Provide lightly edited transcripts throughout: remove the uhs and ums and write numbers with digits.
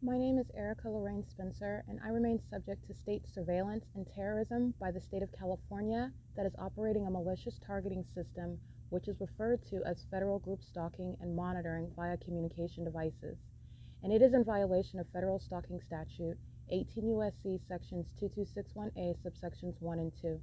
My name is Erica Lorraine Spencer, and I remain subject to state surveillance and terrorism by the state of California that is operating a malicious targeting system which is referred to as federal group stalking and monitoring via communication devices. And it is in violation of federal stalking statute 18 U.S.C. sections 2261A subsections 1 and 2.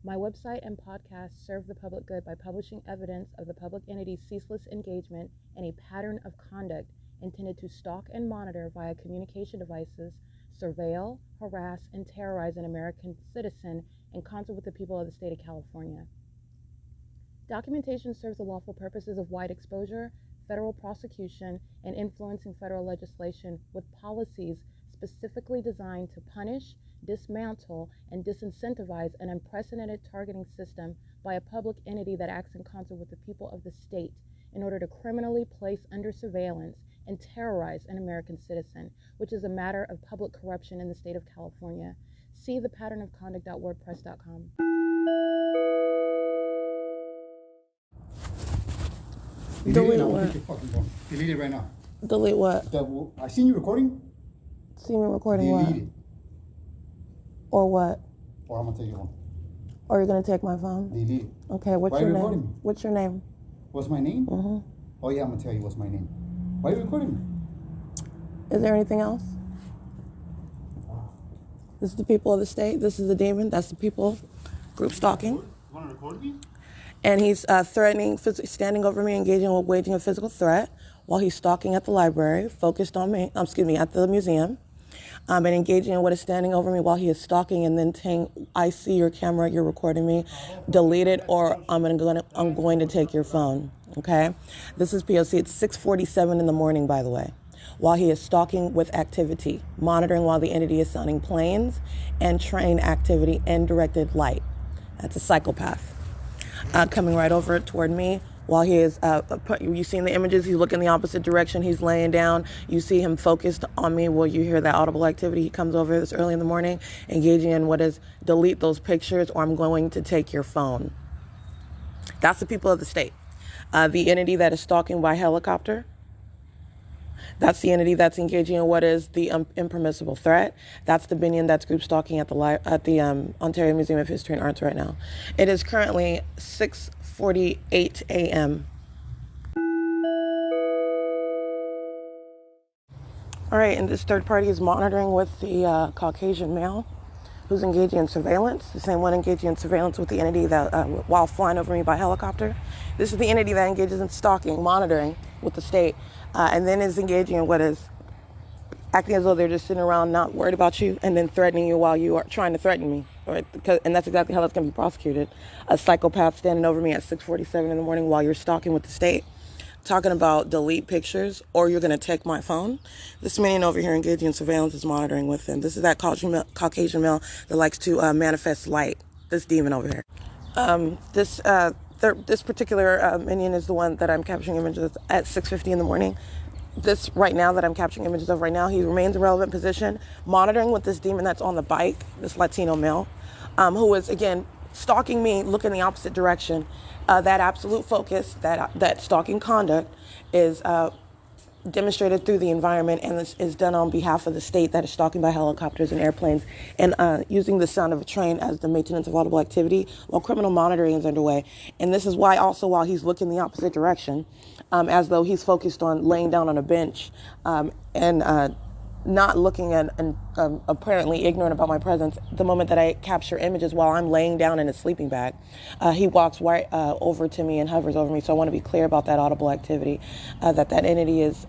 My website and podcast serve the public good by publishing evidence of the public entity's ceaseless engagement in a pattern of conduct intended to stalk and monitor via communication devices, surveil, harass, and terrorize an American citizen in concert with the people of the state of California. Documentation serves the lawful purposes of wide exposure, federal prosecution, and influencing federal legislation with policies specifically designed to punish, dismantle, and disincentivize an unprecedented targeting system by a public entity that acts in concert with the people of the state in order to criminally place under surveillance and terrorize an American citizen, which is a matter of public corruption in the state of California. See thepatternofconduct.wordpress.com. Delete what? Delete it right now. Delete what? I seen you recording. See me recording Delete what? it. Or what? Or I'm gonna take your phone. Or you're gonna take my phone? Delete it. Okay, what's Why your are you name? recording me? What's your name? What's my name? Mm-hmm. Oh yeah, I'm gonna tell you what's my name. Why are you recording me? Is there anything else? This is the people of the state. This is the demon. That's the people. Group stalking. You wanna record me? And he's threatening, standing over me, engaging with waging a physical threat while he's stalking at the library, focused on me, at the museum, and engaging in what is standing over me while he is stalking, and then saying, I see your camera, you're recording me, delete it, or I'm going to take your phone, okay? This is P.O.C. It's 6:47 in the morning, by the way, while he is stalking with activity, monitoring while the entity is sounding planes and train activity and directed light. That's a psychopath. Coming right over toward me while he is, you've seen the images, he's looking the opposite direction, he's laying down, you see him focused on me while you hear that audible activity, he comes over this early in the morning, engaging in what is, delete those pictures or I'm going to take your phone. That's the people of the state. The entity that is stalking by helicopter, that's the entity that's engaging in what is the impermissible threat. That's the minion that's group stalking at the Ontario Museum of History and Arts right now. It is currently 6:48 a.m. All right, and this third party is monitoring with the Caucasian male who's engaging in surveillance, the same one engaging in surveillance with the entity that, while flying over me by helicopter. This is the entity that engages in stalking, monitoring with the state, and then is engaging in what is acting as though they're just sitting around not worried about you and then threatening you while you are trying to threaten me. Right? And that's exactly how that's going to be prosecuted. A psychopath standing over me at 6:47 in the morning while you're stalking with the state, talking about delete pictures or you're going to take my phone. This man over here engaging in surveillance is monitoring with him. This is that Caucasian male that likes to manifest light. This demon over here. This particular minion is the one that I'm capturing images at 6:50 in the morning. This right now that I'm capturing images of right now, he remains in relevant position, monitoring with this demon that's on the bike, this Latino male, who is, again, stalking me, looking the opposite direction. That absolute focus, that stalking conduct is demonstrated through the environment, and this is done on behalf of the state that is stalking by helicopters and airplanes and using the sound of a train as the maintenance of audible activity while criminal monitoring is underway. And this is why also while he's looking the opposite direction, as though he's focused on laying down on a bench and not looking at and apparently ignorant about my presence. The moment that I capture images while I'm laying down in a sleeping bag, he walks right over to me and hovers over me. So I want to be clear about that audible activity that entity is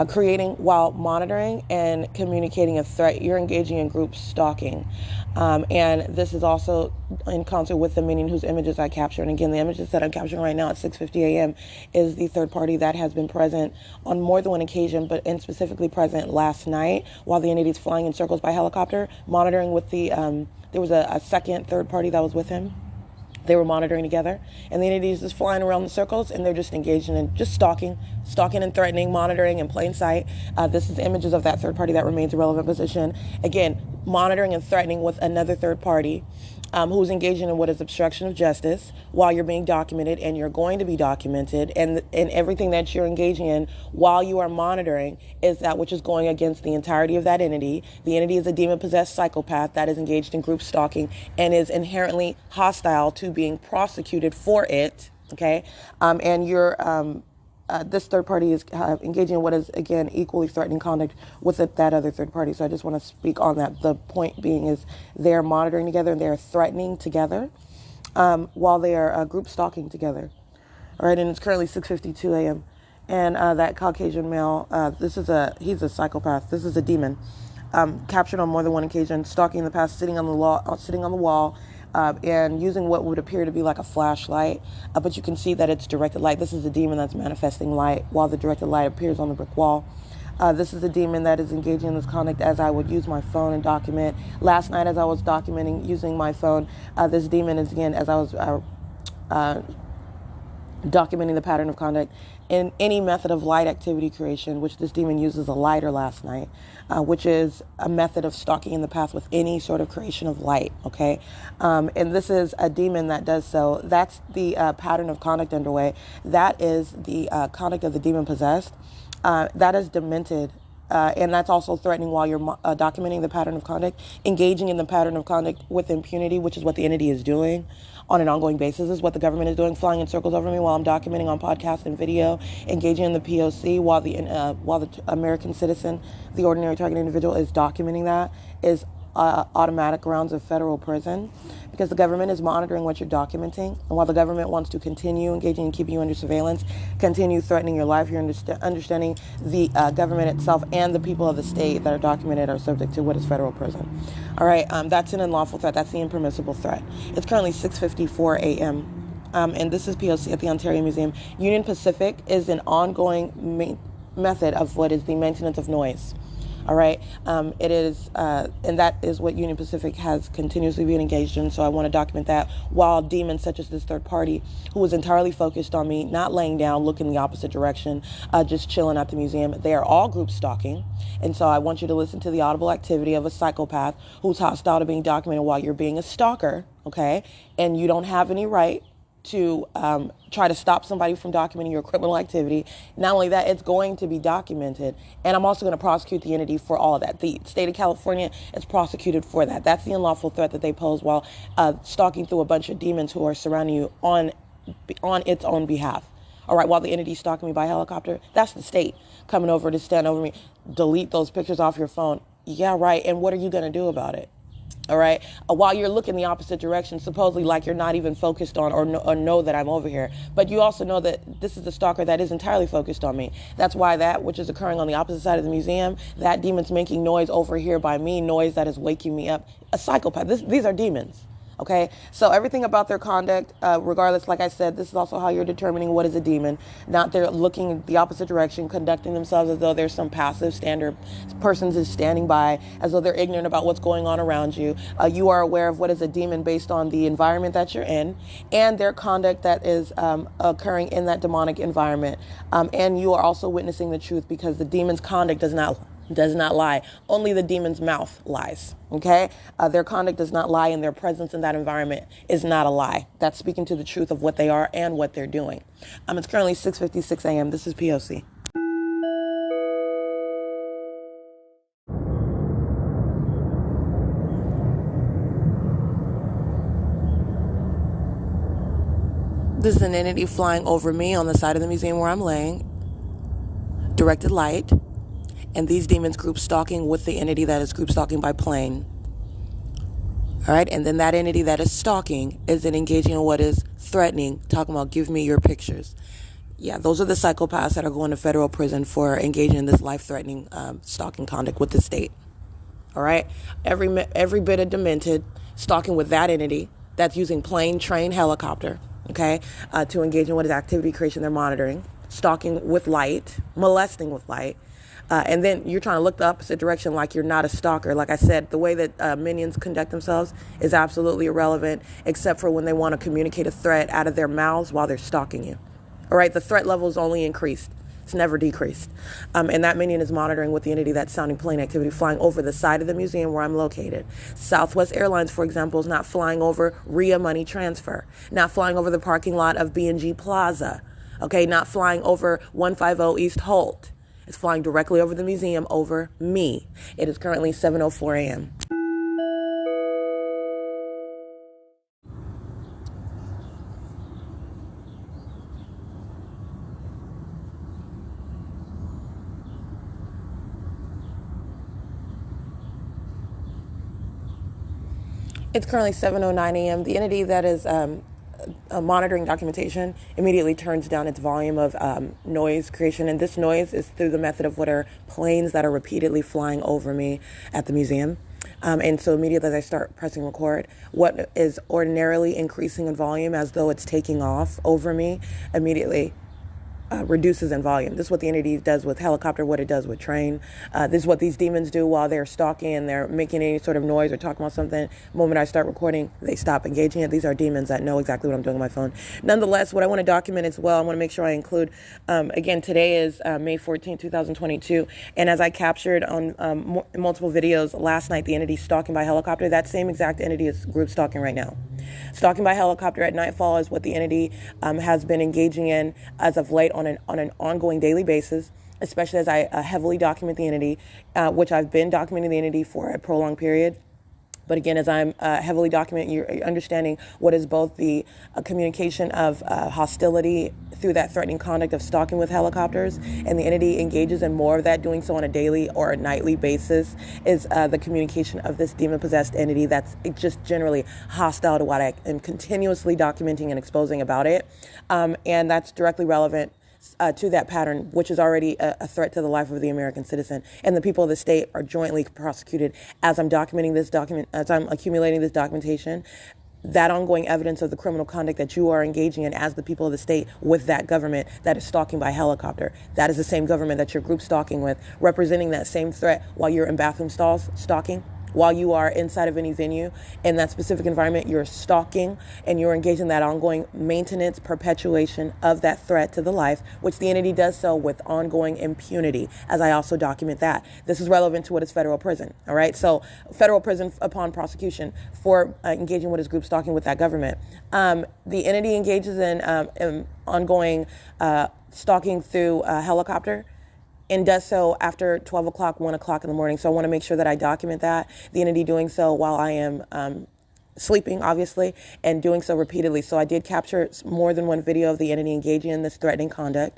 creating while monitoring and communicating a threat. You're engaging in group stalking. And this is also in concert with the minion whose images I capture. And again, the images that I'm capturing right now at 6:50 a.m. is the third party that has been present on more than one occasion, but specifically present last night while the entity is flying in circles by helicopter, monitoring with the, there was a second third party that was with him. They were monitoring together, and the entity is just flying around the circles, and they're just engaging in just stalking and threatening, monitoring in plain sight. This is images of that third party that remains in relevant position. Again, monitoring and threatening with another third party who's engaging in what is obstruction of justice while you're being documented, and you're going to be documented, and everything that you're engaging in while you are monitoring is that which is going against the entirety of that entity. The entity is a demon-possessed psychopath that is engaged in group stalking and is inherently hostile to being prosecuted for it, okay? And you're... this third party is engaging in what is, again, equally threatening conduct with that other third party. So I just want to speak on that. The point being is they're monitoring together and they're threatening together while they are group stalking together. All right, and it's currently 6:52 a.m. And that Caucasian male, he's a psychopath. This is a demon. Captured on more than one occasion, stalking in the past, sitting on the wall, and using what would appear to be like a flashlight, but you can see that it's directed light. This is a demon that's manifesting light while the directed light appears on the brick wall. This is a demon that is engaging in this conduct as I would use my phone and document. Last night, as I was documenting using my phone, this demon is, again, as I was documenting the pattern of conduct in any method of light activity creation, which this demon uses a lighter last night, which is a method of stalking in the path with any sort of creation of light, okay? And this is a demon that does so. That's the pattern of conduct underway. That is the conduct of the demon possessed. That is demented. And that's also threatening while you're documenting the pattern of conduct, engaging in the pattern of conduct with impunity, which is what the entity is doing on an ongoing basis, is what the government is doing, flying in circles over me while I'm documenting on podcast and video, engaging in the P.O.C. while the American citizen, the ordinary target individual, is documenting that, is automatic grounds of federal prison, because the government is monitoring what you're documenting. And while the government wants to continue engaging and keeping you under surveillance, continue threatening your life, you're understanding the government itself and the people of the state that are documented are subject to what is federal prison. All right, that's an unlawful threat. That's the impermissible threat. It's currently 6:54 a.m. And this is P.O.C. at the Ontario Museum. Union Pacific is an ongoing method of what is the maintenance of noise. All right, it is, and that is what Union Pacific has continuously been engaged in. So I want to document that while demons such as this third party, who is entirely focused on me, not laying down, looking the opposite direction, just chilling at the museum. They are all group stalking. And so I want you to listen to the audible activity of a psychopath who's hostile to being documented while you're being a stalker, okay? And you don't have any right to try to stop somebody from documenting your criminal activity. Not only that, it's going to be documented. And I'm also going to prosecute the entity for all of that. The state of California is prosecuted for that. That's the unlawful threat that they pose while stalking through a bunch of demons who are surrounding you on its own behalf. All right, while the entity's stalking me by helicopter, that's the state coming over to stand over me. Delete those pictures off your phone. Yeah, right. And what are you going to do about it? All right. While you're looking the opposite direction, supposedly like you're not even focused on or know that I'm over here. But you also know that this is the stalker that is entirely focused on me. That's why that which is occurring on the opposite side of the museum, that demon's making noise over here by me, noise that is waking me up. A psychopath. These are demons. Okay, so everything about their conduct, regardless, like I said, this is also how you're determining what is a demon. Not they're looking the opposite direction, conducting themselves as though there's some passive standard person is standing by, as though they're ignorant about what's going on around you. You are aware of what is a demon based on the environment that you're in and their conduct that is occurring in that demonic environment. And you are also witnessing the truth because the demon's conduct does not lie. Only the demon's mouth lies. Okay? Their conduct does not lie, and their presence in that environment is not a lie. That's speaking to the truth of what they are and what they're doing. It's currently 6:56 a.m. This is P.O.C. This is an entity flying over me on the side of the museum where I'm laying. Directed light. And these demons group stalking with the entity that is group stalking by plane. All right. And then that entity that is stalking is then engaging in what is threatening, talking about give me your pictures. Yeah, those are the psychopaths that are going to federal prison for engaging in this life-threatening stalking conduct with the state. All right. Every bit of demented stalking with that entity that's using plane, train, helicopter, okay, to engage in what is activity creation they're monitoring, stalking with light, molesting with light. And then you're trying to look the opposite direction like you're not a stalker. Like I said, the way that minions conduct themselves is absolutely irrelevant, except for when they want to communicate a threat out of their mouths while they're stalking you. All right, the threat level is only increased. It's never decreased. And that minion is monitoring with the entity that's sounding plane activity flying over the side of the museum where I'm located. Southwest Airlines, for example, is not flying over RIA money transfer, not flying over the parking lot of B&G Plaza, okay, not flying over 150 East Holt. It's flying directly over the museum over me. It is currently 7:04 a.m. It's currently 7:09 a.m. The entity that is monitoring documentation immediately turns down its volume of noise creation, and this noise is through the method of what are planes that are repeatedly flying over me at the museum. And so immediately as I start pressing record, what is ordinarily increasing in volume as though it's taking off over me immediately reduces in volume. This is what the entity does with helicopter, what it does with train. This is what these demons do while they're stalking and they're making any sort of noise or talking about something. The moment I start recording, they stop engaging it. These are demons that know exactly what I'm doing on my phone. Nonetheless, what I want to document as well, I want to make sure I include, again, today is May 14, 2022. And as I captured on multiple videos last night, the entity stalking by helicopter, that same exact entity is group stalking right now. Stalking by helicopter at nightfall is what the entity has been engaging in as of late on an ongoing daily basis, especially as I heavily document the entity, which I've been documenting the entity for a prolonged period. But again, as I'm heavily documenting, you're understanding what is both the communication of hostility through that threatening conduct of stalking with helicopters, and the entity engages in more of that, doing so on a daily or a nightly basis, is the communication of this demon-possessed entity that's just generally hostile to what I am continuously documenting and exposing about it. And that's directly relevant to that pattern, which is already a threat to the life of the American citizen. And the people of the state are jointly prosecuted as I'm documenting this as I'm accumulating this documentation. That ongoing evidence of the criminal conduct that you are engaging in as the people of the state with that government that is stalking by helicopter. That is the same government that your group stalking with, representing that same threat while you're in bathroom stalls stalking. While you are inside of any venue in that specific environment, you're stalking and you're engaging in that ongoing maintenance, perpetuation of that threat to the life, which the entity does so with ongoing impunity, as I also document that. This is relevant to what is federal prison, all right? So federal prison upon prosecution for engaging with his group stalking with that government. The entity engages in ongoing stalking through helicopter, and does so after 12 o'clock, 1 o'clock in the morning. So I want to make sure that I document that, the entity doing so while I am sleeping, obviously, and doing so repeatedly. So I did capture more than one video of the entity engaging in this threatening conduct.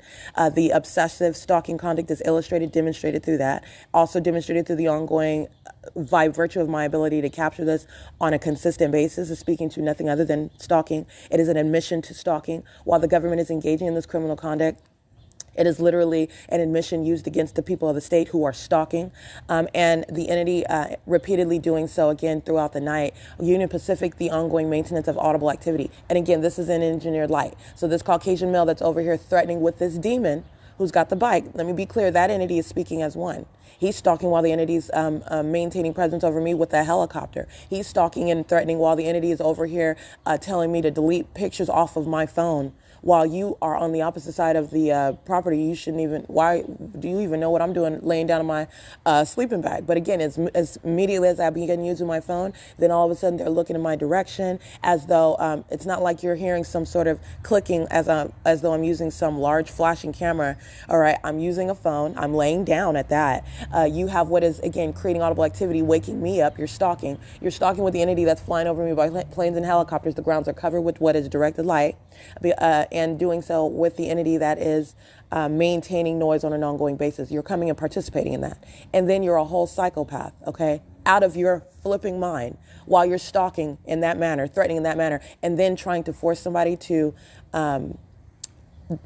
The obsessive stalking conduct is illustrated, demonstrated through that. Also demonstrated through the ongoing, by virtue of my ability to capture this on a consistent basis, is speaking to nothing other than stalking. It is an admission to stalking while the government is engaging in this criminal conduct. It is literally an admission used against the people of the state who are stalking, and the entity repeatedly doing so again throughout the night. Union Pacific, the ongoing maintenance of audible activity. And again, this is in engineered light. So this Caucasian male that's over here threatening with this demon who's got the bike, let me be clear, that entity is speaking as one. He's stalking while the entity's maintaining presence over me with a helicopter. He's stalking and threatening while the entity is over here telling me to delete pictures off of my phone. While you are on the opposite side of the property, you shouldn't even, why do you even know what I'm doing laying down in my sleeping bag? But again, as immediately as I begin using my phone, then all of a sudden they're looking in my direction as though it's not like you're hearing some sort of clicking as though I'm using some large flashing camera. All right, I'm using a phone. I'm laying down at that. You have what is, again, creating audible activity, waking me up. You're stalking. You're stalking with the entity that's flying over me by planes and helicopters. The grounds are covered with what is directed light. And doing so with the entity that is maintaining noise on an ongoing basis. You're coming and participating in that. And then you're a whole psychopath, okay? Out of your flipping mind while you're stalking in that manner, threatening in that manner, and then trying to force somebody to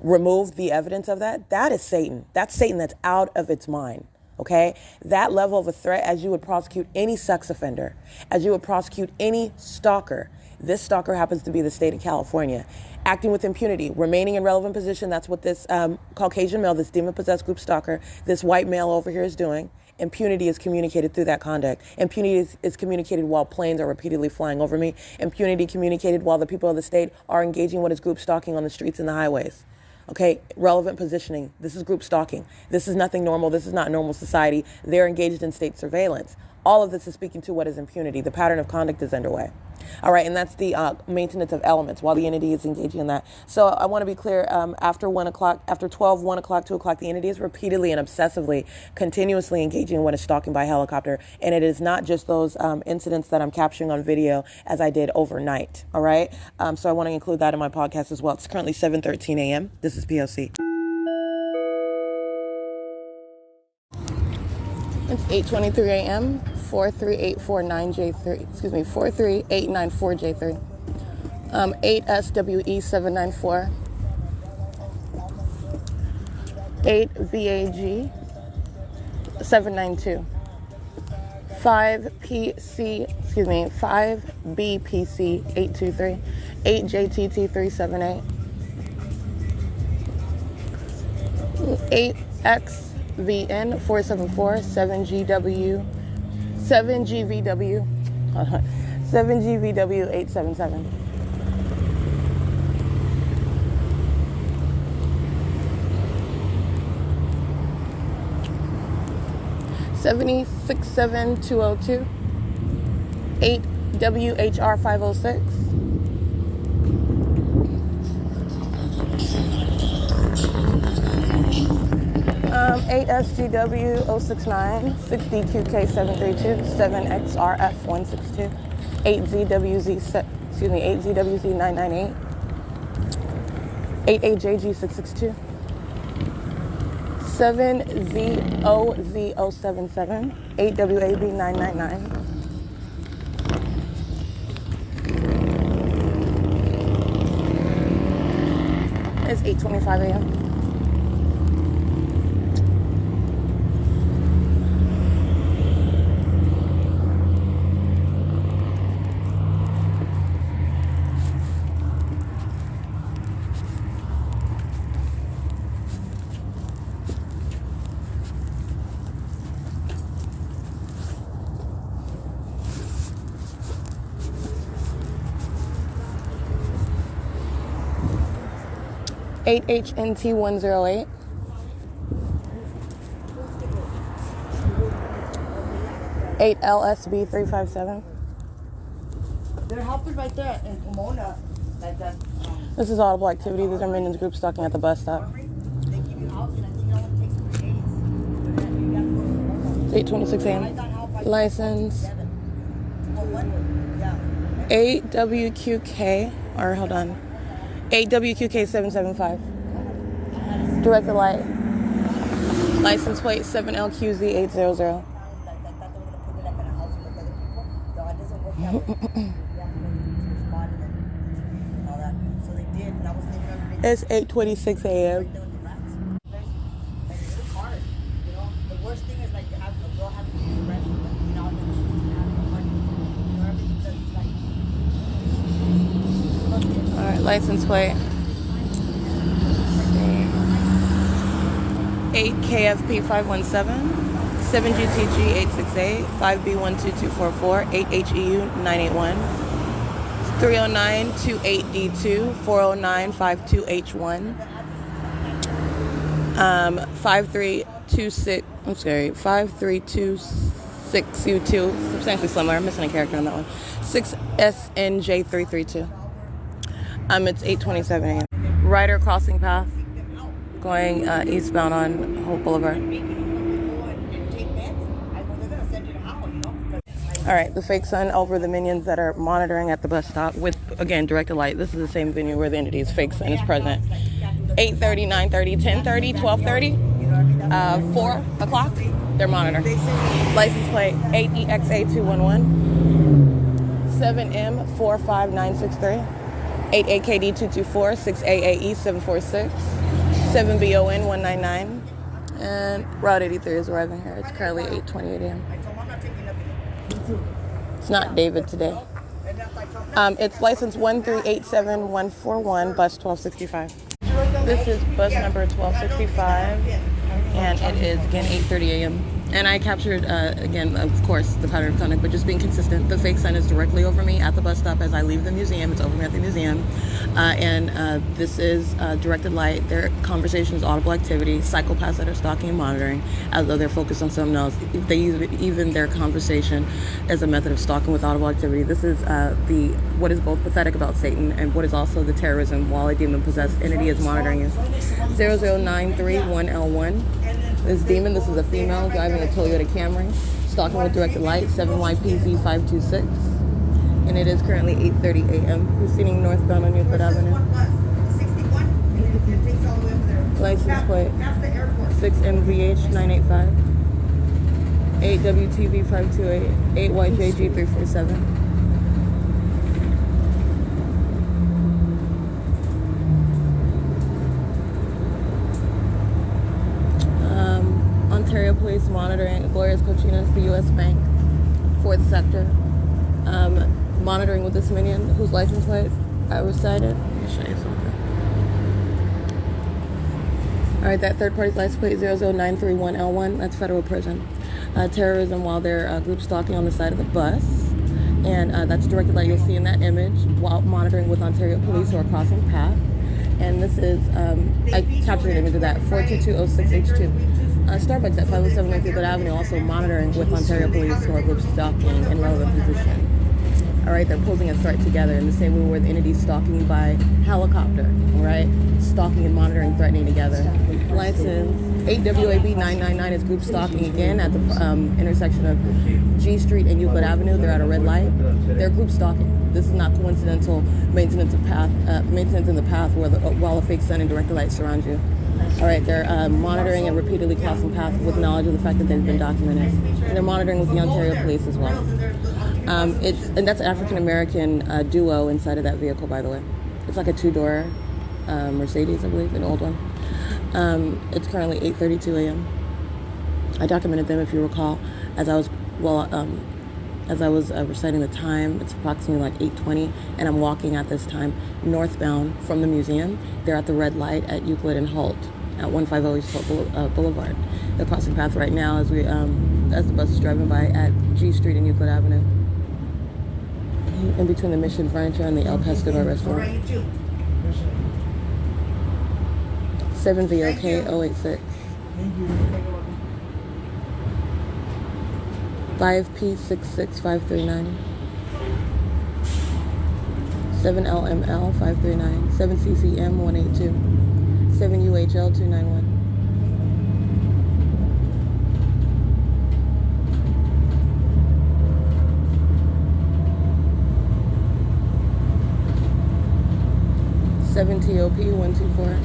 remove the evidence of that. That is Satan. That's Satan that's out of its mind. Okay, that level of a threat, as you would prosecute any sex offender, as you would prosecute any stalker. This stalker happens to be the state of California, acting with impunity, remaining in relevant position. That's what this Caucasian male, this demon-possessed group stalker, this white male over here is doing. Impunity is communicated through that conduct. Impunity is communicated while planes are repeatedly flying over me. Impunity communicated while the people of the state are engaging what is group stalking on the streets and the highways. Okay, relevant positioning. This is group stalking. This is nothing normal. This is not normal society. They're engaged in state surveillance. All of this is speaking to what is impunity. The pattern of conduct is underway. All right, and that's the maintenance of elements while the entity is engaging in that. So I want to be clear, after 1 o'clock, after 12, 1 o'clock, 2 o'clock, the entity is repeatedly and obsessively, continuously engaging in what is stalking by helicopter. And it is not just those incidents that I'm capturing on video as I did overnight. All right, so I want to include that in my podcast as well. It's currently 7:13 a.m. This is P.O.C. It's 8:23 a.m. 43849J3. Excuse me, 43894J3. 8SWE 794. 8VAG 792. 5PC. Excuse me, 5BPC 823. 8JTT 378. 8XVN 474, 7GVW 877. 767-202, 8WHR 506. 8SGW 069, 6D2K 732, 7XRF 162, 8ZWZ 998, 8AJG 662, 7ZOZ 077, 8WAB 999. It's 8:25 a.m. HNT 108. Eight LSB 357. They're helping right there in Pomona. Like that. This is audible activity. These are minions group stalking at the bus stop. They give you housing. I think it only takes 3 days. It's 8:26 a.m. License. 8WQK. Or hold on. 8WQK 775. Direct the light. License plate 7LQZ 800. It's 8:26 a.m. The worst thing is like a girl having to use the restroom, you know, and then she's having a money. You know, everything that's like. All right, license plate. 8KFP 517, 7GTG 868, 5B12244, 8HEU 981, 30928D2, 40952H1, 5326. I'm sorry, 5326U2. Substantially similar. I'm missing a character on that one. 6SNJ332. It's 8:27 a.m. Rider crossing path, going eastbound on Hope Boulevard. All right, the fake sun over the minions that are monitoring at the bus stop with, again, directed light. This is the same venue where the entity's fake sun is present. 8:30, 9:30, 10:30, 12:30, 4 o'clock, they're monitoring. License plate 8EXA211, 7M45963, 8AKD224, 6AAE 746, 7BON 199, and Route 83 is arriving here. It's currently 8:28 a.m. It's not David today. It's license 1387141, bus 1265. This is bus number 1265, and it is again 8:30 a.m. And I captured, again, of course, the pattern of conduct, but just being consistent. The fake sign is directly over me at the bus stop as I leave the museum. It's over me at the museum. This is directed light. Their conversation is audible activity. Psychopaths that are stalking and monitoring, as though they're focused on something else. They use even their conversation as a method of stalking with audible activity. This is what is both pathetic about Satan and what is also the terrorism while a demon-possessed entity is monitoring you. 00931L1. This demon, this is a female driving a Toyota Camry, stalking with directed light, 7YPZ526. And it is currently 8:30 a.m. Proceeding northbound on Euclid Avenue. 61? It takes all the way over there. License plate That's the airport. 6MVH985. 8WTV528. 8YJG347. Ontario Police monitoring Gloria's Cochinas, the U.S. Bank, 4th sector. Monitoring with this minion whose license plate I recited. Let me show you something. Alright, that third party's license plate 00931L1, that's federal prison. Terrorism while they're group stalking on the side of the bus. And that's directed light you'll see in that image while monitoring with Ontario Police who are crossing the path. And this is, I captured an image of that, 42206H2. Starbucks at 507 North Euclid Avenue, also monitoring with Ontario Police who are group stalking in relevant position. Alright, they're posing a threat together in the same way where the entity stalking by helicopter, alright? Stalking and monitoring, threatening together. License 8WAB999 is group stalking again at the intersection of G Street and Euclid Avenue. They're at a red light. They're group stalking. This is not coincidental maintenance in the path while a fake sun and directed light surround you. Alright, they're monitoring and repeatedly crossing paths with knowledge of the fact that they've been documented. And they're monitoring with the Ontario Police as well. And that's an African-American duo inside of that vehicle, by the way. It's like a 2-door Mercedes, I believe, an old one. It's currently 8:32 a.m. I documented them, if you recall, as I was reciting the time. It's approximately like 8:20, and I'm walking at this time northbound from the museum. They're at the red light at Euclid and Holt at 150 East Holt Boulevard. They're crossing path right now as the bus is driving by at G Street and Euclid Avenue, in between the Mission Furniture and the El Pescador restaurant. 7VOK086. 5P66539. 7LML539. 7CCM182. 7UHL291. Seven TOP124.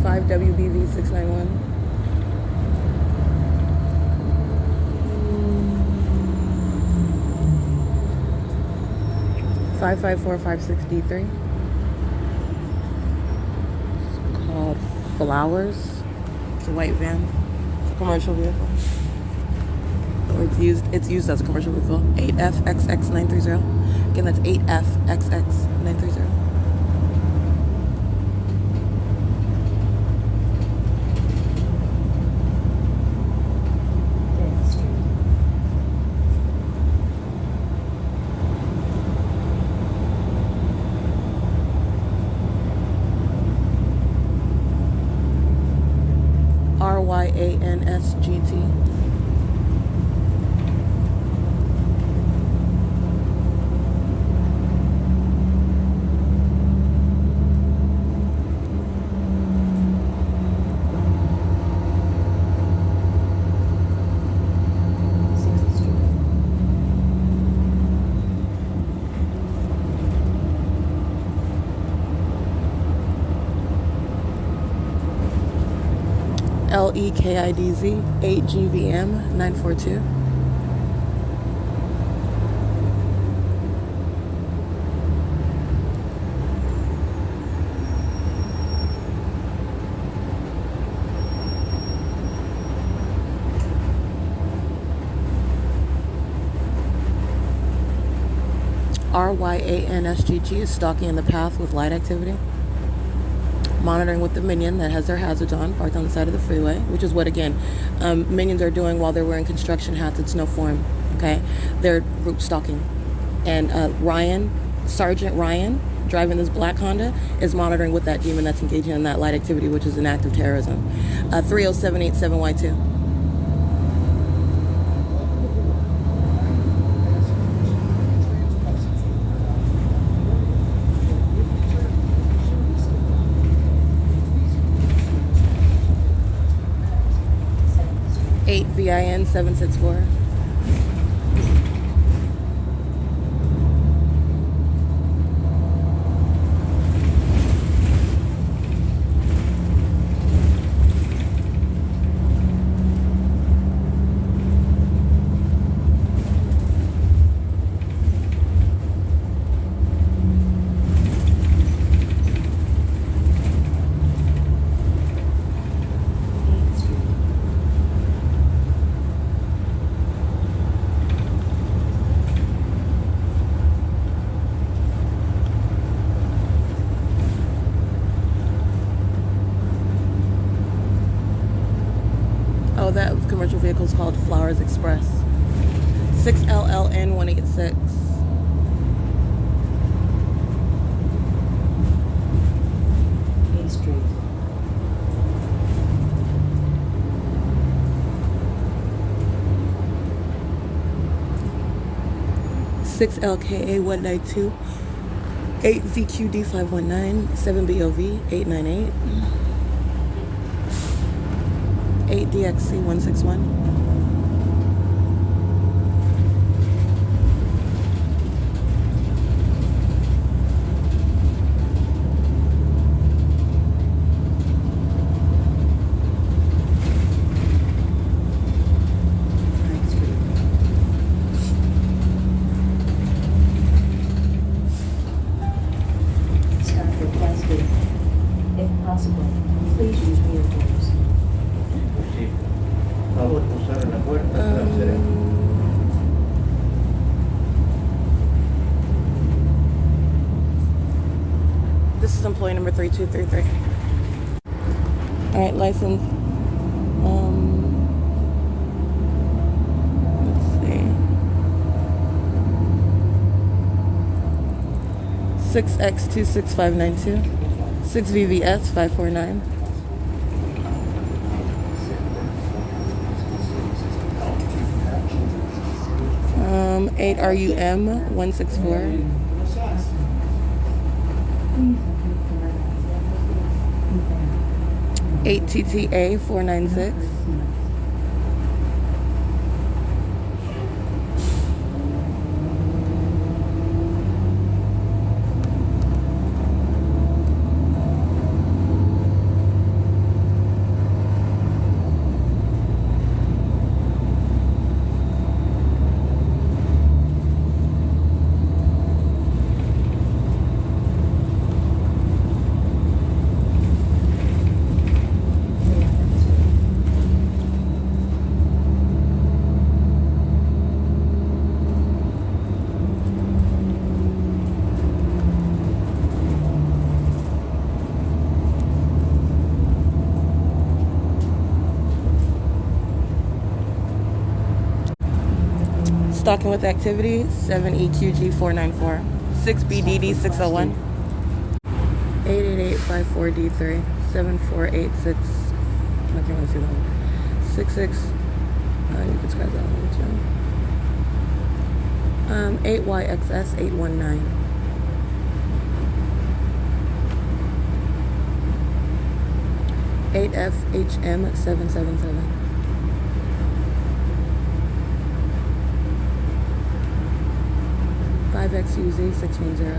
5WBV691. 55456D3. It's called Flowers. It's a white van. It's a commercial vehicle. Or it's used as a commercial vehicle. 8FXX930. Again, that's 8FXX930. RYANSGT. LEKIDZ 8GVM 942. RYANSGG is stalking in the path with light activity. Monitoring with the minion that has their hazards on, parked on the side of the freeway, which is what, again, minions are doing while they're wearing construction hats. It's no form, okay? They're group stalking. And Sergeant Ryan, driving this black Honda, is monitoring with that demon that's engaging in that light activity, which is an act of terrorism. 30787Y2. VIN 764. Oh, that commercial vehicle is called Flowers Express. 6LLN 186. Main Street. Six LKA 192. 8ZQD 519. 7BOV 898. 8DXC 161. If possible, please use rear doors. This is employee number 3233. All right, license. Let's see. 6X26592. 6VVS 549. 8RUM 164. 8TTA 496. 6 Stalking with activity 7EQG 494. 6BDD 601. 88854D3 7486. I can't really see that one. 66. You can scratch that one too. 8YXS 819. 8FHM 777. 5XUZ 610.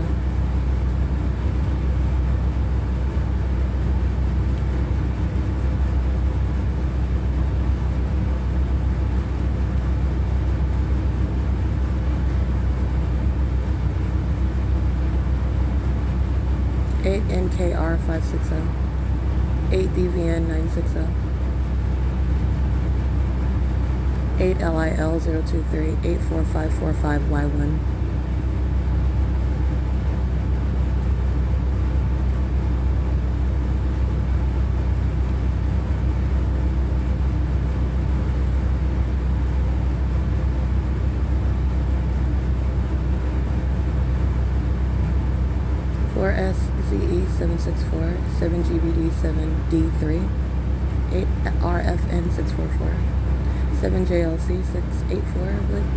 8NKR 560. 8DVN 960. 8LIL 023. 84545Y1. 4SZE 764, 7GBD 7D3, 8RFN 644, 7JLC 684, I believe.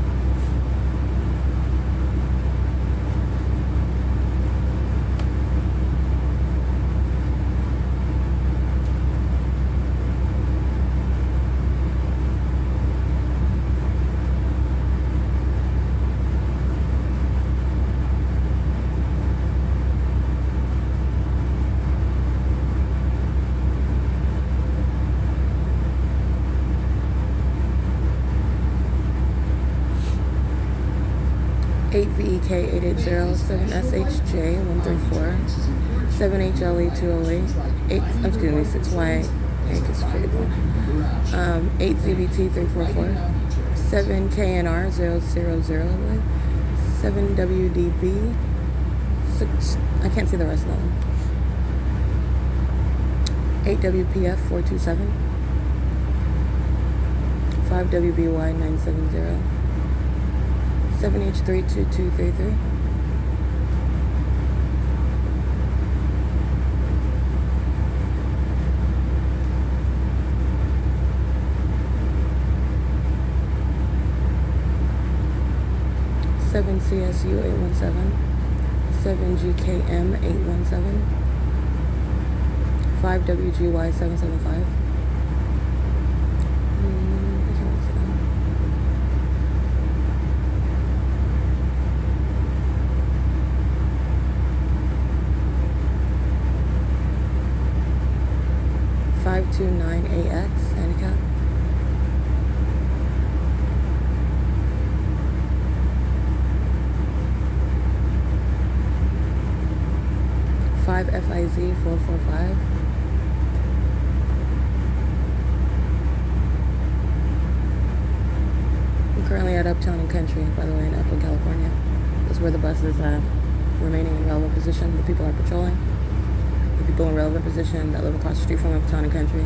VEK 880, 7SHJ 134, 7HLE 208, 6Y, I think it's pretty cool. 8ZBT 344, 7KNR 000, 7WDB 6, I can't see the rest of them. 8WPF 427, 5WBY 970, 7H32233, 7CSU 817, 7GKM 817, 5WGY 775. 529AX handicap. 5FIZ 445. 'I'm currently at Uptown and Country, by the way, in Upland, California. That's where the bus is remaining in relevant position. The people are patrolling. The people in relevant position that live across the street from Uptown and Country.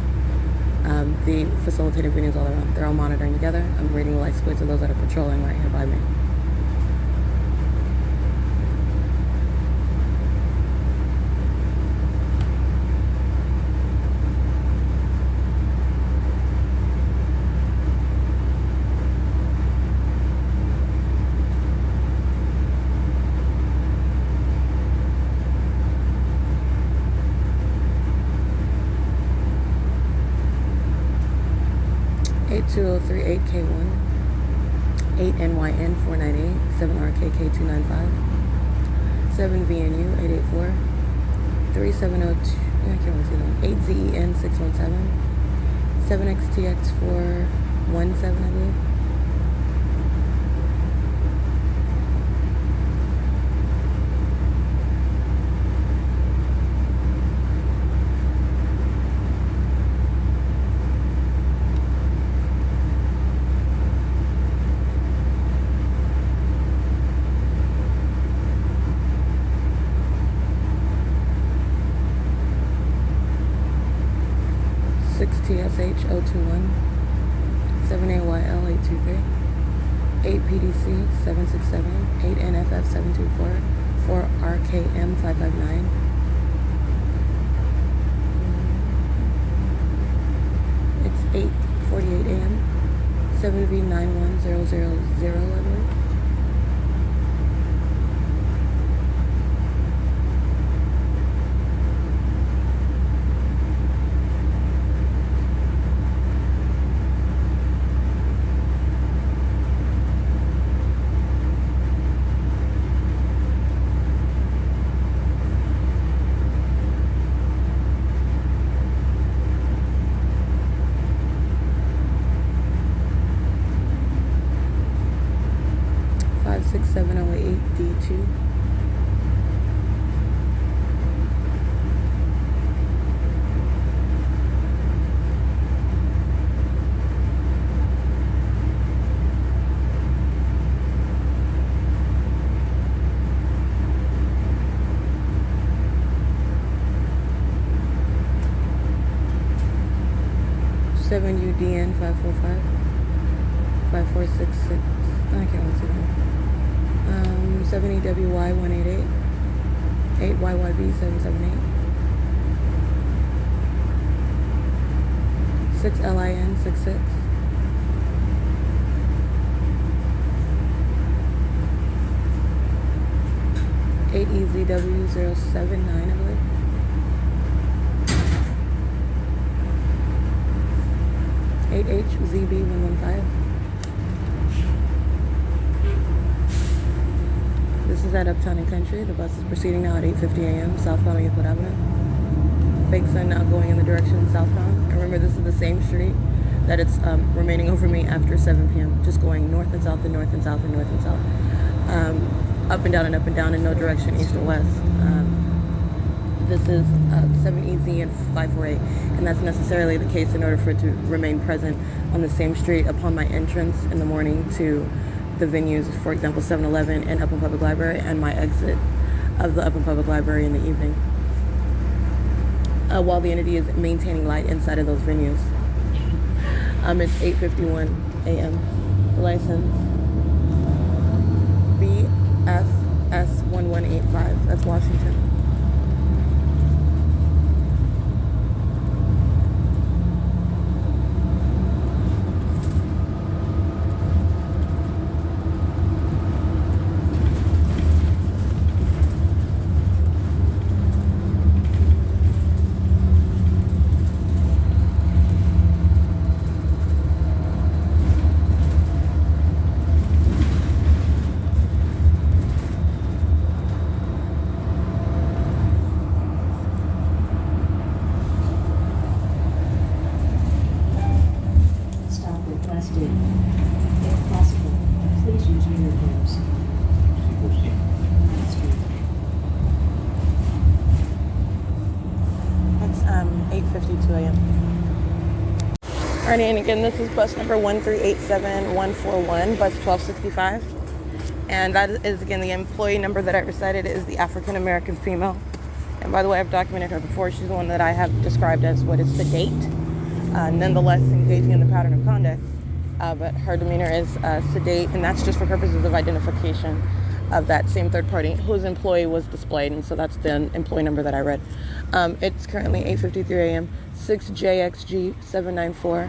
The facilitated readings all around. They're all monitoring together. I'm reading the light splits of those that are patrolling right here by me. K 8K1, 8NYN 498, 7RKK 295, 7VNU 884, 3702, I can't really see that one, 8ZEN 617, 7XTX 417, I believe. TSH 021, 7AYL 823, 8PDC 767, 8NFF 724, 4RKM 559, it's 8:48 AM, 7V91000, I believe. 708D2. UDN 545, 5466. I can't really see that. 7EWY 188, YYB 778. 6 LIN 66. 8 EZW 079, I believe. 8HZB 115. This is at Uptown and Country. The bus is proceeding now at 8:50 a.m. southbound on Euclid Avenue. Fake sun now going in the direction southbound. And remember, this is the same street that it's remaining over me after 7 p.m. Just going north and south and north and south and north and south. Up and down and up and down in no direction, east or west. This is 7EZ and 548, and that's necessarily the case in order for it to remain present on the same street upon my entrance in the morning to the venues, for example, 7-Eleven and Upland Public Library, and my exit of the Upland Public Library in the evening. While the entity is maintaining light inside of those venues. It's 8:51 a.m. License BFS1185. That's Washington. If possible, please use uniforms. It's 8:52 a.m. Alrighty, and again, this is bus number 1387141, bus 1265. And that is, again, the employee number that I recited is the African American female. And by the way, I've documented her before. She's the one that I have described as what is sedate, nonetheless engaging in the pattern of conduct. But her demeanor is sedate, and that's just for purposes of identification of that same third party whose employee was displayed, and so that's the employee number that I read. It's currently 8:53 a.m. 6JXG 794,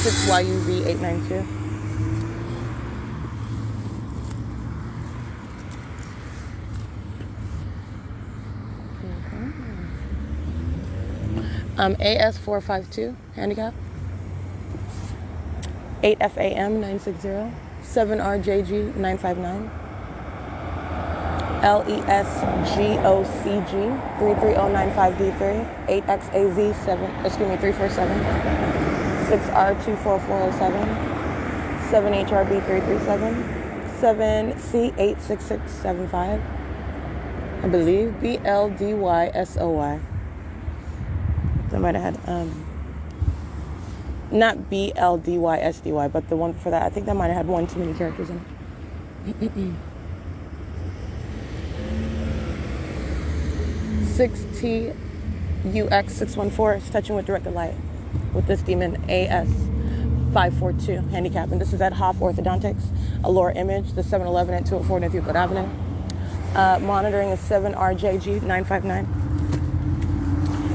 6YUV 892. AS 452 handicap. 8FAM 960, 7RJG 959, LESGOCG 33095D3, 8XAZ 347, 6R24407, 7HRB 337, 7C86675, I believe BLDYSOY. I might have had not BLDYSDY, but the one for that, I think that might have had one too many characters in it. 6TUX614 is touching with directed light with this demon AS 542 handicap, and this is at Hoff Orthodontics, Allure Image, the 7-Eleven at 204 North Euclid Avenue. Monitoring is 7RJG 959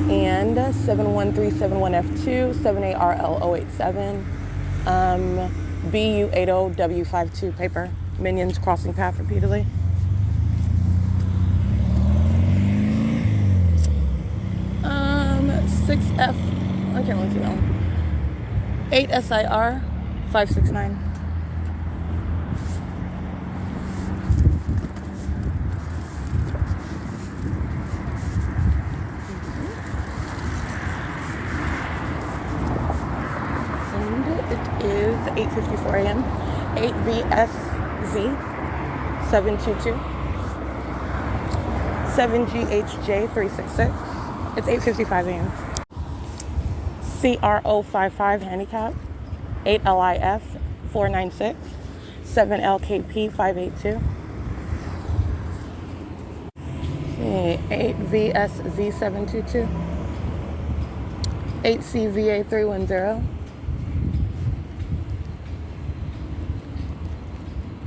and 71371F2, 78RL087, BU80W52 paper. Minions crossing path repeatedly. Six F. I can't really see that one. 8 SIR 569. Is 8:54 a.m. 8VSZ 722, 7GHJ 366. It's 8:55 a.m. CRO55 handicap, 8LIF 496, 7LKP 582. 8VSZ 722, 8CVA 310.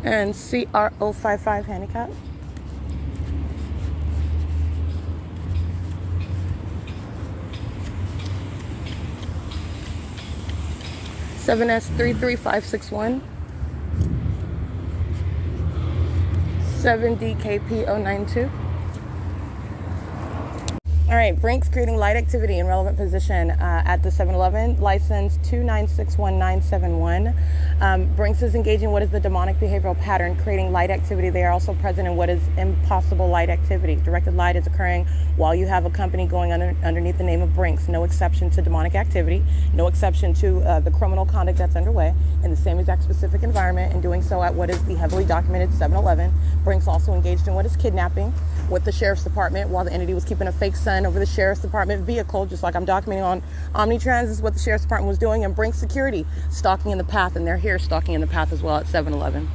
And CRO55 handicap, 7S33561, 7DKP092. All right, Brinks creating light activity in relevant position at the 7-Eleven, license 2961971. Brinks is engaging what is the demonic behavioral pattern, creating light activity. They are also present in what is impossible light activity. Directed light is occurring while you have a company going underneath the name of Brinks. No exception to demonic activity, no exception to the criminal conduct that's underway in the same exact specific environment, and doing so at what is the heavily documented 7-Eleven. Brinks also engaged in what is kidnapping with the sheriff's department while the entity was keeping a fake sun over the sheriff's department vehicle, just like I'm documenting on Omnitrans. This is what the sheriff's department was doing, and Brinks security stalking in the path, and they're here stalking in the path as well at 7-Eleven.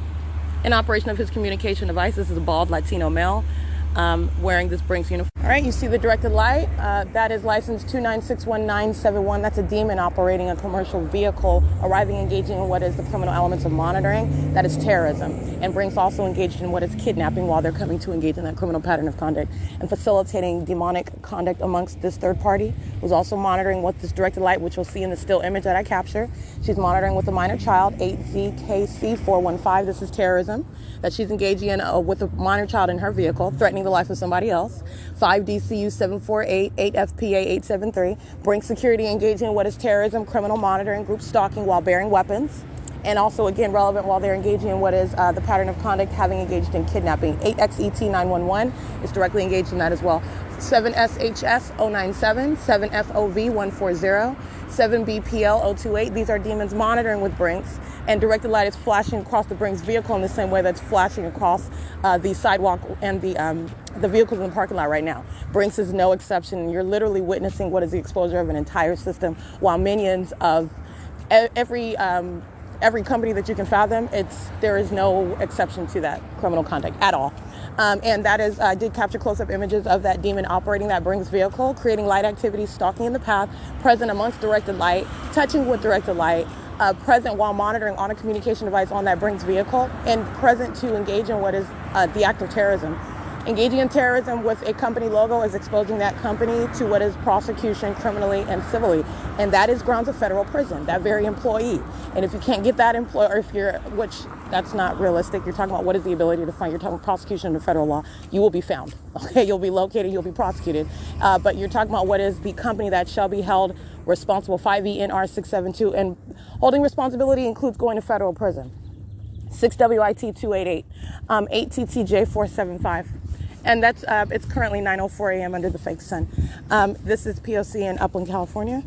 In operation of his communication device, this is a bald Latino male wearing this Brinks uniform. All right, you see the directed light. That is license 2961971. That's a demon operating a commercial vehicle, arriving, engaging in what is the criminal elements of monitoring. That is terrorism. And Brinks also engaged in what is kidnapping while they're coming to engage in that criminal pattern of conduct and facilitating demonic conduct amongst this third party, who's also monitoring with this directed light, which you'll see in the still image that I capture. She's monitoring with a minor child, 8ZKC415. This is terrorism that she's engaging in with a minor child in her vehicle, threatening the life of somebody else. 5DCU 748, 8FPA 873. Brinks security engaging in what is terrorism, criminal monitoring, group stalking while bearing weapons. And also, again, relevant while they're engaging in what is the pattern of conduct, having engaged in kidnapping. 8XET 911 is directly engaged in that as well. 7SHS 097, 7FOV 140, 7BPL 028. These are demons monitoring with Brinks, and directed light is flashing across the Brinks vehicle in the same way that's flashing across the sidewalk and the vehicles in the parking lot right now. Brinks is no exception. You're literally witnessing what is the exposure of an entire system, while minions of every company that you can fathom, there is no exception to that criminal conduct at all. And that is, I did capture close-up images of that demon operating that Brinks vehicle, creating light activity, stalking in the path, present amongst directed light, touching with directed light, present while monitoring on a communication device on that Brinks vehicle, and present to engage in what is the act of terrorism. Engaging in terrorism with a company logo is exposing that company to what is prosecution criminally and civilly. And that is grounds of federal prison, that very employee. And if you can't get that employee, or if you're, which that's not realistic, you're talking about what is the ability to find, you're talking about prosecution under federal law, you will be found. Okay, you'll be located, you'll be prosecuted. But you're talking about what is the company that shall be held responsible, 5ENR 672. And holding responsibility includes going to federal prison. 6WIT 288, 8TTJ 475. And that's, it's currently 9:04 a.m. under the fake sun. This is P.O.C. in Upland, California.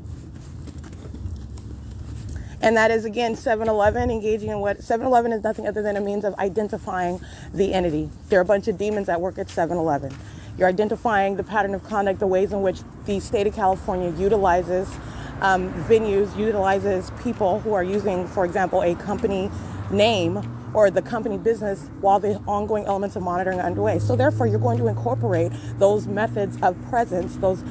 And that is, again, 7-Eleven engaging in what 7-Eleven is nothing other than a means of identifying the entity. There are a bunch of demons that work at 7-Eleven. You're identifying the pattern of conduct, the ways in which the state of California utilizes venues, utilizes people who are using, for example, a company name or the company business while the ongoing elements of monitoring are underway. So therefore, you're going to incorporate those methods of presence, those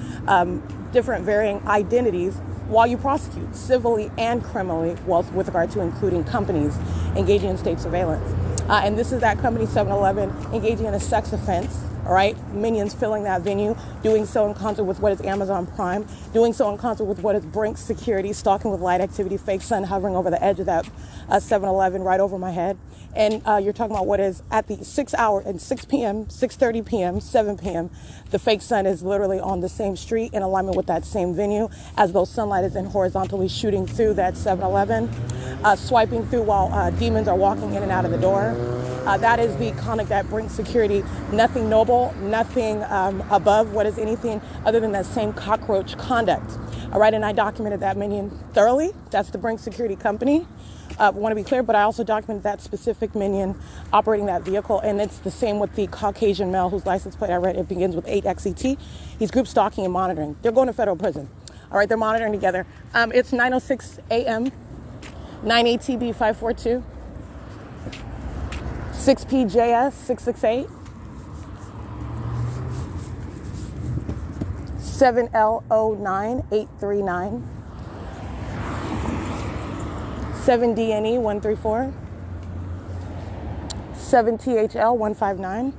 different varying identities while you prosecute civilly and criminally, with regard to including companies engaging in state surveillance. And this is that company 7-Eleven engaging in a sex offense. All right, minions filling that venue, doing so in concert with what is Amazon Prime, doing so in concert with what is Brinks security, stalking with light activity, fake sun hovering over the edge of that 7-Eleven right over my head. And you're talking about what is at the 6 hour and 6 p.m., 6:30 p.m., 7 p.m. The fake sun is literally on the same street in alignment with that same venue, as though sunlight is then horizontally shooting through that 7-Eleven, swiping through while demons are walking in and out of the door. That is the conduct that brings security. Nothing noble, nothing above what is anything other than that same cockroach conduct. All right, and I documented that minion thoroughly. That's the Brinks Security Company. I want to be clear, but I also documented that specific minion operating that vehicle, and it's the same with the Caucasian male whose license plate I read. It begins with 8XET. He's group stalking and monitoring. They're going to federal prison. All right, they're monitoring together. It's 9:06 a.m., 9ATB 542. 6PJS 668, 7L09 839, 7DNE 134, 7THL 159, 7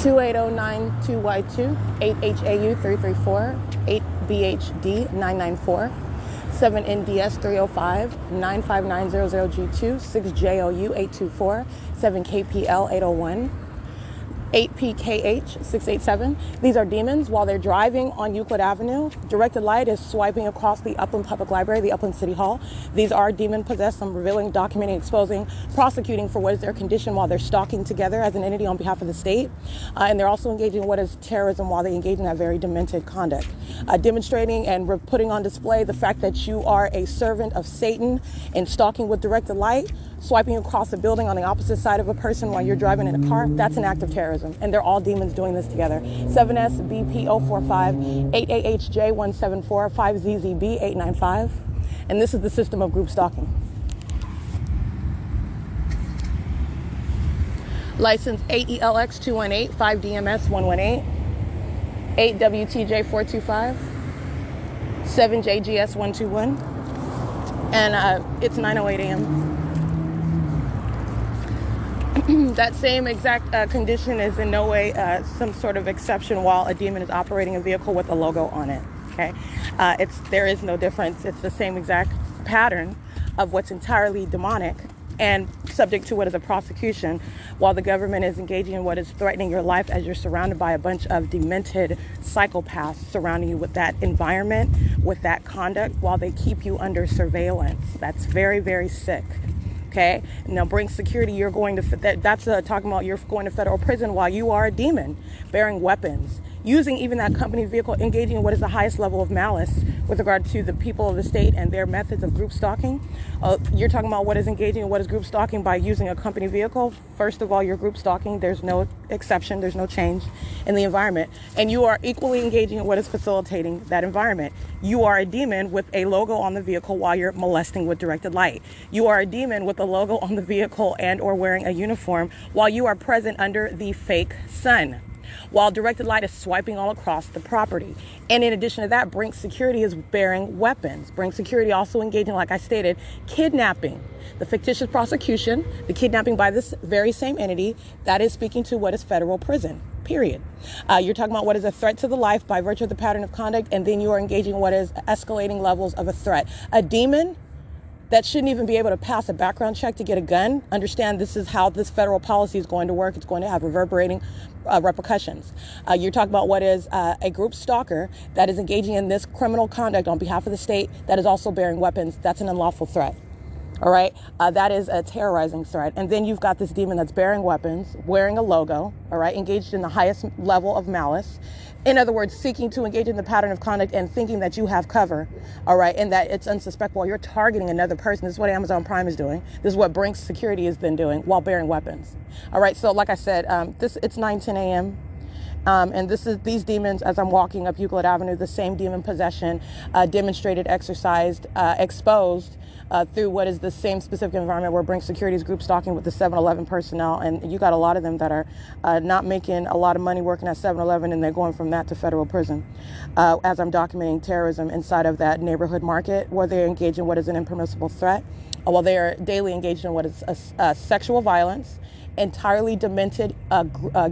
28092Y2, 8HAU334, 8BHD 994, 7NDS 305, 95900G2, 6JOU 824, 7KPL 801, 8PKH 687. These are demons. While they're driving on Euclid Avenue, directed light is swiping across the Upland Public Library, the Upland City Hall. These are demon possessed. I'm revealing, documenting, exposing, prosecuting for what is their condition while they're stalking together as an entity on behalf of the state. And they're also engaging in what is terrorism while they engage in that very demented conduct. Demonstrating and putting on display the fact that you are a servant of Satan and stalking with directed light, swiping across a building on the opposite side of a person while you're driving in a car. That's an act of terrorism. And they're all demons doing this together. 7SBP045, 8AHJ174, 5ZZB895. And this is the system of group stalking. License 8ELX218, 5DMS118, 8WTJ425, 7JGS121. And it's 9:08 a.m. That same exact condition is in no way some sort of exception while a demon is operating a vehicle with a logo on it. Okay, there is no difference. It's the same exact pattern of what's entirely demonic and subject to what is a prosecution, while the government is engaging in what is threatening your life as you're surrounded by a bunch of demented psychopaths surrounding you with that environment, with that conduct, while they keep you under surveillance. That's very, very sick. Okay, now bring security. You're going to that's talking about you're going to federal prison while you are a demon bearing weapons, using even that company vehicle, engaging in what is the highest level of malice with regard to the people of the state and their methods of group stalking. You're talking about what is engaging in what is group stalking by using a company vehicle. First of all, you're group stalking. There's no exception. There's no change in the environment. And you are equally engaging in what is facilitating that environment. You are a demon with a logo on the vehicle while you're molesting with directed light. You are a demon with a logo on the vehicle and or wearing a uniform while you are present under the fake sun, while directed light is swiping all across the property. And in addition to that, Brink Security is bearing weapons. Brink Security also engaging, like I stated, kidnapping. The fictitious prosecution, the kidnapping by this very same entity, that is speaking to what is federal prison, period. You're talking about what is a threat to the life by virtue of the pattern of conduct, and then you are engaging in what is escalating levels of a threat. A demon that shouldn't even be able to pass a background check to get a gun. Understand this is how this federal policy is going to work. It's going to have reverberating repercussions. You're talking about what is a group stalker that is engaging in this criminal conduct on behalf of the state that is also bearing weapons. That's an unlawful threat. All right. That is a terrorizing threat. And then you've got this demon that's bearing weapons, wearing a logo, all right, engaged in the highest level of malice. In other words, seeking to engage in the pattern of conduct and thinking that you have cover, all right, and that it's unsuspectable. You're targeting another person. This is what Amazon Prime is doing. This is what Brink Security has been doing while bearing weapons. All right, so like I said, it's 9:10 a.m. And these demons, as I'm walking up Euclid Avenue, the same demon possession, demonstrated, exercised, exposed through what is the same specific environment where Brink Security's group stalking with the 7-Eleven personnel. And you got a lot of them that are not making a lot of money working at 7-Eleven, and they're going from that to federal prison. As I'm documenting terrorism inside of that neighborhood market where they're engaged in what is an impermissible threat, while they are daily engaged in what is sexual violence, entirely demented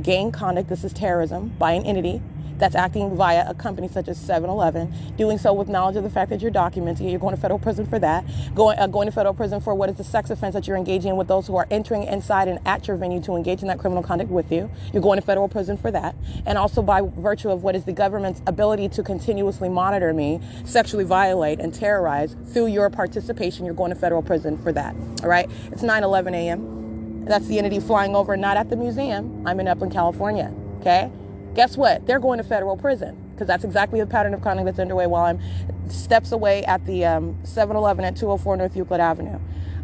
gang conduct. This is terrorism by an entity that's acting via a company such as 7-Eleven, doing so with knowledge of the fact that you're documenting it. You're going to federal prison for that. Going to federal prison for what is the sex offense that you're engaging in with those who are entering inside and at your venue to engage in that criminal conduct with you. You're going to federal prison for that. And also by virtue of what is the government's ability to continuously monitor me, sexually violate, and terrorize through your participation, you're going to federal prison for that. All right? It's 9:11 a.m. That's the entity flying over, not at the museum. I'm in Upland, California. Okay? Guess what? They're going to federal prison because that's exactly the pattern of conduct that's underway while I'm steps away at the 7-Eleven at 204 North Euclid Avenue,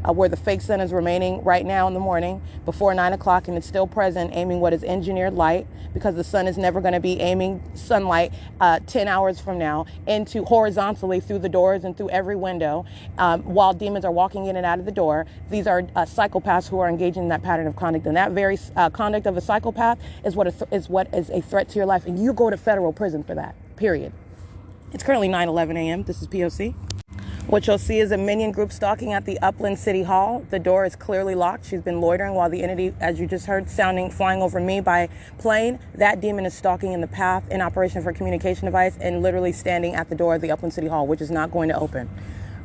where the fake sun is remaining right now in the morning before 9 o'clock, and it's still present, aiming what is engineered light, because the sun is never going to be aiming sunlight 10 hours from now into horizontally through the doors and through every window, while demons are walking in and out of the door. These are psychopaths who are engaging in that pattern of conduct, and that very conduct of a psychopath is what is a threat to your life, and you go to federal prison for that, period. It's currently 9:11 a.m. This is P.O.C. What you'll see is a minion group stalking at the Upland City Hall. The door is clearly locked. She's been loitering while the entity, as you just heard, flying over me by plane. That demon is stalking in the path in operation for a communication device and literally standing at the door of the Upland City Hall, which is not going to open.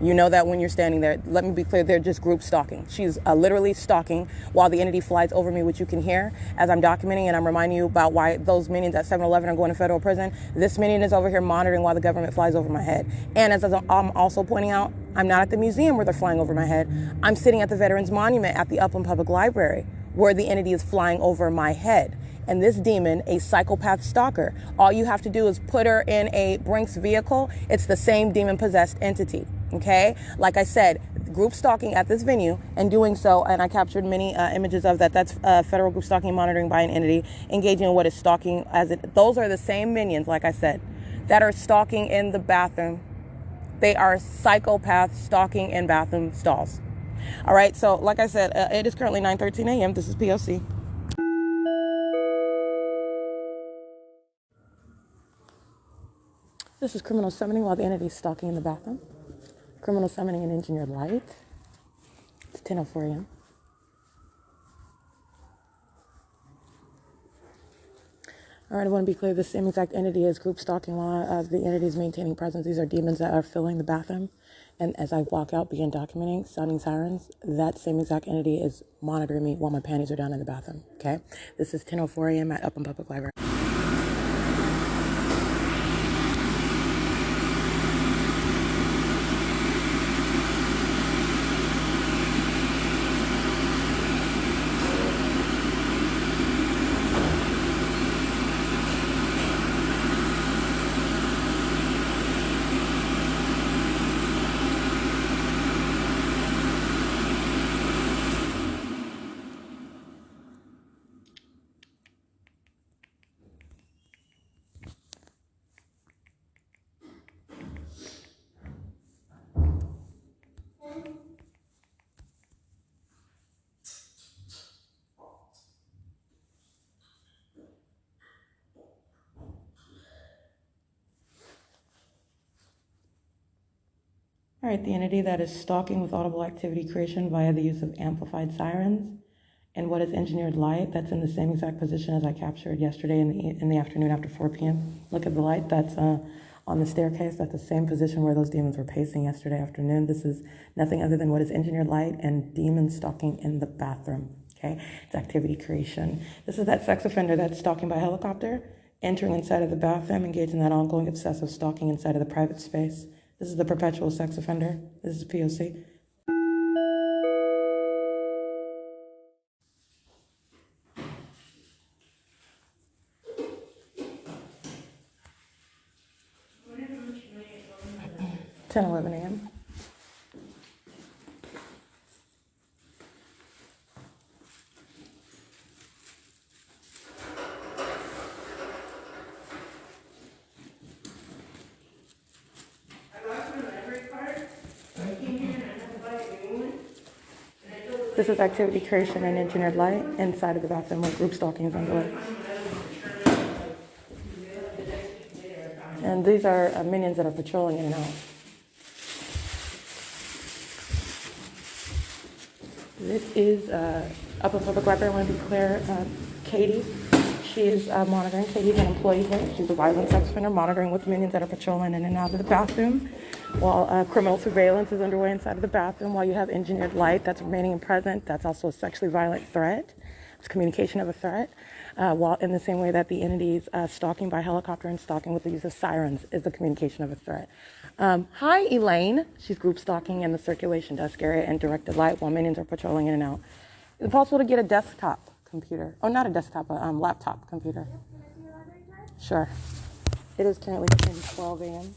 You know that when you're standing there. Let me be clear, they're just group stalking. She's literally stalking while the entity flies over me, which you can hear as I'm documenting, and I'm reminding you about why those minions at 7-Eleven are going to federal prison. This minion is over here monitoring while the government flies over my head. And as I'm also pointing out, I'm not at the museum where they're flying over my head. I'm sitting at the Veterans Monument at the Upland Public Library where the entity is flying over my head. And this demon, a psychopath stalker, all you have to do is put her in a Brinks vehicle. It's the same demon-possessed entity, okay? Like I said, group stalking at this venue and doing so, and I captured many images of that. That's federal group stalking and monitoring by an entity engaging in what is stalking. Those are the same minions, like I said, that are stalking in the bathroom. They are psychopaths stalking in bathroom stalls. All right, so like I said, it is currently 9:13 a.m. This is P.O.C. This is criminal summoning while the entity is stalking in the bathroom. Criminal summoning and engineered light. It's 10:04 a.m. All right, I want to be clear. The same exact entity is group stalking while the entity is maintaining presence. These are demons that are filling the bathroom. And as I walk out, begin documenting, sounding sirens, that same exact entity is monitoring me while my panties are down in the bathroom, okay? This is 10:04 a.m. at Upland Public Library. All right, the entity that is stalking with audible activity creation via the use of amplified sirens and what is engineered light, that's in the same exact position as I captured yesterday in the afternoon after 4 p.m. Look at the light that's on the staircase. That's the same position where those demons were pacing yesterday afternoon. This is nothing other than what is engineered light and demons stalking in the bathroom, okay? It's activity creation. This is that sex offender that's stalking by helicopter, entering inside of the bathroom, engaging in that ongoing obsessive stalking inside of the private space. This is the perpetual sex offender. This is P.O.C. Ten 11 a.m. This is activity creation and engineered light inside of the bathroom where group stalking is underway. And these are minions that are patrolling in and out. This is Upper Public Library. I want to be clear. Katie, she is monitoring. Katie's an employee here. She's a violent sex offender monitoring with minions that are patrolling in and out of the bathroom. While criminal surveillance is underway inside of the bathroom, while you have engineered light that's remaining and present, that's also a sexually violent threat. It's communication of a threat. While in the same way that the entities stalking by helicopter and stalking with the use of sirens is the communication of a threat. Hi, Elaine. She's group stalking in the circulation desk area and directed light while minions are patrolling in and out. Is it possible to get a desktop computer? Oh, not a desktop, a laptop computer. Sure. It is currently 10:12 a.m.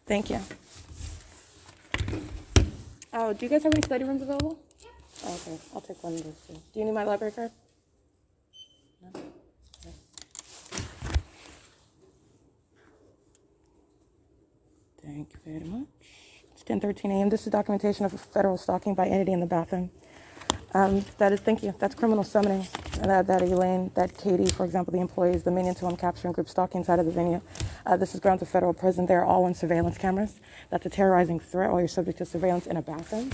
Thank you. Oh, do you guys have any study rooms available? Okay, I'll take one of those too. Do you need my library card? No? Okay. Thank you very much. It's 10:13 a.m. This is documentation of federal stalking by entity in the bathroom. That is, thank you. That's criminal summoning. That Elaine, that Katie, for example, the employees, the minions who I'm capturing, group stalking inside of the venue. This is grounds of federal prison. They're all on surveillance cameras. That's a terrorizing threat while you're subject to surveillance in a bathroom.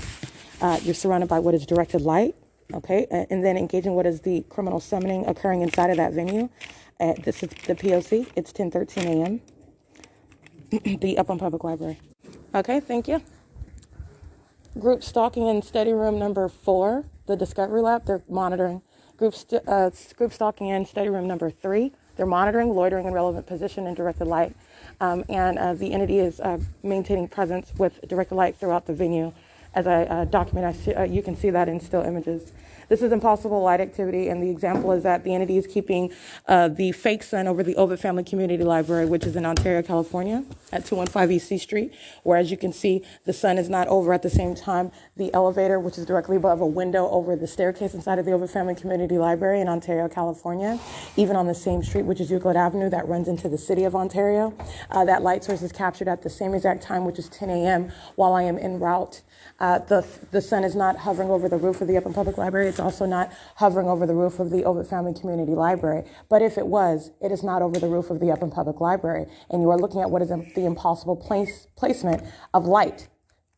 You're surrounded by what is directed light, okay? And then engaging what is the criminal summoning occurring inside of that venue. This is the P.O.C. It's 10:13 a.m. The Upland Public Library. Okay, thank you. Group stalking in study room number 4, the Discovery Lab, they're monitoring. Group stalking in study room number 3, they're monitoring, loitering in relevant position and directed light. And the entity is maintaining presence with directed light throughout the venue. As I document, you can see that in still images. This is impossible light activity, and the example is that the entity is keeping the fake sun over the Ovid Family Community Library, which is in Ontario, California, at 215 E.C. Street, where, as you can see, the sun is not over at the same time the elevator, which is directly above a window over the staircase inside of the Ovid Family Community Library in Ontario, California, even on the same street, which is Euclid Avenue, that runs into the city of Ontario. That light source is captured at the same exact time, which is 10 a.m., while I am en route. The sun is not hovering over the roof of the Upland Public Library. It's also not hovering over the roof of the Ovid Family Community Library. But if it was, it is not over the roof of the Upland Public Library. And you are looking at what is the impossible placement of light,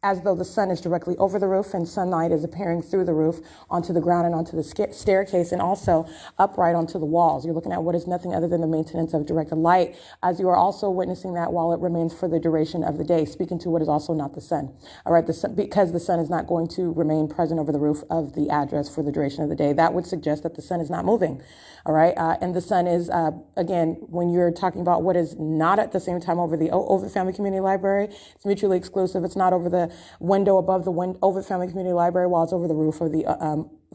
as though the sun is directly over the roof and sunlight is appearing through the roof onto the ground and onto the staircase and also upright onto the walls. You're looking at what is nothing other than the maintenance of directed light, as you are also witnessing that while it remains for the duration of the day, speaking to what is also not the sun. All right, because the sun is not going to remain present over the roof of the address for the duration of the day. That would suggest that the sun is not moving. All right, and the sun is, again, when you're talking about what is not at the same time over the Ovid Family Community Library, it's mutually exclusive. It's not over the window above the Ovid Family Community Library, while it's over the roof of the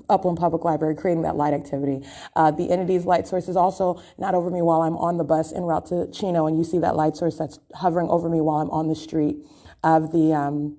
Upland Public Library, creating that light activity. The entity's light source is also not over me while I'm on the bus en route to Chino, and you see that light source that's hovering over me while I'm on the street of the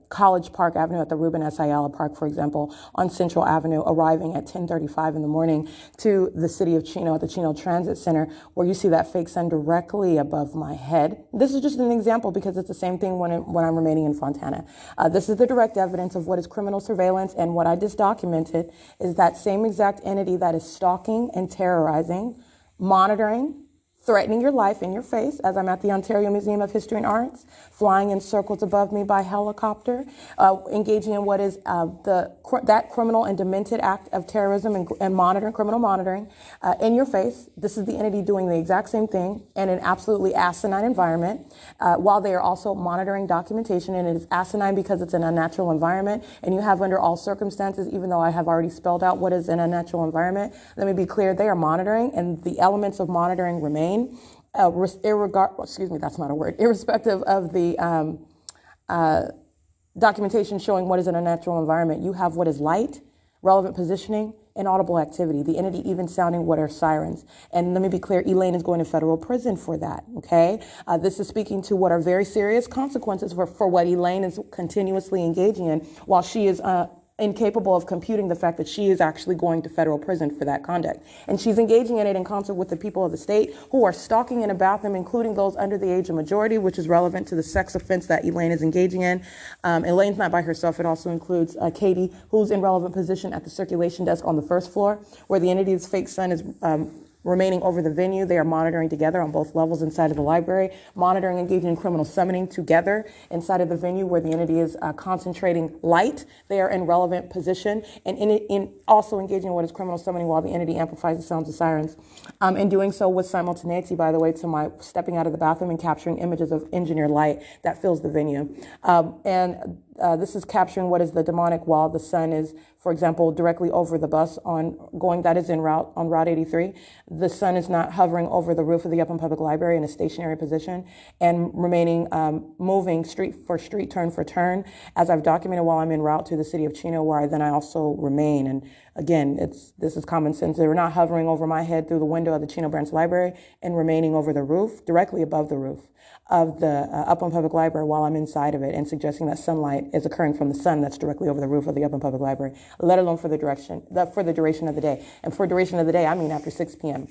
College Park Avenue at the Ruben S. Ayala Park, for example, on Central Avenue, arriving at 10:35 in the morning to the city of Chino at the Chino Transit Center, where you see that fake sun directly above my head. This is just an example because it's the same thing when I'm remaining in Fontana. This is the direct evidence of what is criminal surveillance, and what I just documented is that same exact entity that is stalking and terrorizing, monitoring, threatening your life in your face, as I'm at the Ontario Museum of History and Arts, flying in circles above me by helicopter, engaging in what is that criminal and demented act of terrorism and monitoring, criminal monitoring, in your face. This is the entity doing the exact same thing in an absolutely asinine environment, while they are also monitoring documentation, and it is asinine because it's an unnatural environment, and you have under all circumstances, even though I have already spelled out what is an unnatural environment, let me be clear, they are monitoring, and the elements of monitoring remain. Irrespective of the documentation showing what is in a natural environment, you have what is light, relevant positioning, and audible activity. The entity even sounding what are sirens. And let me be clear, Elaine is going to federal prison for that, okay? This is speaking to what are very serious consequences for what Elaine is continuously engaging in, while she is incapable of computing the fact that she is actually going to federal prison for that conduct. And she's engaging in it in concert with the people of the state who are stalking in a bathroom, including those under the age of majority, which is relevant to the sex offense that Elaine is engaging in. Elaine's not by herself. It also includes Katie, who's in relevant position at the circulation desk on the first floor, where the entity's fake son is remaining over the venue. They are monitoring together on both levels inside of the library, monitoring, engaging in criminal summoning together inside of the venue where the entity is concentrating light. They are in relevant position, and in also engaging in what is criminal summoning while the entity amplifies the sounds of sirens. In doing so with simultaneity, by the way, to my stepping out of the bathroom and capturing images of engineered light that fills the venue. This is capturing what is the demonic while the sun is, for example, directly over the bus on Route 83. The sun is not hovering over the roof of the Upland Public Library in a stationary position and remaining moving street for street, turn for turn, as I've documented while I'm en route to the city of Chino, where I also remain. And Again, this is common sense. They were not hovering over my head through the window of the Chino Branch Library and remaining over the roof, directly above the roof of the Upland Public Library while I'm inside of it, and suggesting that sunlight is occurring from the sun that's directly over the roof of the Upland Public Library, let alone for the duration of the day. And for duration of the day, I mean after 6 p.m.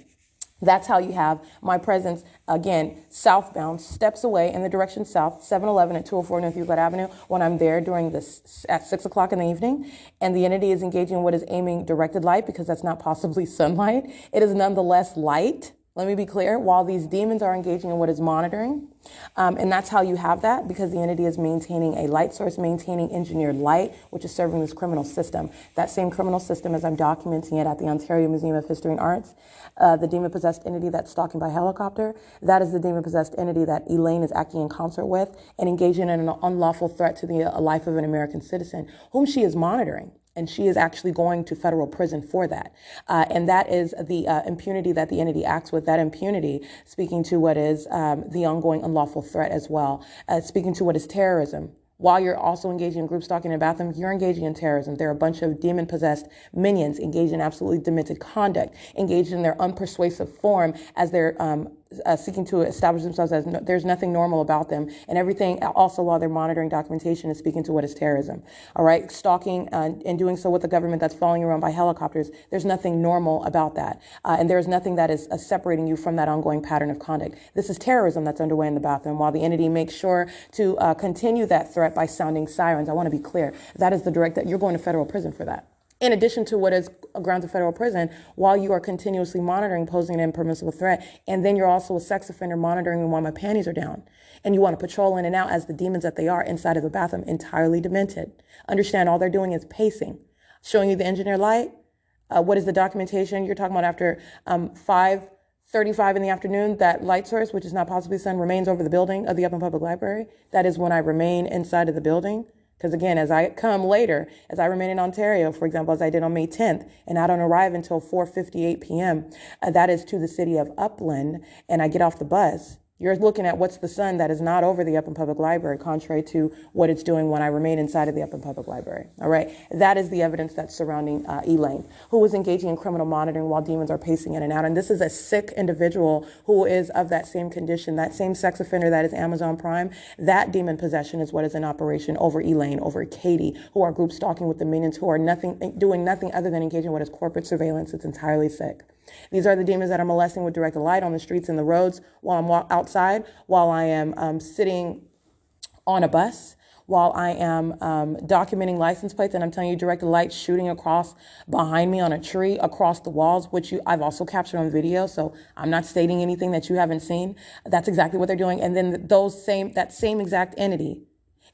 That's how you have my presence, again, southbound, steps away in the direction south, 7-Eleven at 204 North Euclid Avenue, when I'm there during this at 6 o'clock in the evening, and the entity is engaging in what is aiming directed light, because that's not possibly sunlight. It is nonetheless light. Let me be clear, while these demons are engaging in what is monitoring. And that's how you have that, because the entity is maintaining a light source, maintaining engineered light, which is serving this criminal system. That same criminal system, as I'm documenting it at the Ontario Museum of History and Arts, the demon-possessed entity that's stalking by helicopter, that is the demon-possessed entity that Elaine is acting in concert with and engaging in an unlawful threat to the life of an American citizen, whom she is monitoring. And she is actually going to federal prison for that. And that is the impunity that the entity acts with, that impunity, speaking to what is the ongoing unlawful threat as well, speaking to what is terrorism. While you're also engaging in group stalking in a bathroom, you're engaging in terrorism. There are a bunch of demon-possessed minions engaged in absolutely demented conduct, engaged in their unpersuasive form as they're seeking to establish themselves as there's nothing normal about them, and everything also while they're monitoring documentation is speaking to what is terrorism. All right, stalking and doing so with the government that's following you around by helicopters, there's nothing normal about that, and there's nothing that is separating you from that ongoing pattern of conduct. This is terrorism that's underway in the bathroom, while the entity makes sure to continue that threat by sounding sirens. I want to be clear, that is the direct, that you're going to federal prison for that. In addition to what is grounds of federal prison, while you are continuously monitoring, posing an impermissible threat, and then you're also a sex offender monitoring while my panties are down, and you want to patrol in and out as the demons that they are inside of the bathroom, entirely demented. Understand, all they're doing is pacing, showing you the engineer light. What is the documentation? You're talking about after 5:35 in the afternoon, that light source, which is not possibly sun, remains over the building of the Upland Public Library. That is when I remain inside of the building. Because again, as I come later, as I remain in Ontario, for example, as I did on May 10th, and I don't arrive until 4:58 p.m., that is to the city of Upland, and I get off the bus, you're looking at what's the sun that is not over the Upland Public Library, contrary to what it's doing when I remain inside of the Upland Public Library. All right, that is the evidence that's surrounding Elaine, who was engaging in criminal monitoring while demons are pacing in and out. And this is a sick individual who is of that same condition, that same sex offender that is Amazon Prime. That demon possession is what is in operation over Elaine, over Katie, who are group stalking with the minions, who are doing nothing other than engaging in what is corporate surveillance. It's entirely sick. These are the demons that are molesting with directed light on the streets and the roads while I'm outside, while I am sitting on a bus, while I am documenting license plates, and I'm telling you directed light shooting across behind me on a tree, across the walls, which I've also captured on video, so I'm not stating anything that you haven't seen. That's exactly what they're doing. And then that same exact entity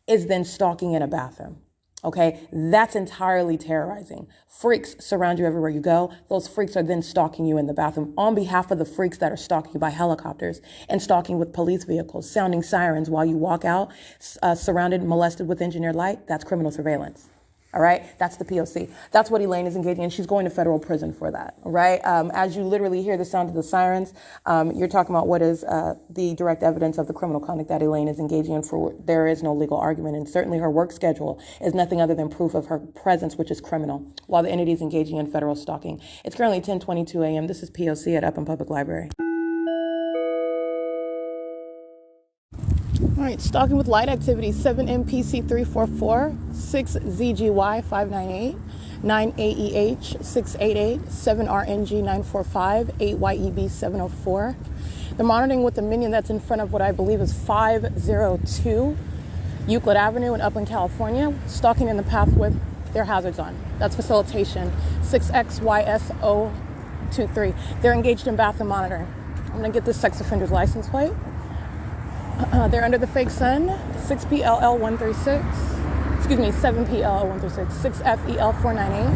is then stalking in a bathroom. Okay, that's entirely terrorizing. Freaks surround you everywhere you go. Those freaks are then stalking you in the bathroom on behalf of the freaks that are stalking you by helicopters and stalking with police vehicles, sounding sirens while you walk out, surrounded, molested with engineered light. That's criminal surveillance. All right, that's the P.O.C. That's what Elaine is engaging in. She's going to federal prison for that. All right, as you literally hear the sound of the sirens, you're talking about what is the direct evidence of the criminal conduct that Elaine is engaging in. For there is no legal argument, and certainly her work schedule is nothing other than proof of her presence, which is criminal, while the entity is engaging in federal stalking. It's currently 10:22 a.m. This is P.O.C. at Upland Public Library. All right, stalking with light activity, 7MPC344, 6ZGY598, 9AEH 688, 7RNG 945, 8YEB 704. They're monitoring with the minion that's in front of what I believe is 502 Euclid Avenue in Upland, California, stalking in the path with their hazards on. That's facilitation 6XYSO23. They're engaged in bathroom monitoring. I'm gonna get this sex offender's license plate. They're under the fake sun, 6PLL136, 7PLL136, 6FEL498,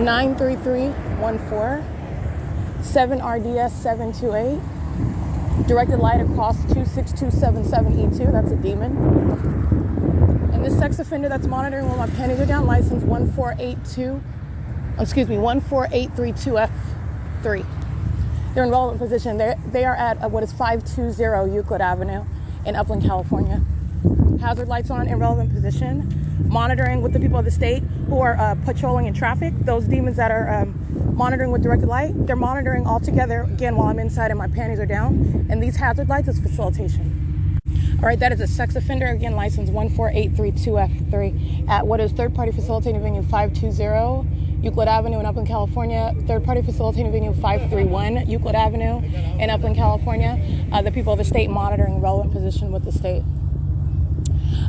93314, 7RDS728, directed light across 26277E2, that's a demon. And this sex offender that's monitoring while my panties are down, license 14832F3. They're in relevant position. They are at what is 520 Euclid Avenue in Upland, California. Hazard lights on in relevant position. monitoring with the people of the state who are patrolling in traffic. Those demons that are monitoring with directed light, they're monitoring all together, again, while I'm inside and my panties are down. And these hazard lights is facilitation. All right, that is a sex offender, again, license 14832F3 at what is third-party facilitating venue 520 Euclid Avenue in Upland, California. Third-party facilitating venue 531 Euclid Avenue in Upland, California. The people of the state monitoring relevant position with the state.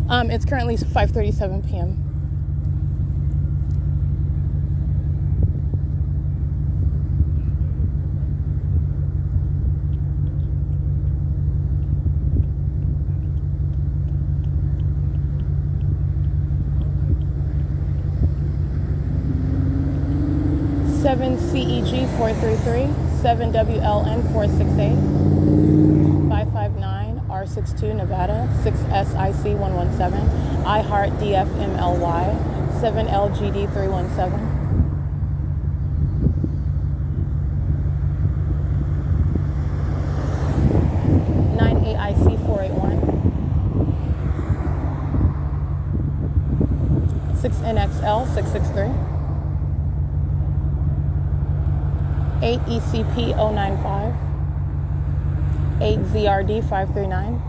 It's currently 5:37 p.m. CEG 433, 7WLN 468, 559 R62 Nevada, 6SIC 117, iHeart DFMLY, 7LGD 317. 98IC 481, 6NXL 663. 8ECP 095, 8ZRD 539,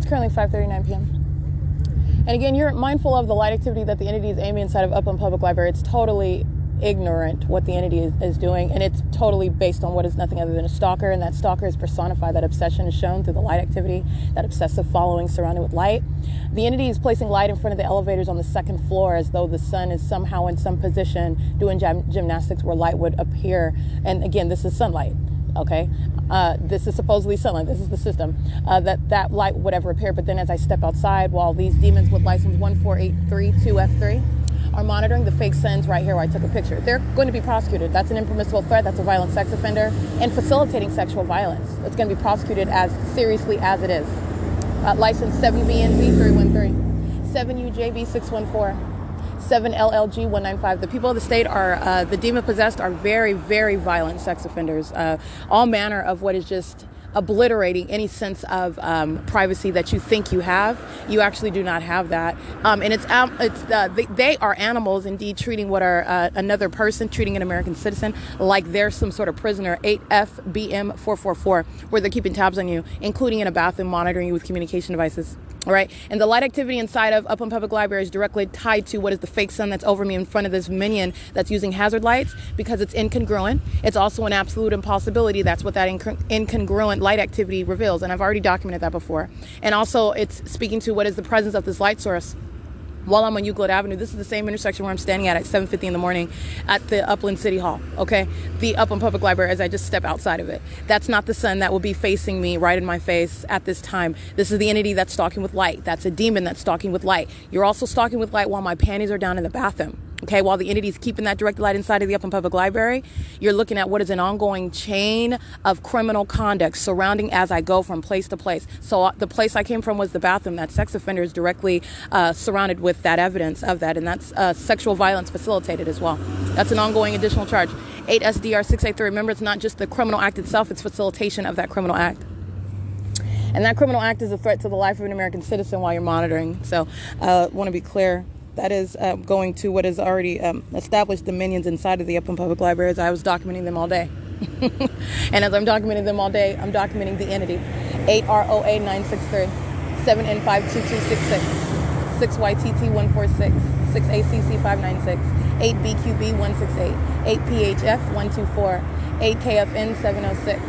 currently 5:39 p.m. And again, you're mindful of the light activity that the entity is aiming inside of Upland Public Library. It's totally ignorant what the entity is doing, and it's totally based on what is nothing other than a stalker, and that stalker is personified. That obsession is shown through the light activity, that obsessive following surrounded with light. The entity is placing light in front of the elevators on the second floor as though the sun is somehow in some position doing gymnastics where light would appear. And again, this is sunlight. Okay, this is supposedly sunlight. This is the system that light would ever appear. But then as I step outside, while these demons with license 14832F3 are monitoring the fake suns right here where I took a picture, they're going to be prosecuted. That's an impermissible threat. That's a violent sex offender and facilitating sexual violence. It's going to be prosecuted as seriously as it is. License 7BNV313, 7UJB614. 7LLG195. The people of the state are, the demon possessed are very, very violent sex offenders. All manner of what is just obliterating any sense of privacy that you think you have. You actually do not have that. And they are animals indeed, treating what are another person, treating an American citizen like they're some sort of prisoner. 8FBM444, where they're keeping tabs on you, including in a bathroom, monitoring you with communication devices. All right. And the light activity inside of Upland Public Library is directly tied to what is the fake sun that's over me in front of this minion that's using hazard lights, because it's incongruent. It's also an absolute impossibility. That's what that incongruent light activity reveals. And I've already documented that before. And also it's speaking to what is the presence of this light source. While I'm on Euclid Avenue, this is the same intersection where I'm standing at 7:50 in the morning at the Upland City Hall, okay? The Upland Public Library, as I just step outside of it. That's not the sun that will be facing me right in my face at this time. This is the entity that's stalking with light. That's a demon that's stalking with light. You're also stalking with light while my panties are down in the bathroom. Okay, while the entity is keeping that directed light inside of the Upland Public Library, you're looking at what is an ongoing chain of criminal conduct surrounding as I go from place to place. So the place I came from was the bathroom. That sex offender is directly surrounded with that evidence of that, and that's sexual violence facilitated as well. That's an ongoing additional charge. 8SDR683. Remember, it's not just the criminal act itself, it's facilitation of that criminal act. And that criminal act is a threat to the life of an American citizen while you're monitoring. So I want to be clear. That is going to what is already established dominions inside of the Upland Public Library, as I was documenting them all day. And as I'm documenting them all day, I'm documenting the entity. 8ROA963, 7N52266, 6YTT146, 6ACC596, 8BQB168, 8PHF124, 8KFN706.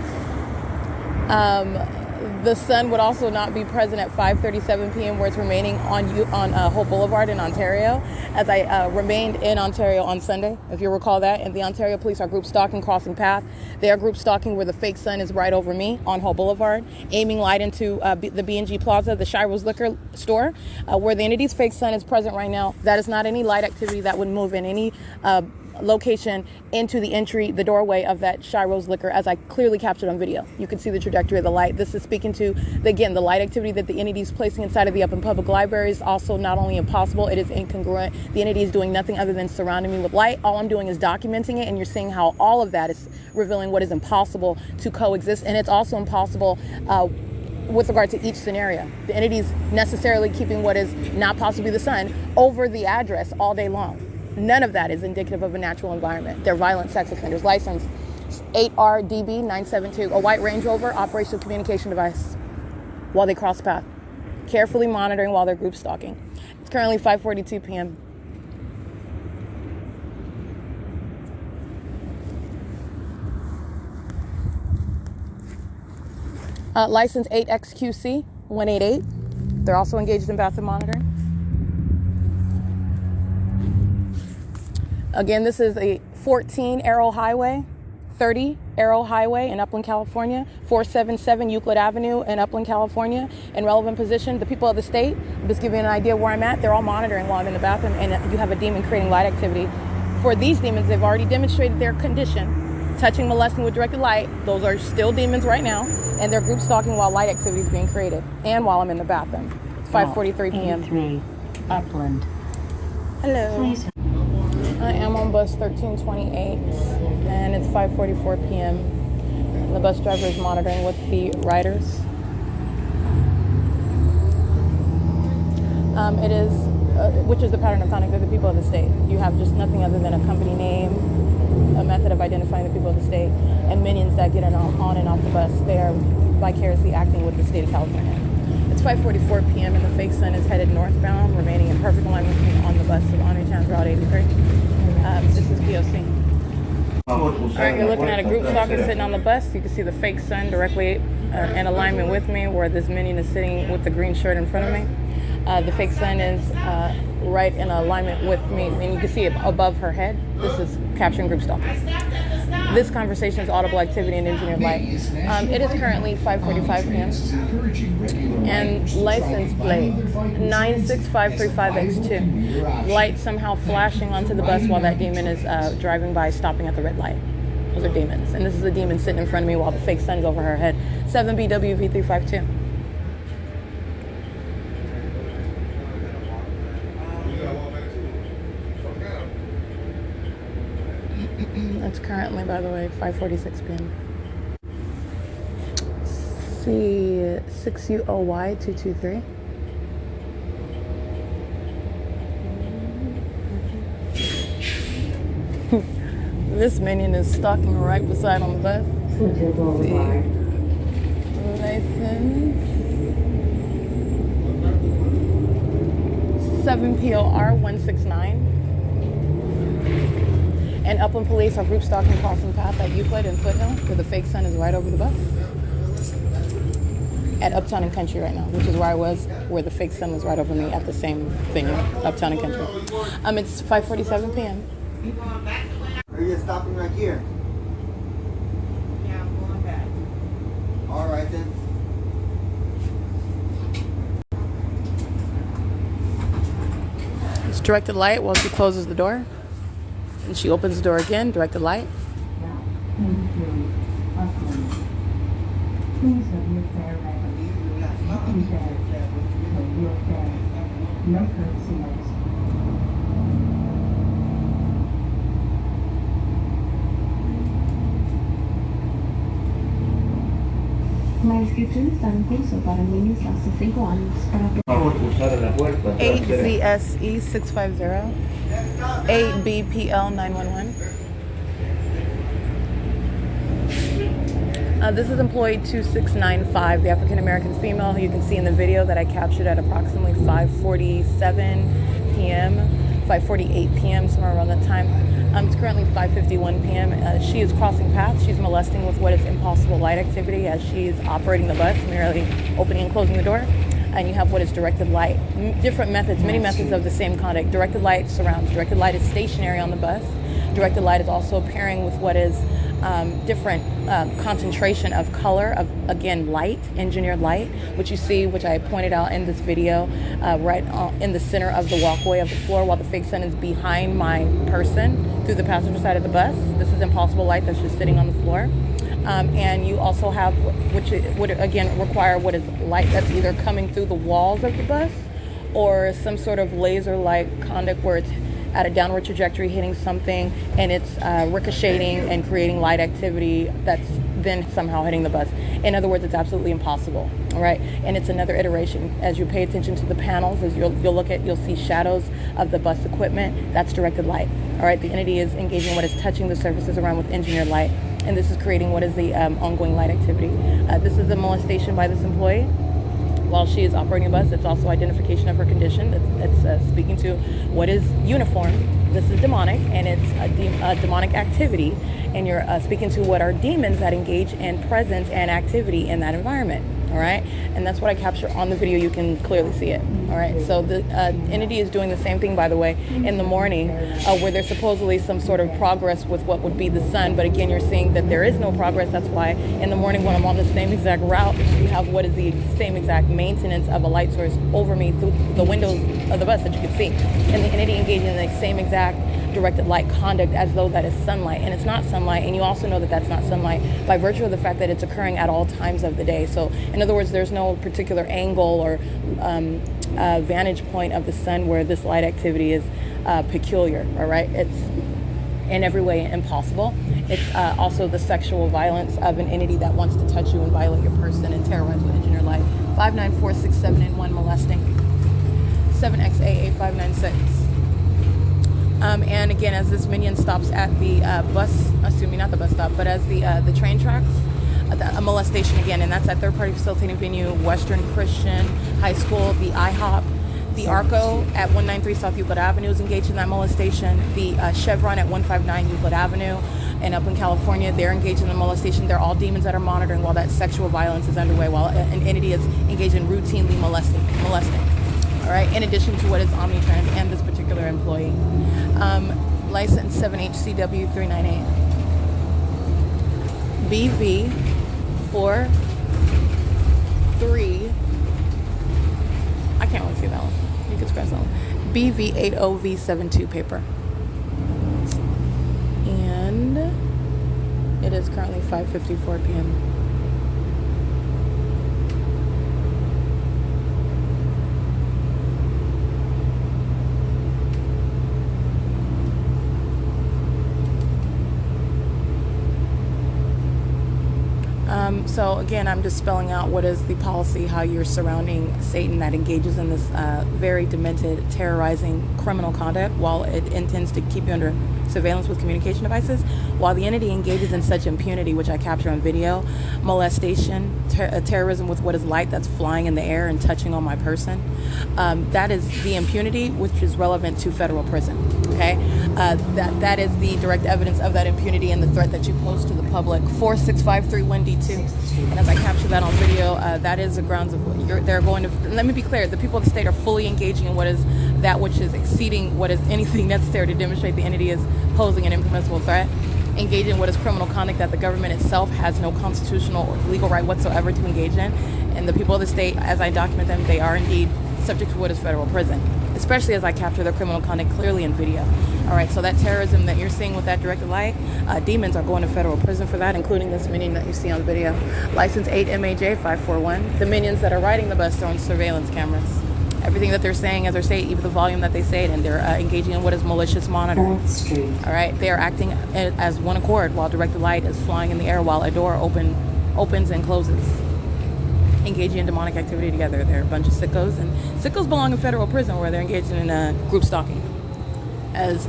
The sun would also not be present at 5:37 p.m. where it's remaining on Hope Boulevard in Ontario, as I remained in Ontario on Sunday, if you recall that. And the Ontario police are group stalking, crossing path. They are group stalking where the fake sun is right over me on Hope Boulevard, aiming light into the B&G Plaza, the S.I.I.S liquor store, where the entity's fake sun is present right now. That is not any light activity that would move in any location into the entry, the doorway of that S.I.I.S liquor, as I clearly captured on video. You can see the trajectory of the light. This is speaking to, again, the light activity that the entity is placing inside of the Upland Public Library is also not only impossible, it is incongruent. The entity is doing nothing other than surrounding me with light. All I'm doing is documenting it, and you're seeing how all of that is revealing what is impossible to coexist, and it's also impossible with regard to each scenario. The entity's necessarily keeping what is not possibly the sun over the address all day long. None of that is indicative of a natural environment. They're violent sex offenders. License 8RDB972, a white Range Rover, operational communication device, while they cross path. Carefully monitoring while they're group stalking. It's currently 5:42 p.m. License 8XQC188. They're also engaged in passive monitoring. Again, this is a 14 Arrow Highway, 30 Arrow Highway in Upland, California, 477 Euclid Avenue in Upland, California. In relevant position, the people of the state, I'm just giving you an idea of where I'm at, they're all monitoring while I'm in the bathroom, and you have a demon creating light activity. For these demons, they've already demonstrated their condition. Touching, molesting with directed light, those are still demons right now, and they're group stalking while light activity is being created, and while I'm in the bathroom. It's 5:43 p.m. 83, Upland. Hello. Please. I am on bus 1328, and it's 5:44 p.m. The bus driver is monitoring with the riders. It is, which is the pattern of conduct of the people of the state. You have just nothing other than a company name, a method of identifying the people of the state, and minions that get on and off the bus. They are vicariously acting with the state of California. It's 5:44 p.m. and the fake sun is headed northbound, remaining in perfect alignment with me on the bus of Henri Chance Route 83. This is P.O.C. Alright, you're looking at a group stalker sitting on the bus. You can see the fake sun directly in alignment with me, where this minion is sitting with the green shirt in front of me. The fake sun is right in alignment with me, and you can see it above her head. This is capturing group stalking. This conversation is audible activity and engineered light. It is currently 5:45 p.m. and license plate 96535X2. Light somehow flashing onto the bus while that demon is driving by, stopping at the red light. Those are demons, and this is a demon sitting in front of me while the fake sun is over her head. 7BWV352. It's currently, by the way, 5:46 p.m. C6UOY223. This minion is stalking right beside on the bus. License 7POR169. And Upland Police are group stalking crossing path at Euclid and Foothill, where the fake sun is right over the bus. At Uptown and Country right now, which is where I was, where the fake sun was right over me at the same venue, Uptown and Country. It's 5:47 p.m. Are you stopping right here? Yeah, I'm going back. All right then. It's directed light while she closes the door. And she opens the door again, directed light. Please have your fare ready. Your fare. No courtesy notice. La inscripción está en curso para niños hasta 5 años. Vamos a usar la puerta. 8ZSE650. 8BPL911. This is employee 2695, the African American female. You can see in the video that I captured at approximately 5:47 p.m., 5:48 p.m., somewhere around that time. It's currently 5:51 p.m. She is crossing paths. She's molesting with what is impossible light activity as she's operating the bus, merely opening and closing the door. And you have what is directed light. Different methods, many methods of the same conduct. Directed light surrounds. Directed light is stationary on the bus. Directed light is also pairing with what is different concentration of color, of, again, light, engineered light, which you see, which I pointed out in this video, right in the center of the walkway of the floor, while the fake sun is behind my person through the passenger side of the bus. This is impossible light that's just sitting on the floor. And you also have, which would again require what is light that's either coming through the walls of the bus or some sort of laser-like conduct where it's at a downward trajectory hitting something and it's ricocheting and creating light activity that's then somehow hitting the bus. In other words, it's absolutely impossible. All right, and it's another iteration. As you pay attention to the panels, as you'll see shadows of the bus equipment. That's directed light. All right, the entity is engaging what is touching the surfaces around with engineered light, and this is creating what is the ongoing light activity. This is a molestation by this employee while she is operating a bus. It's also identification of her condition. It's speaking to what is uniform. This is demonic, and it's a demonic activity, and you're speaking to what are demons that engage in presence and activity in that environment. All right, and that's what I capture on the video. You can clearly see it. All right, so the entity is doing the same thing, by the way, in the morning, where there's supposedly some sort of progress with what would be the sun, but again, you're seeing that there is no progress. That's why in the morning when I'm on the same exact route, you have what is the same exact maintenance of a light source over me through the windows of the bus that you can see, and the entity engaging in the same exact directed light conduct as though that is sunlight, and it's not sunlight, and you also know that that's not sunlight by virtue of the fact that it's occurring at all times of the day. So in other words, there's no particular angle or vantage point of the sun where this light activity is peculiar. All right, it's in every way impossible. It's also the sexual violence of an entity that wants to touch you and violate your person and terrorize with engineer light. 59467 and 1 molesting. 7XAA 596. And again, as this minion stops at the not the bus stop, but as the train tracks, a molestation again, and that's at third-party facilitating venue, Western Christian High School, the IHOP, the ARCO at 193 South Euclid Avenue is engaged in that molestation, the Chevron at 159 Euclid Avenue, and up in California, they're engaged in the molestation. They're all demons that are monitoring while that sexual violence is underway, while an entity is engaged in routinely molesting. All right, in addition to what is Omnitrans and this particular employee. License 7HCW398. BV43. I can't really see that one. You can scratch that one. BV80V72 paper. And it is currently 5:54 p.m. So again, I'm just spelling out what is the policy, how you're surrounding Satan that engages in this very demented, terrorizing criminal conduct while it intends to keep you under surveillance with communication devices, while the entity engages in such impunity, which I capture on video, molestation, terrorism with what is light that's flying in the air and touching on my person. That is the impunity, which is relevant to federal prison. Okay, that is the direct evidence of that impunity and the threat that you pose to the public. 46531D2, and as I capture that on video, that is the grounds of what they're going to. Let me be clear: the people of the state are fully engaging in what is that which is exceeding what is anything necessary to demonstrate the entity is posing an impermissible threat, engaging in what is criminal conduct that the government itself has no constitutional or legal right whatsoever to engage in. And the people of the state, as I document them, they are indeed subject to what is federal prison, especially as I capture their criminal conduct clearly in video. All right, so that terrorism that you're seeing with that directed light, demons are going to federal prison for that, including this minion that you see on the video. License 8MAJ541. The minions that are riding the bus are on surveillance cameras. Everything that they're saying as they say, even the volume that they say it, and they're engaging in what is malicious monitoring. All right, they are acting as one accord while directed light is flying in the air while a door opens and closes, engaging in demonic activity together. They're a bunch of sickos, and sickos belong in federal prison where they're engaged in group stalking. As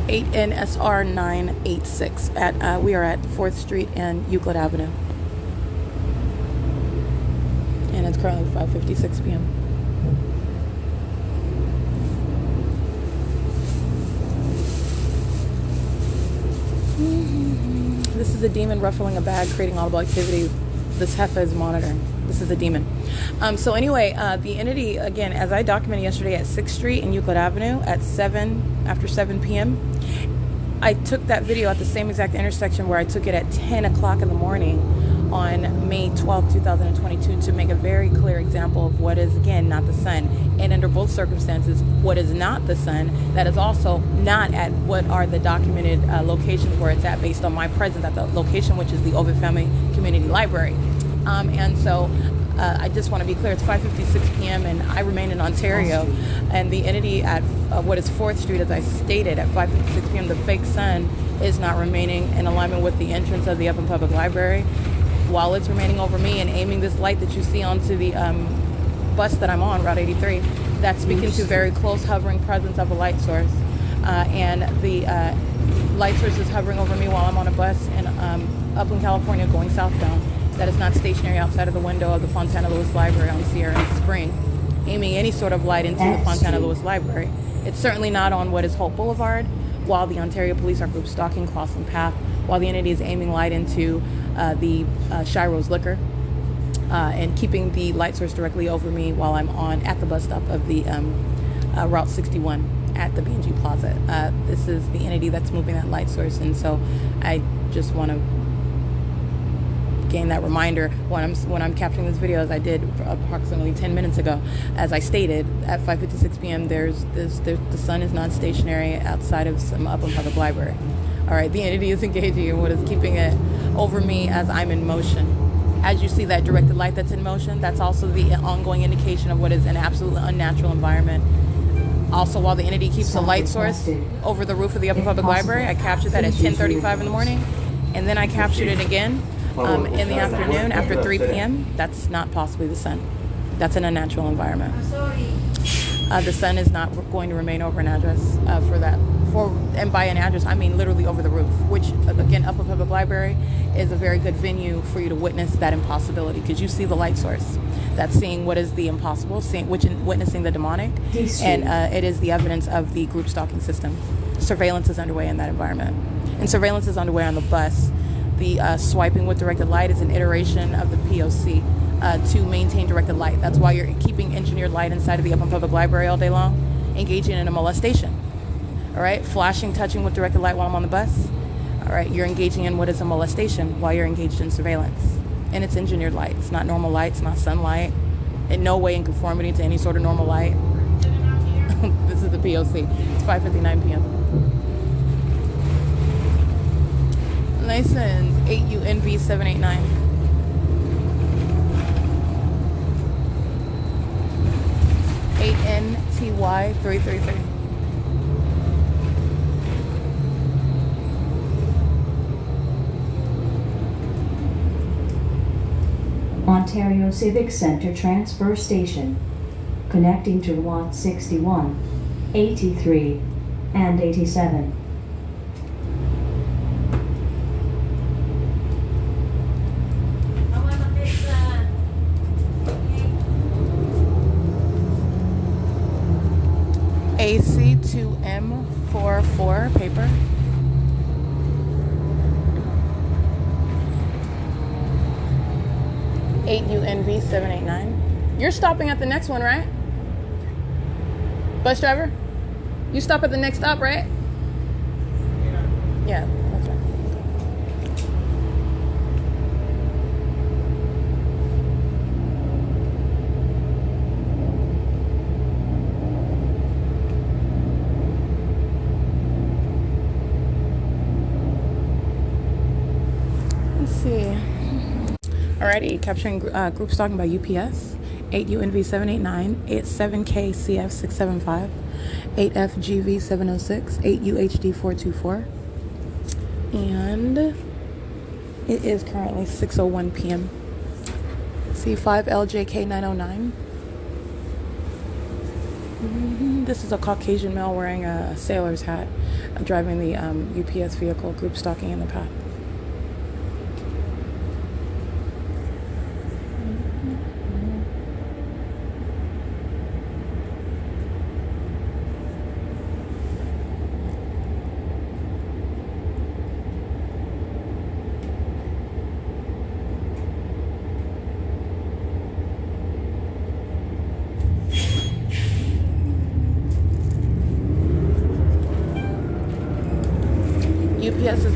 8NSR986 at we are at 4th Street and Euclid Avenue, and it's currently 5:56 p.m. This is a demon ruffling a bag, creating audible activity. This heifer is monitoring. This is a demon. So anyway, the entity, again, as I documented yesterday at 6th Street and Euclid Avenue at after 7 p.m., I took that video at the same exact intersection where I took it at 10 o'clock in the morning on May 12, 2022 to make a very clear example of what is, again, not the sun. And under both circumstances, what is not the sun, that is also not at what are the documented locations where it's at based on my presence at the location, which is the Ovid Family Community Library. And so I just want to be clear, it's 5:56 p.m. and I remain in Ontario, and the entity at what is 4th Street, as I stated, at 5:56 p.m., the fake sun is not remaining in alignment with the entrance of the Upland Public Library, while it's remaining over me and aiming this light that you see onto the bus that I'm on, Route 83. That's speaking to very close hovering presence of a light source, and the light source is hovering over me while I'm on a bus in Upland, California, going southbound. That is not stationary outside of the window of the Fontana Lewis Library on Sierra and Spring, aiming any sort of light into the Fontana Lewis Library. It's certainly not on what is Hope Boulevard, while the Ontario Police are group stalking Clawson Path, while the entity is aiming light into the Shiro's Liquor, and keeping the light source directly over me while I'm at the bus stop of the Route 61 at the B&G Plaza. This is the entity that's moving that light source, and so I just want to gain that reminder when I'm capturing this video, as I did approximately 10 minutes ago. As I stated, at 5:56 p.m., the sun is not stationary outside of some Upland Public Library. All right, the entity is engaging in what is keeping it over me as I'm in motion. As you see that directed light that's in motion, that's also the ongoing indication of what is an absolutely unnatural environment. Also, while the entity keeps a light source over the roof of the Upland Public Library, I captured that at 10:35 in the morning, and then I captured it again in the afternoon after 3 p.m. That's not possibly the sun. That's an unnatural environment. The sun is not going to remain over an address and by an address, I mean literally over the roof, which, again, Upland Public Library is a very good venue for you to witness that impossibility, because you see the light source. That's seeing what is the impossible, witnessing the demonic, and it is the evidence of the group stalking system. Surveillance is underway in that environment, and surveillance is underway on the bus. The swiping with directed light is an iteration of the P.O.C. To maintain directed light. That's why you're keeping engineered light inside of the Upland Public Library all day long, engaging in a molestation. All right, flashing, touching with directed light while I'm on the bus. All right, you're engaging in what is a molestation while you're engaged in surveillance. And it's engineered light. It's not normal light. It's not sunlight. In no way in conformity to any sort of normal light. This is the P.O.C. It's 5:59 p.m. License 8UNV789. NTY 333. Ontario Civic Centre Transfer Station, connecting to Lot 61, 83, and 87. AC2M44 paper. UNV789. You're stopping at the next one, right? Bus driver? You stop at the next stop, right? Yeah, that's right. Let's see. Alrighty, capturing group stalking by UPS, 8UNV789, 87KCF675, 8FGV706, 8UHD424, and it is currently 6:01 p.m. C5LJK909. This is a Caucasian male wearing a sailor's hat, driving the UPS vehicle, group stalking in the path.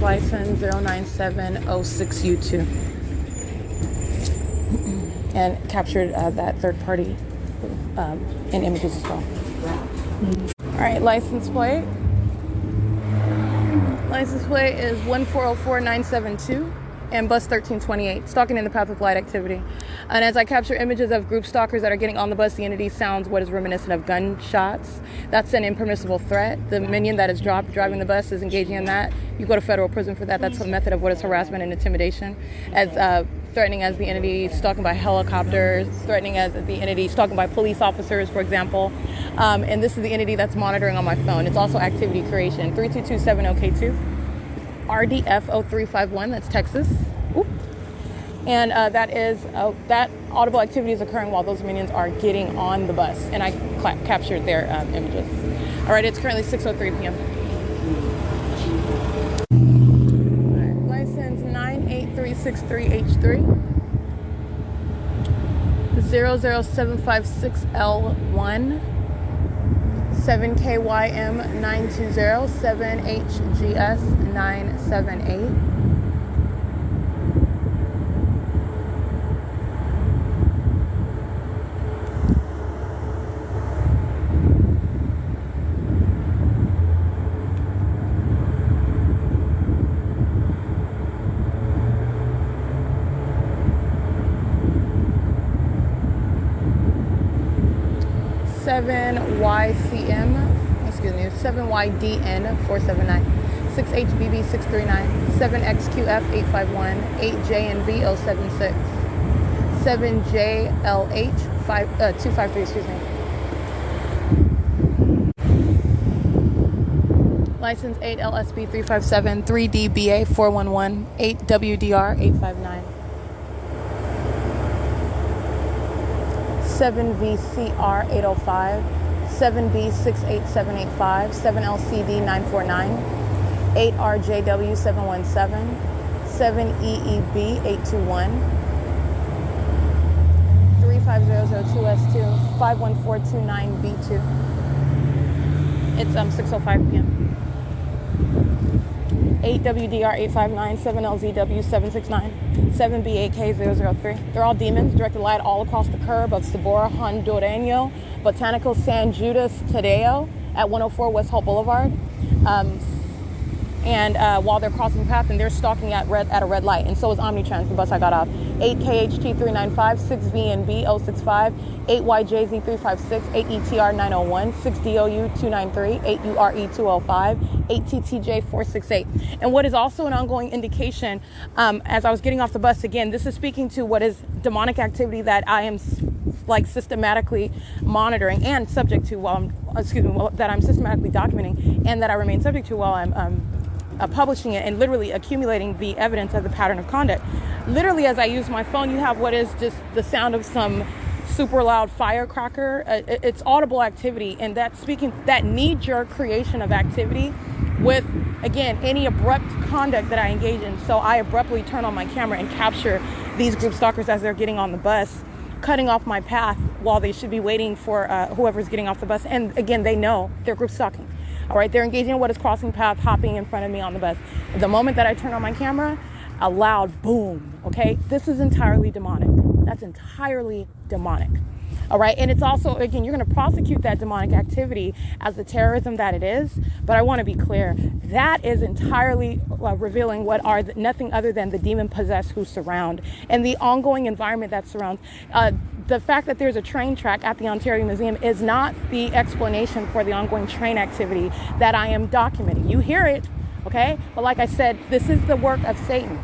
license 09706U2. And captured that third party in images as well. All right, license plate. License plate is 1404972 and bus 1328, stalking in the path of light activity. And as I capture images of group stalkers that are getting on the bus, the entity sounds what is reminiscent of gunshots. That's an impermissible threat. The minion that is driving the bus is engaging in that. You go to federal prison for that. That's a method of what is harassment and intimidation. As threatening as the entity stalking by helicopters, threatening as the entity stalking by police officers, for example. And this is the entity that's monitoring on my phone. It's also activity creation. 3227OK2. RDF 0351, that's Texas. Ooh. And that audible activity is occurring while those minions are getting on the bus. And I captured their images. All right, it's currently 6:03 p.m. All right, license 98363H3. 00756L1. 7KYM920, 7HGS978. Seven YDN 479, 6HBB 639, 7XQF 851, 8JNV 076, 7JLH 253. Excuse me. License 8LSB 357, 3DBA 411, 8WDR 859. 7VCR 805, 7B68785, 7LCD 949, 8RJW 717, 7EEB 821, 35002S2, 51429B2. It's 6:05 p.m. 8WDR 859, 7LZW 769, 7BAK 003. They're all demons, directed light all across the curb of Sabora Hondureño Botanical San Judas Tadeo at 104 West Holt Boulevard. While they're crossing the path, and they're stalking at a red light, and so is Omnitrans, the bus I got off. 8KHT395, 6VNB 065, 8YJZ356, 8ETR901, 6DOU293, 8URE205, 8TTJ468. And what is also an ongoing indication, as I was getting off the bus, again, this is speaking to what is demonic activity that I am systematically monitoring and subject to that I'm systematically documenting, and that I remain subject to while I'm publishing it and literally accumulating the evidence of the pattern of conduct. Literally, as I use my phone, you have what is just the sound of some super loud firecracker. It's audible activity, and that's speaking that knee-jerk creation of activity with, again, any abrupt conduct that I engage in. So I abruptly turn on my camera and capture these group stalkers as they're getting on the bus, cutting off my path while they should be waiting for whoever's getting off the bus. And again, they know they're group stalking. All right, they're engaging in what is crossing path, hopping in front of me on the bus. The moment that I turn on my camera, a loud boom, okay? This is entirely demonic. That's entirely demonic. All right, and it's also, again, you're going to prosecute that demonic activity as the terrorism that it is. But I want to be clear, that is entirely revealing what are nothing other than the demon possessed who surround, and the ongoing environment that surrounds. The fact that there's a train track at the Ontario Museum is not the explanation for the ongoing train activity that I am documenting. You hear it, okay? But like I said, this is the work of Satan.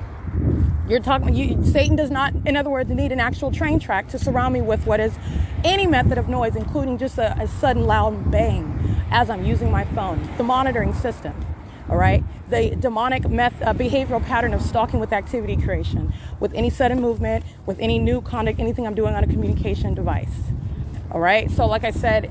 Satan does not, in other words, need an actual train track to surround me with what is any method of noise, including just a sudden loud bang as I'm using my phone. The monitoring system, all right? The demonic behavioral pattern of stalking with activity creation, with any sudden movement, with any new conduct, anything I'm doing on a communication device. All right, so like I said,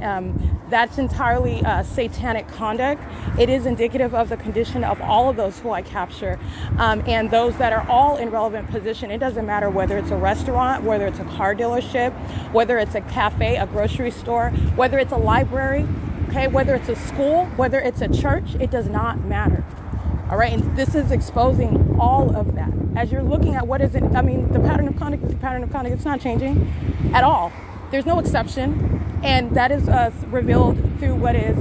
that's entirely satanic conduct. It is indicative of the condition of all of those who I capture, and those that are all in relevant position. It doesn't matter whether it's a restaurant, whether it's a car dealership, whether it's a cafe, a grocery store, whether it's a library, okay, whether it's a school, whether it's a church, it does not matter. All right, and this is exposing all of that. As you're looking at what is it, I mean, the pattern of conduct is the pattern of conduct. It's not changing at all. There's no exception. And that is revealed through what is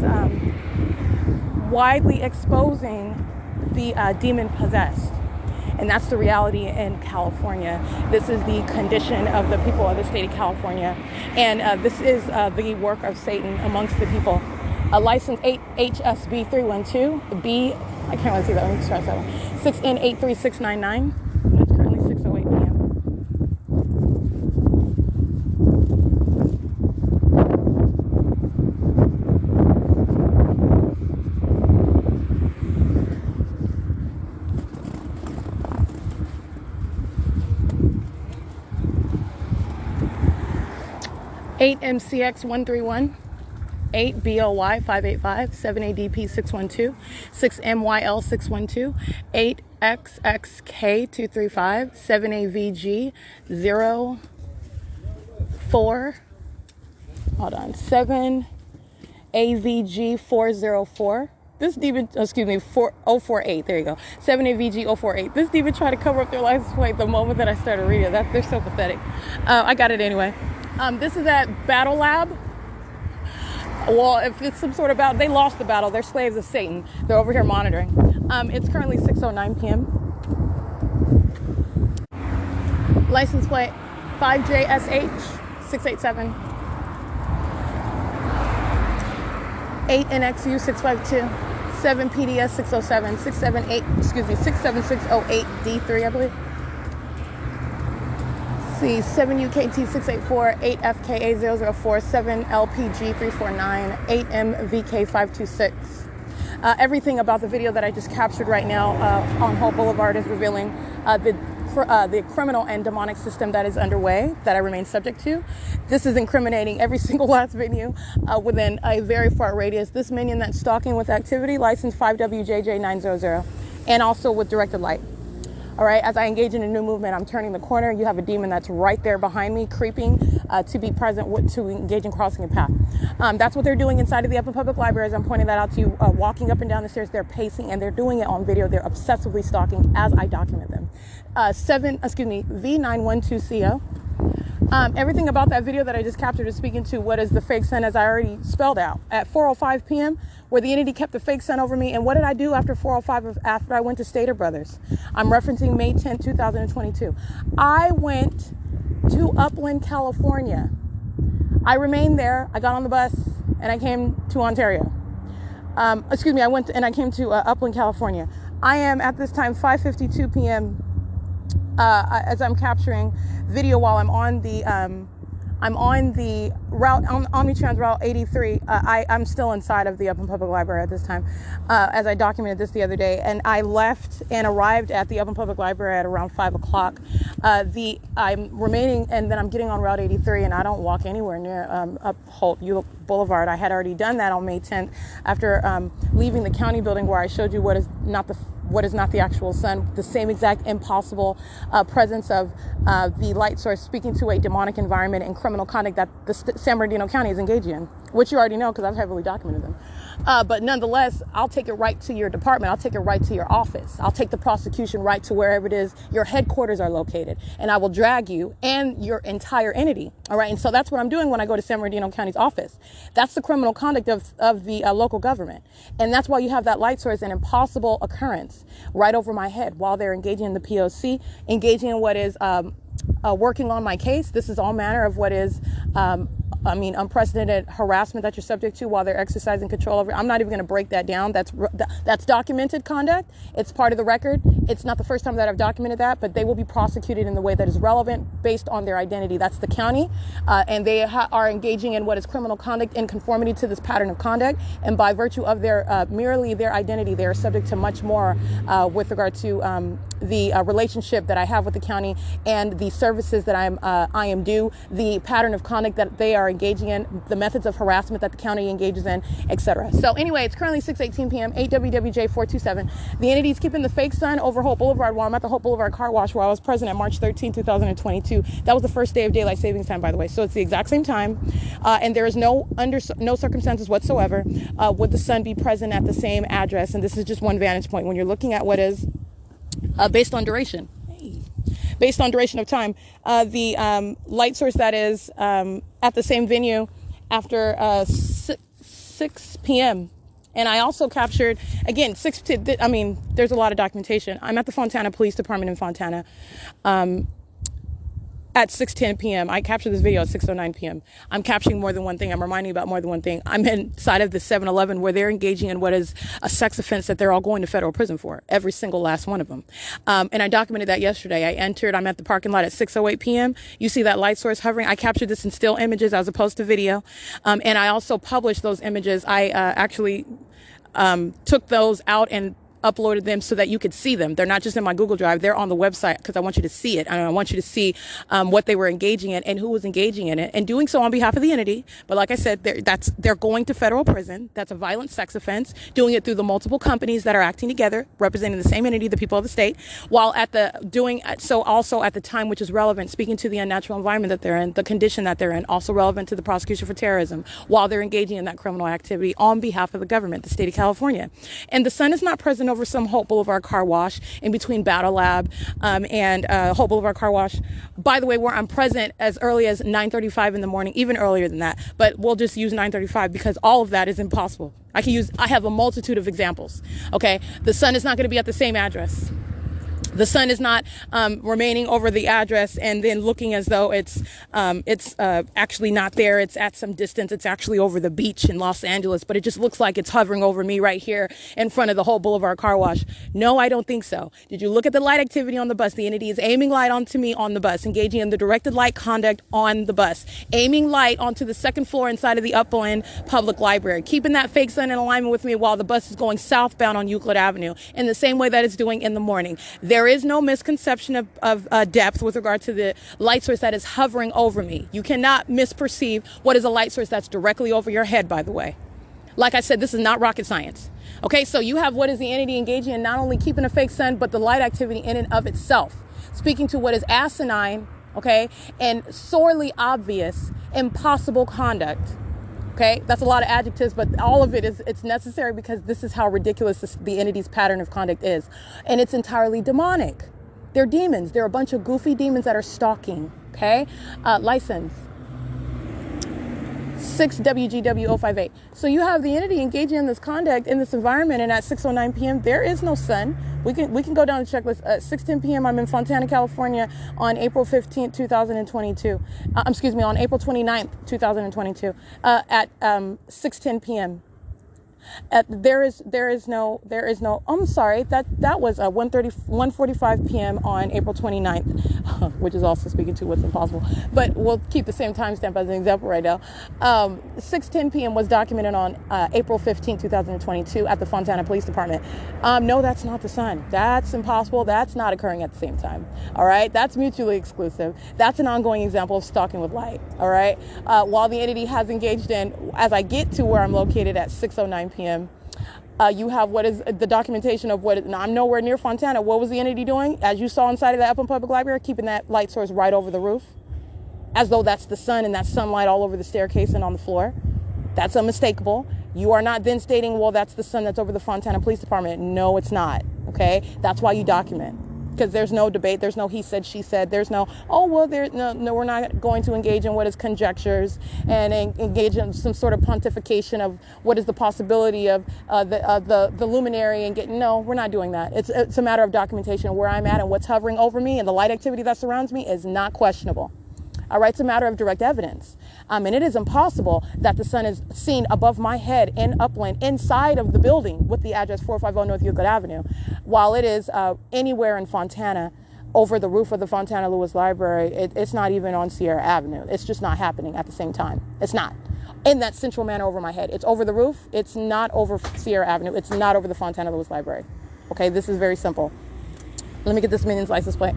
widely exposing the demon possessed. And that's the reality in California. This is the condition of the people of the state of California. And this is the work of Satan amongst the people. License 8 HSB 312, B, I can't really see that. Let me try that one. 6N83699. It's currently 6:08 p.m. Eight MCX 131. 8 BOY 585, 7 ADP 612, 6 MYL 612, 8 XXK 235, 7 AVG 04, hold on, 7 AVG 404. This demon, excuse me, 048, there you go. 7 AVG 048. This demon tried to cover up their license plate the moment that I started reading it. They're so pathetic. I got it anyway. This is at Battle Lab. Well, if it's some sort of battle, they lost the battle. They're slaves of Satan. They're over here monitoring. It's currently 6:09 p.m. License plate 5JSH 687. 8 NXU 652. 7 PDS 607. 67608 D3, I believe. See, 7 UKT 684, 8 FKA 004, 7 LPG 349, 8 MVK 526. Everything about the video that I just captured right now on Hope Boulevard is revealing the criminal and demonic system that is underway, that I remain subject to. This is incriminating every single last venue within a very far radius. This minion that's stalking with activity, license 5WJJ900, and also with directed light. All right, as I engage in a new movement, I'm turning the corner. You have a demon that's right there behind me, creeping to be present, to engage in crossing a path. That's what they're doing inside of the Upland Public Library. As I'm pointing that out to you, walking up and down the stairs, they're pacing, and they're doing it on video. They're obsessively stalking as I document them. V912CO. Everything about that video that I just captured is speaking to what is the fake sun, as I already spelled out. At 4:05 p.m., where the entity kept the fake sun over me. And what did I do after 4:05 after I went to Stater Brothers? I'm referencing May 10, 2022. I went to Upland, California. I remained there. I got on the bus and I came to Ontario. I came to Upland, California. I am at this time 5:52 p.m. As I'm capturing video while I'm on the route, on Omnitrans Route 83. I'm still inside of the Upland Public Library at this time, as I documented this the other day. And I left and arrived at the Upland Public Library at around 5 o'clock. I'm remaining, and then I'm getting on Route 83, and I don't walk anywhere near up Holt Boulevard. I had already done that on May 10th after leaving the county building, where I showed you what is not the actual sun, the same exact impossible presence of the light source speaking to a demonic environment and criminal conduct that the San Bernardino County is engaging in, which you already know because I've heavily documented them. But nonetheless, I'll take it right to your department. I'll take it right to your office. I'll take the prosecution right to wherever it is your headquarters are located, and I will drag you and your entire entity. All right. And so that's what I'm doing when I go to San Bernardino County's office. That's the criminal conduct of the local government. And that's why you have that light source, an impossible occurrence right over my head while they're engaging in the P.O.C, engaging in what is working on my case. This is all manner of what is unprecedented harassment that you're subject to while they're exercising control over. I'm not even going to break that down. That's documented conduct. It's part of the record. It's not the first time that I've documented that, but they will be prosecuted in the way that is relevant based on their identity. That's the county, and they are engaging in what is criminal conduct in conformity to this pattern of conduct. And by virtue of their merely their identity, they are subject to much more with regard to the relationship that I have with the county and the services that I am due. The pattern of conduct that they are engaging in, the methods of harassment that the county engages in, etc. So anyway, it's currently 6:18 p.m., 8 WWJ 427. The entity is keeping the fake sun over Hope Boulevard while I'm at the Hope Boulevard car wash where I was present at March 13, 2022. That was the first day of daylight savings time, by the way. So it's the exact same time. And there is no circumstances whatsoever would the sun be present at the same address. And this is just one vantage point when you're looking at what is based on duration. Based on duration of time, the light source that is at the same venue after 6 p.m. And I also captured, again, there's a lot of documentation. I'm at the Fontana Police Department in Fontana at 6:10 p.m. I captured this video at 6:09 p.m. I'm capturing more than one thing. I'm reminding you about more than one thing. I'm inside of the 7-Eleven where they're engaging in what is a sex offense that they're all going to federal prison for, every single last one of them. And I documented that yesterday. I'm at the parking lot at 6:08 p.m. You see that light source hovering. I captured this in still images as opposed to video. And I also published those images. I actually took those out and uploaded them so that you could see them. They're not just in my Google Drive. They're on the website because I want you to see it. And I want you to see what they were engaging in and who was engaging in it and doing so on behalf of the entity. But like I said, they're going to federal prison. That's a violent sex offense, doing it through the multiple companies that are acting together, representing the same entity, the people of the state, while also at the time, which is relevant, speaking to the unnatural environment that they're in, the condition that they're in, also relevant to the prosecution for terrorism, while they're engaging in that criminal activity on behalf of the government, the state of California. And the sun is not present over some Hope Boulevard car wash in between Battle Lab and Hope Boulevard car wash. By the way, where I'm present as early as 9:35 in the morning, even earlier than that, but we'll just use 9:35 because all of that is impossible. I have a multitude of examples. Okay. The sun is not going to be at the same address. The sun is not remaining over the address and then looking as though it's actually not there. It's at some distance. It's actually over the beach in Los Angeles, but it just looks like it's hovering over me right here in front of the Hope Boulevard car wash. No, I don't think so. Did you look at the light activity on the bus? The entity is aiming light onto me on the bus, engaging in the directed light conduct on the bus, aiming light onto the second floor inside of the Upland Public Library, keeping that fake sun in alignment with me while the bus is going southbound on Euclid Avenue in the same way that it's doing in the morning. There is no misconception of depth with regard to the light source that is hovering over me. You cannot misperceive what is a light source that's directly over your head, by the way. Like I said, this is not rocket science. Okay, so you have what is the entity engaging in not only keeping a fake sun, but the light activity in and of itself, speaking to what is asinine, okay, and sorely obvious, impossible conduct. Okay, that's a lot of adjectives, but all of it's necessary because this is how ridiculous the entity's pattern of conduct is. And it's entirely demonic. They're demons. They're a bunch of goofy demons that are stalking. Okay, license 6WGW058. So you have the entity engaging in this conduct in this environment, and at 6:09 p.m. there is no sun. We can go down the checklist. At 6:10 p.m. I'm in Fontana, California on April 15th, 2022. On April 29th, 2022. At 6:10 p.m. There is no, I'm sorry, that was 1:45 p.m. on April 29th, which is also speaking to what's impossible, but we'll keep the same timestamp as an example right now. 6:10 p.m. was documented on April 15, 2022 at the Fontana Police Department. No, that's not the sun. That's impossible. That's not occurring at the same time. All right. That's mutually exclusive. That's an ongoing example of stalking with light. All right. While the entity has engaged in, as I get to where I'm located at 6:09 p.m., you have what is the documentation of what, now I'm nowhere near Fontana. What was the entity doing? As you saw inside of the Upland Public Library, keeping that light source right over the roof, as though that's the sun and that sunlight all over the staircase and on the floor. That's unmistakable. You are not then stating, well, that's the sun that's over the Fontana Police Department. No, it's not. Okay. That's why you document. Because there's no debate, there's no he said, she said, there's no, oh, well, no, we're not going to engage in what is conjectures and engage in some sort of pontification of what is the possibility of the luminary and getting, no, we're not doing that. It's a matter of documentation. Where I'm at and what's hovering over me and the light activity that surrounds me is not questionable. All right, it's a matter of direct evidence. And it is impossible that the sun is seen above my head in Upland, inside of the building with the address 450 North Euclid Avenue, while it is anywhere in Fontana over the roof of the Fontana Lewis Library. It's not even on Sierra Avenue. It's just not happening at the same time. It's not. In that central manner over my head. It's over the roof. It's not over Sierra Avenue. It's not over the Fontana Lewis Library. Okay, this is very simple. Let me get this Minion's license plate.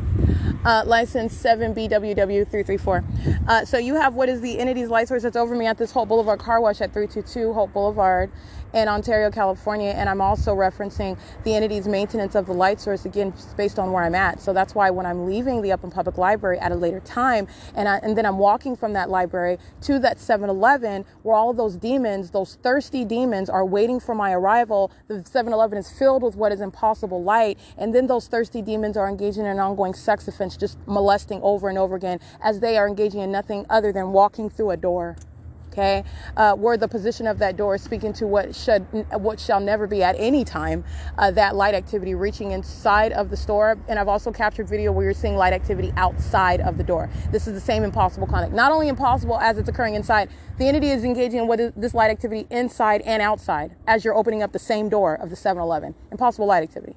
license 7BWW334. So you have what is the entity's light source that's over me at this Hope Boulevard car wash at 322 Hope Boulevard in Ontario, California. And I'm also referencing the entity's maintenance of the light source, again, based on where I'm at. So that's why when I'm leaving the Upland Public Library at a later time, and then I'm walking from that library to that 7-Eleven, where all of those demons, those thirsty demons, are waiting for my arrival. The 7-Eleven is filled with what is impossible light. And then those thirsty demons are engaging in an ongoing sex offense, just molesting over and over again, as they are engaging in nothing other than walking through a door. Okay, where the position of that door is speaking to what shall never be at any time, that light activity reaching inside of the store. And I've also captured video where you're seeing light activity outside of the door. This is the same impossible conduct. Not only impossible as it's occurring inside, the entity is engaging in what is this light activity inside and outside as you're opening up the same door of the 7-Eleven. Impossible light activity.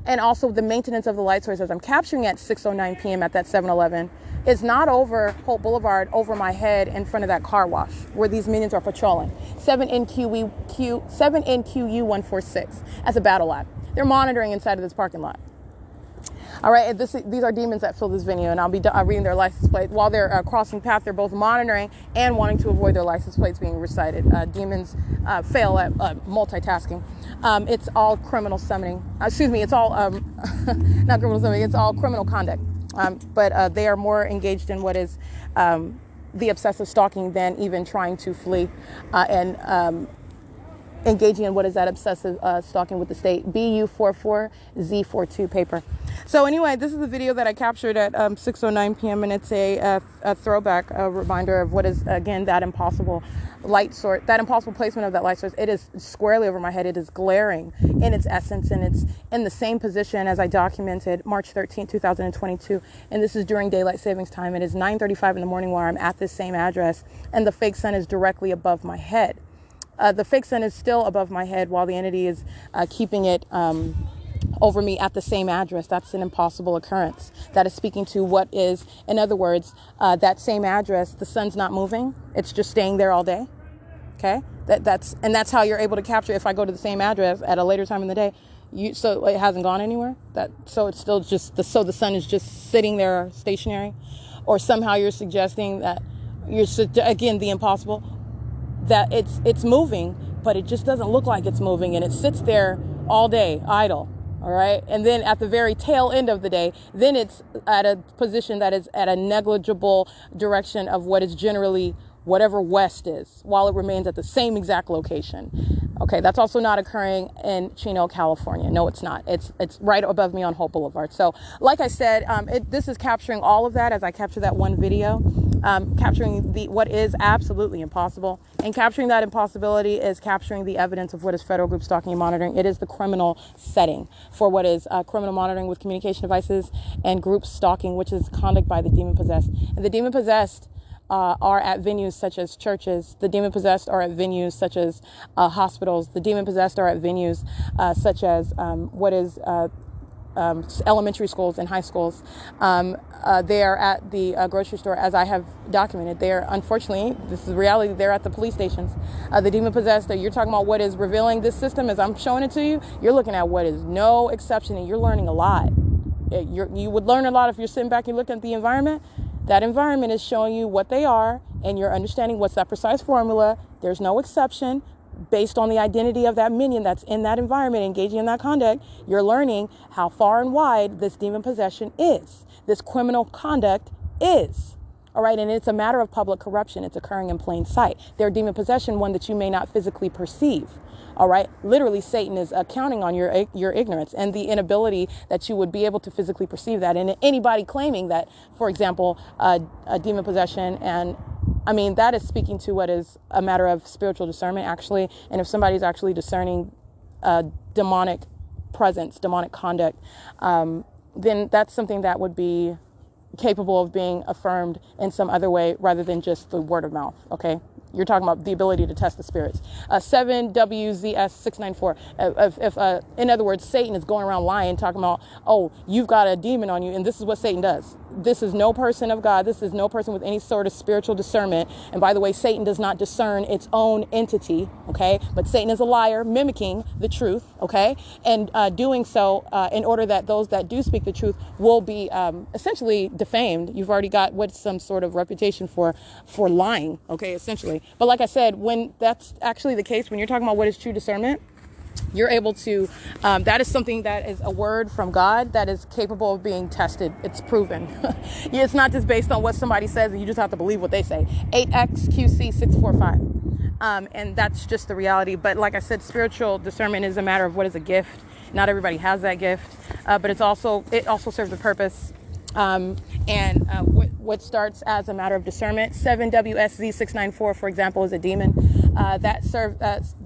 And also the maintenance of the light source as I'm capturing at 6:09 p.m. at that 7-Eleven is not over Hope Boulevard, over my head in front of that car wash where these minions are patrolling. 7NQU146 as a battle lab. They're monitoring inside of this parking lot. All right, and these are demons that fill this venue, and I'll be reading their license plate. While they're crossing path, they're both monitoring and wanting to avoid their license plates being recited. Demons fail at multitasking. It's all criminal summoning. It's all, not criminal summoning, it's all criminal conduct. But they are more engaged in what is the obsessive stalking than even trying to flee and engaging in what is that obsessive stalking with the state. BU44Z42 paper. So anyway, this is the video that I captured at 6:09 p.m. and it's a throwback, a reminder of what is, again, that impossible light source, that impossible placement of that light source. It is squarely over my head. It is glaring in its essence, and it's in the same position as I documented March 13, 2022. And this is during daylight savings time. It is 9:35 in the morning while I'm at this same address, and the fake sun is directly above my head. The fake sun is still above my head while the entity is keeping it over me at the same address. That's an impossible occurrence. That is speaking to what is, in other words, that same address, the sun's not moving. It's just staying there all day. Okay? That's how you're able to capture. If I go to the same address at a later time in the day, so it hasn't gone anywhere. So it's still just the sun is just sitting there stationary, or somehow you're suggesting that again, the impossible, that it's moving, but it just doesn't look like it's moving, and it sits there all day idle. All right. And then at the very tail end of the day, then it's at a position that is at a negligible direction of what is generally whatever west is, while it remains at the same exact location. Okay. That's also not occurring in Chino, California. No, it's not. It's right above me on Hope Boulevard. So like I said, this is capturing all of that as I capture that one video. Capturing what is absolutely impossible, and capturing that impossibility is capturing the evidence of what is federal group stalking and monitoring. It is the criminal setting for what is criminal monitoring with communication devices and group stalking, which is conduct by the demon possessed. And the demon possessed are at venues such as churches. The demon possessed are at venues such as hospitals. The demon possessed are at venues such as elementary schools and high schools. They are at the grocery store, as I have documented. They are, unfortunately, this is reality, they're at the police stations. The demon possessed, you're talking about what is revealing this system as I'm showing it to you. You're looking at what is no exception, and you're learning a lot. You would learn a lot if you're sitting back and looking at the environment. That environment is showing you what they are, and you're understanding what's that precise formula. There's no exception. Based on the identity of that minion that's in that environment, engaging in that conduct, you're learning how far and wide this demon possession is, this criminal conduct is. All right, and it's a matter of public corruption. It's occurring in plain sight. Their demon possession, one that you may not physically perceive. All right, literally, Satan is counting on your ignorance and the inability that you would be able to physically perceive that. And anybody claiming that, for example, a demon possession, and I mean, that is speaking to what is a matter of spiritual discernment, actually. And if somebody's actually discerning demonic presence, demonic conduct, then that's something that would be capable of being affirmed in some other way rather than just the word of mouth. Okay. You're talking about the ability to test the spirits. 7WZS694. If in other words, Satan is going around lying, talking about, oh, you've got a demon on you, and this is what Satan does. this is no person of God. This is no person with any sort of spiritual discernment. And by the way, Satan does not discern its own entity, okay? But Satan is a liar, mimicking the truth, okay? And doing so in order that those that do speak the truth will be essentially defamed. You've already got what's some sort of reputation for lying, okay, essentially. But like I said, when that's actually the case, when you're talking about what is true discernment, you're able to, that is something that is a word from God that is capable of being tested. It's proven. It's not just based on what somebody says and you just have to believe what they say. 8XQC645. And that's just the reality. But like I said, spiritual discernment is a matter of what is a gift. Not everybody has that gift, but it also serves a purpose. What starts as a matter of discernment, 7WSZ694, for example, is a demon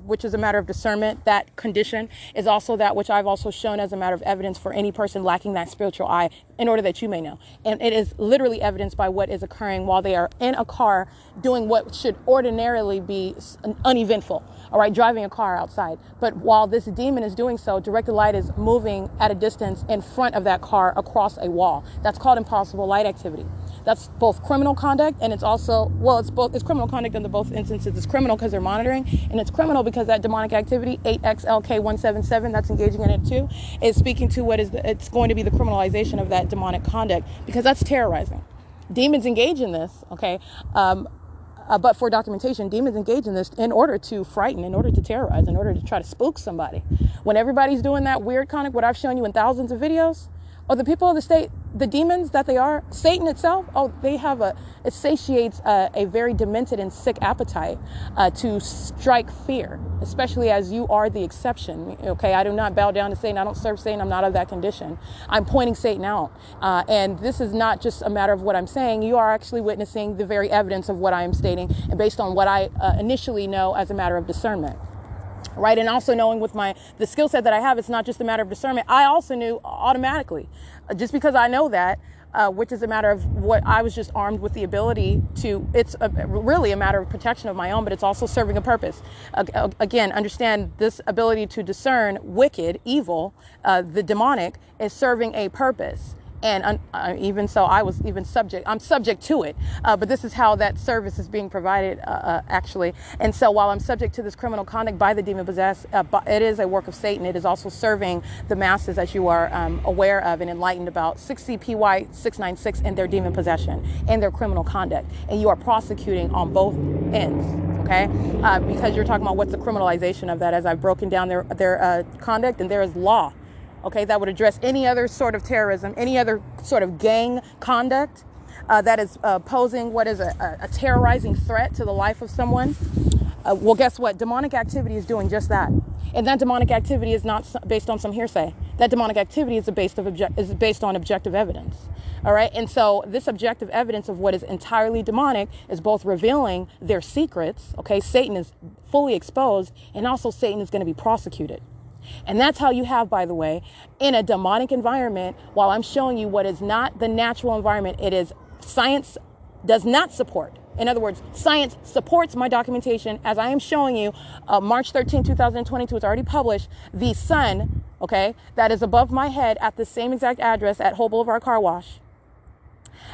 which is a matter of discernment. That condition is also that which I've also shown as a matter of evidence for any person lacking that spiritual eye, in order that you may know. And it is literally evidenced by what is occurring while they are in a car doing what should ordinarily be uneventful, all right, driving a car outside. But while this demon is doing so, directed light is moving at a distance in front of that car across a wall. That's called impossible light activity. That's both criminal conduct, and it's also, it's criminal conduct in both instances. It's criminal because they're monitoring, and it's criminal because that demonic activity, 8XLK177, that's engaging in it too, is speaking to it's going to be the criminalization of that demonic conduct, because that's terrorizing. Demons engage in this, okay? But for documentation, demons engage in this in order to frighten, in order to terrorize, in order to try to spook somebody. When everybody's doing that weird conduct, what I've shown you in thousands of videos, or the people of the state, the demons that they are, Satan itself, it satiates a very demented and sick appetite to strike fear, especially as you are the exception, okay? I do not bow down to Satan. I don't serve Satan. I'm not of that condition. I'm pointing Satan out. And this is not just a matter of what I'm saying. You are actually witnessing the very evidence of what I am stating, and based on what I initially know as a matter of discernment. Right, and also knowing with the skill set that I have, it's not just a matter of discernment. I also knew automatically, just because I know that, which is a matter of what I was just armed with the ability to. It's really a matter of protection of my own, but it's also serving a purpose. Again, understand this ability to discern wicked, evil, the demonic is serving a purpose. And even so, I'm subject to it. But this is how that service is being provided, actually. And so while I'm subject to this criminal conduct by the demon possessed, it is a work of Satan. It is also serving the masses, as you are aware of and enlightened about, 6CPY696 and their demon possession and their criminal conduct. And you are prosecuting on both ends, okay? Because you're talking about what's the criminalization of that, as I've broken down their conduct, and there is law. Okay, that would address any other sort of terrorism, any other sort of gang conduct that is posing what is a terrorizing threat to the life of someone. Well, guess what? Demonic activity is doing just that. And that demonic activity is not based on some hearsay. That demonic activity is based on objective evidence. All right. And so this objective evidence of what is entirely demonic is both revealing their secrets. Okay. Satan is fully exposed, and also Satan is going to be prosecuted. And that's how you have, by the way, in a demonic environment, while I'm showing you what is not the natural environment, it is science does not support. In other words, science supports my documentation, as I am showing you, March 13, 2022, it's already published, the sun, okay, that is above my head at the same exact address at Whole Boulevard Car Wash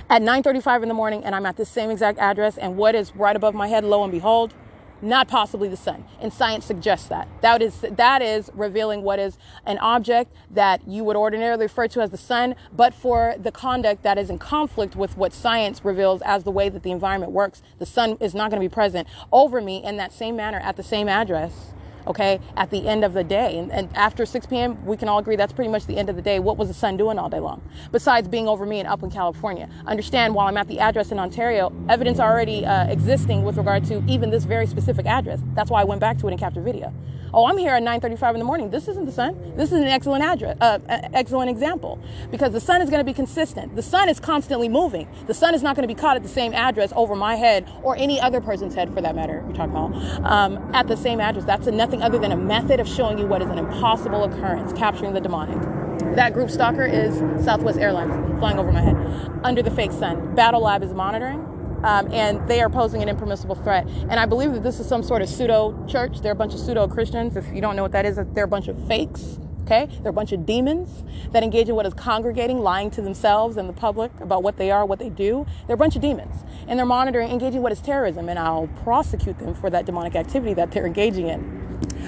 at 9:35 in the morning, and I'm at the same exact address, and what is right above my head, lo and behold, not possibly the sun. And science suggests that. That is revealing what is an object that you would ordinarily refer to as the sun, but for the conduct that is in conflict with what science reveals as the way that the environment works, the sun is not going to be present over me in that same manner at the same address. Okay, at the end of the day. And after 6 p.m., we can all agree that's pretty much the end of the day. What was the sun doing all day long? Besides being over me in Upland, California. Understand, while I'm at the address in Ontario, evidence already existing with regard to even this very specific address. That's why I went back to it and captured video. Oh, I'm here at 9:35 in the morning. This isn't the sun. This is an excellent excellent example, because the sun is going to be consistent. The sun is constantly moving. The sun is not going to be caught at the same address over my head, or any other person's head for that matter. We're talking about at the same address. That's nothing other than a method of showing you what is an impossible occurrence, capturing the demonic. That group stalker is Southwest Airlines, flying over my head under the fake sun. Battle Lab is monitoring. And they are posing an impermissible threat. And I believe that this is some sort of pseudo church. They're a bunch of pseudo Christians. If you don't know what that is, they're a bunch of fakes. Okay, they're a bunch of demons that engage in what is congregating, lying to themselves and the public about what they are, what they do. They're a bunch of demons, and they're monitoring, engaging what is terrorism, and I'll prosecute them for that demonic activity that they're engaging in.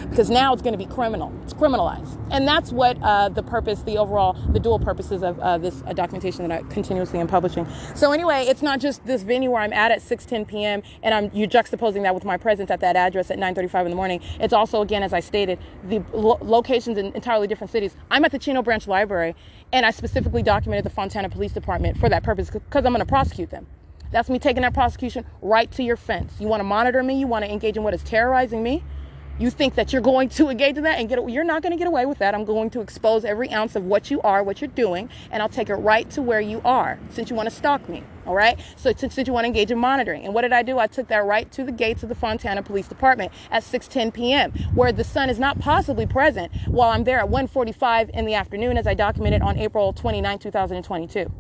Because now it's going to be criminal. It's criminalized. And that's what the purpose, the dual purposes of this documentation that I continuously am publishing. So anyway, it's not just this venue where I'm at 6:10 p.m. and you're juxtaposing that with my presence at that address at 9:35 in the morning. It's also, again, as I stated, the locations in entirely different cities. I'm at the Chino Branch Library, and I specifically documented the Fontana Police Department for that purpose because I'm going to prosecute them. That's me taking that prosecution right to your fence. You want to monitor me? You want to engage in what is terrorizing me? You think that you're going to engage in that and you're not going to get away with that. I'm going to expose every ounce of what you are, what you're doing, and I'll take it right to where you are since you want to stalk me. All right. So since you want to engage in monitoring. And what did I do? I took that right to the gates of the Fontana Police Department at 6:10 p.m. where the sun is not possibly present while I'm there at 1:45 in the afternoon, as I documented on April 29, 2022.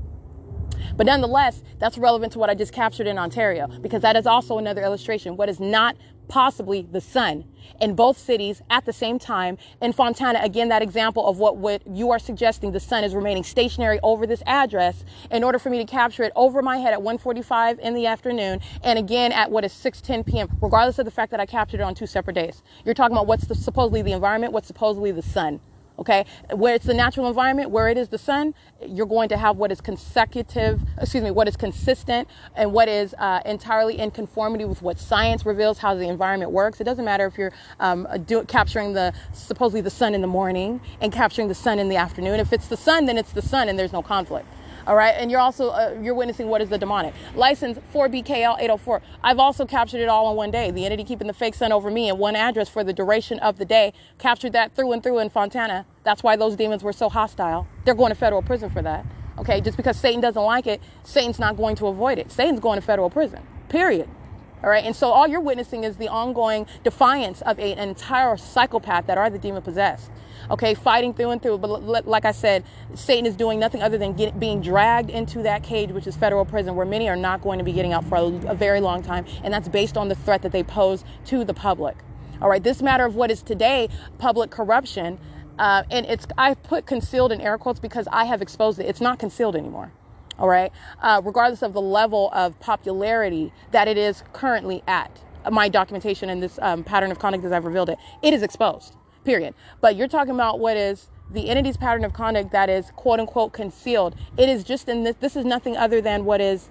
But nonetheless, that's relevant to what I just captured in Ontario, because that is also another illustration. What is not possibly the sun in both cities at the same time. In Fontana, again, that example of what you are suggesting, the sun is remaining stationary over this address in order for me to capture it over my head at 1:45 in the afternoon. And again, at what is 6:10 p.m., regardless of the fact that I captured it on two separate days. You're talking about what's supposedly the environment, what's supposedly the sun. Okay, where it's the natural environment, where it is the sun, you're going to have what is what is consistent and what is entirely in conformity with what science reveals how the environment works. It doesn't matter if you're capturing supposedly the sun in the morning and capturing the sun in the afternoon. If it's the sun, then it's the sun and there's no conflict. All right. And you're also, you're witnessing what is the demonic. License 4BKL 804. I've also captured it all in one day. The entity keeping the fake sun over me in one address for the duration of the day. Captured that through and through in Fontana. That's why those demons were so hostile. They're going to federal prison for that. Okay. Just because Satan doesn't like it, Satan's not going to avoid it. Satan's going to federal prison. Period. All right. And so all you're witnessing is the ongoing defiance of an entire psychopath that are the demon possessed. Okay, fighting through and through. But like I said, Satan is doing nothing other than being dragged into that cage, which is federal prison, where many are not going to be getting out for a very long time. And that's based on the threat that they pose to the public. All right, this matter of what is today public corruption, and I put concealed in air quotes because I have exposed it. It's not concealed anymore. All right, regardless of the level of popularity that it is currently at. My documentation and this pattern of conduct as I've revealed it, it is exposed. Period. But you're talking about what is the entity's pattern of conduct that is quote unquote concealed. It is just in this is nothing other than what is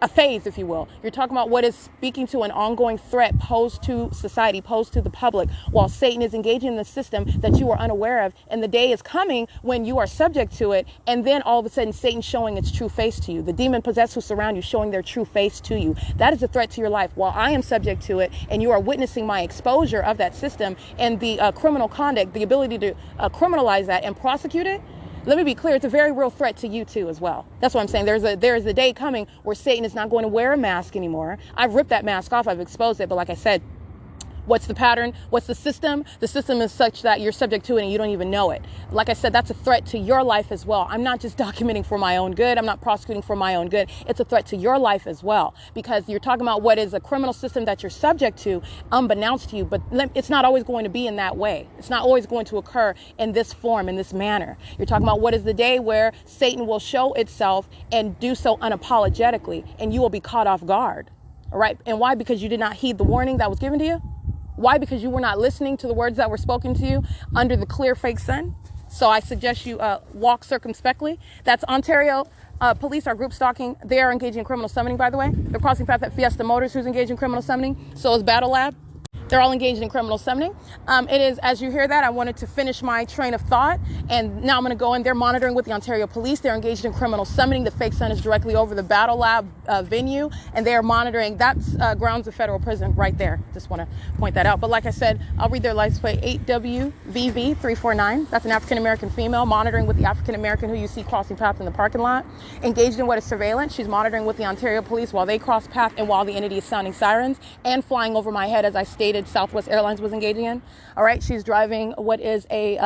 a phase, if you will. You're talking about what is speaking to an ongoing threat posed to society, posed to the public, while Satan is engaging in the system that you are unaware of. And the day is coming when you are subject to it. And then all of a sudden, Satan's showing its true face to you. The demon possessed who surround you showing their true face to you. That is a threat to your life while I am subject to it. And you are witnessing my exposure of that system and the criminal conduct, the ability to criminalize that and prosecute it. Let me be clear, it's a very real threat to you too as well. That's what I'm saying. There is a day coming where Satan is not going to wear a mask anymore. I've ripped that mask off, I've exposed it, but like I said, what's the pattern? What's the system? The system is such that you're subject to it and you don't even know it. Like I said, that's a threat to your life as well. I'm not just documenting for my own good. I'm not prosecuting for my own good. It's a threat to your life as well, because you're talking about what is a criminal system that you're subject to, unbeknownst to you, but it's not always going to be in that way. It's not always going to occur in this form, in this manner. You're talking about what is the day where Satan will show itself and do so unapologetically, and you will be caught off guard. All right. And why? Because you did not heed the warning that was given to you. Why? Because you were not listening to the words that were spoken to you under the clear fake sun. So I suggest you walk circumspectly. That's Ontario police are group stalking. They are engaging in criminal summoning, by the way. They're crossing paths at Fiesta Motors, who's engaged in criminal summoning. So is Battle Lab. They're all engaged in criminal summoning. It is, as you hear that, I wanted to finish my train of thought. And now I'm going to go in. They're monitoring with the Ontario police. They're engaged in criminal summoning. The fake sun is directly over the Battle Lab venue. And they are monitoring. That's grounds of federal prison right there. Just want to point that out. But like I said, I'll read their license plate 8WVV349. That's an African-American female monitoring with the African-American who you see crossing paths in the parking lot. Engaged in what is surveillance. She's monitoring with the Ontario police while they cross path and while the entity is sounding sirens and flying over my head, as I stated, Southwest Airlines was engaging in. All right, she's driving what is a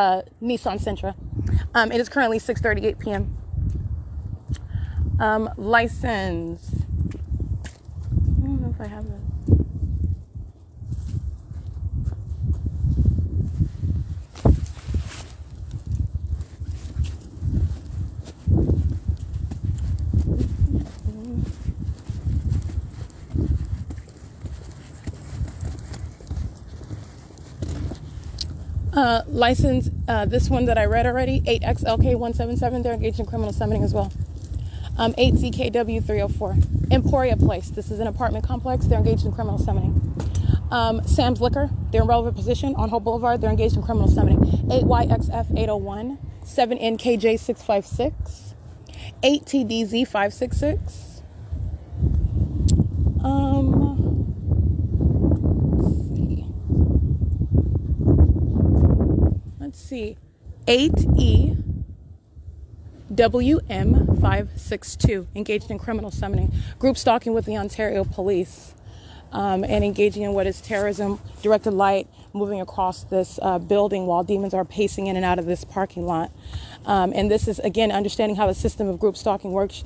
Nissan Sentra. It is currently 6:38 p.m. License. I don't know if I have that. License, this one that I read already, 8XLK177, they're engaged in criminal summoning as well. 8ZKW304. Emporia Place, this is an apartment complex, they're engaged in criminal summoning. Sam's Liquor, they're in relevant position on Hope Boulevard, they're engaged in criminal summoning. 8YXF801, 7NKJ656, 8TDZ566. Let's see. 8EWM562, engaged in criminal summoning. Group stalking with the Ontario Police. And engaging in what is terrorism, directed light, moving across this building while demons are pacing in and out of this parking lot. And this is, again, understanding how the system of group stalking works.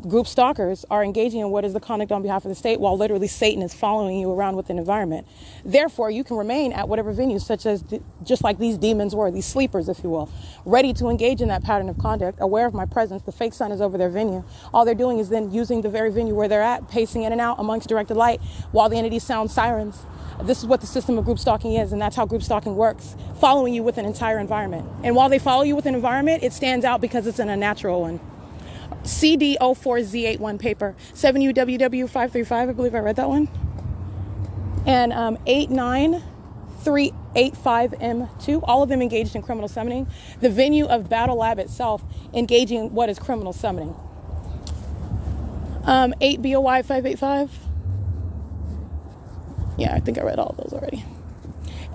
Group stalkers are engaging in what is the conduct on behalf of the state while literally Satan is following you around with an environment. Therefore, you can remain at whatever venue, such as just like these demons were, these sleepers, if you will, ready to engage in that pattern of conduct, aware of my presence. The fake sun is over their venue. All they're doing is then using the very venue where they're at, pacing in and out amongst directed light while the entities sound sirens. This is what the system of group stalking is, and that's how group stalking works, following you with an entire environment. And while they follow you with an environment, it stands out because it's an unnatural one. CD04Z81 paper, 7UWW535, I believe I read that one. And 89385M2, all of them engaged in criminal summoning. The venue of Battle Lab itself engaging in what is criminal summoning. 8BOY585. Yeah, I think I read all of those already.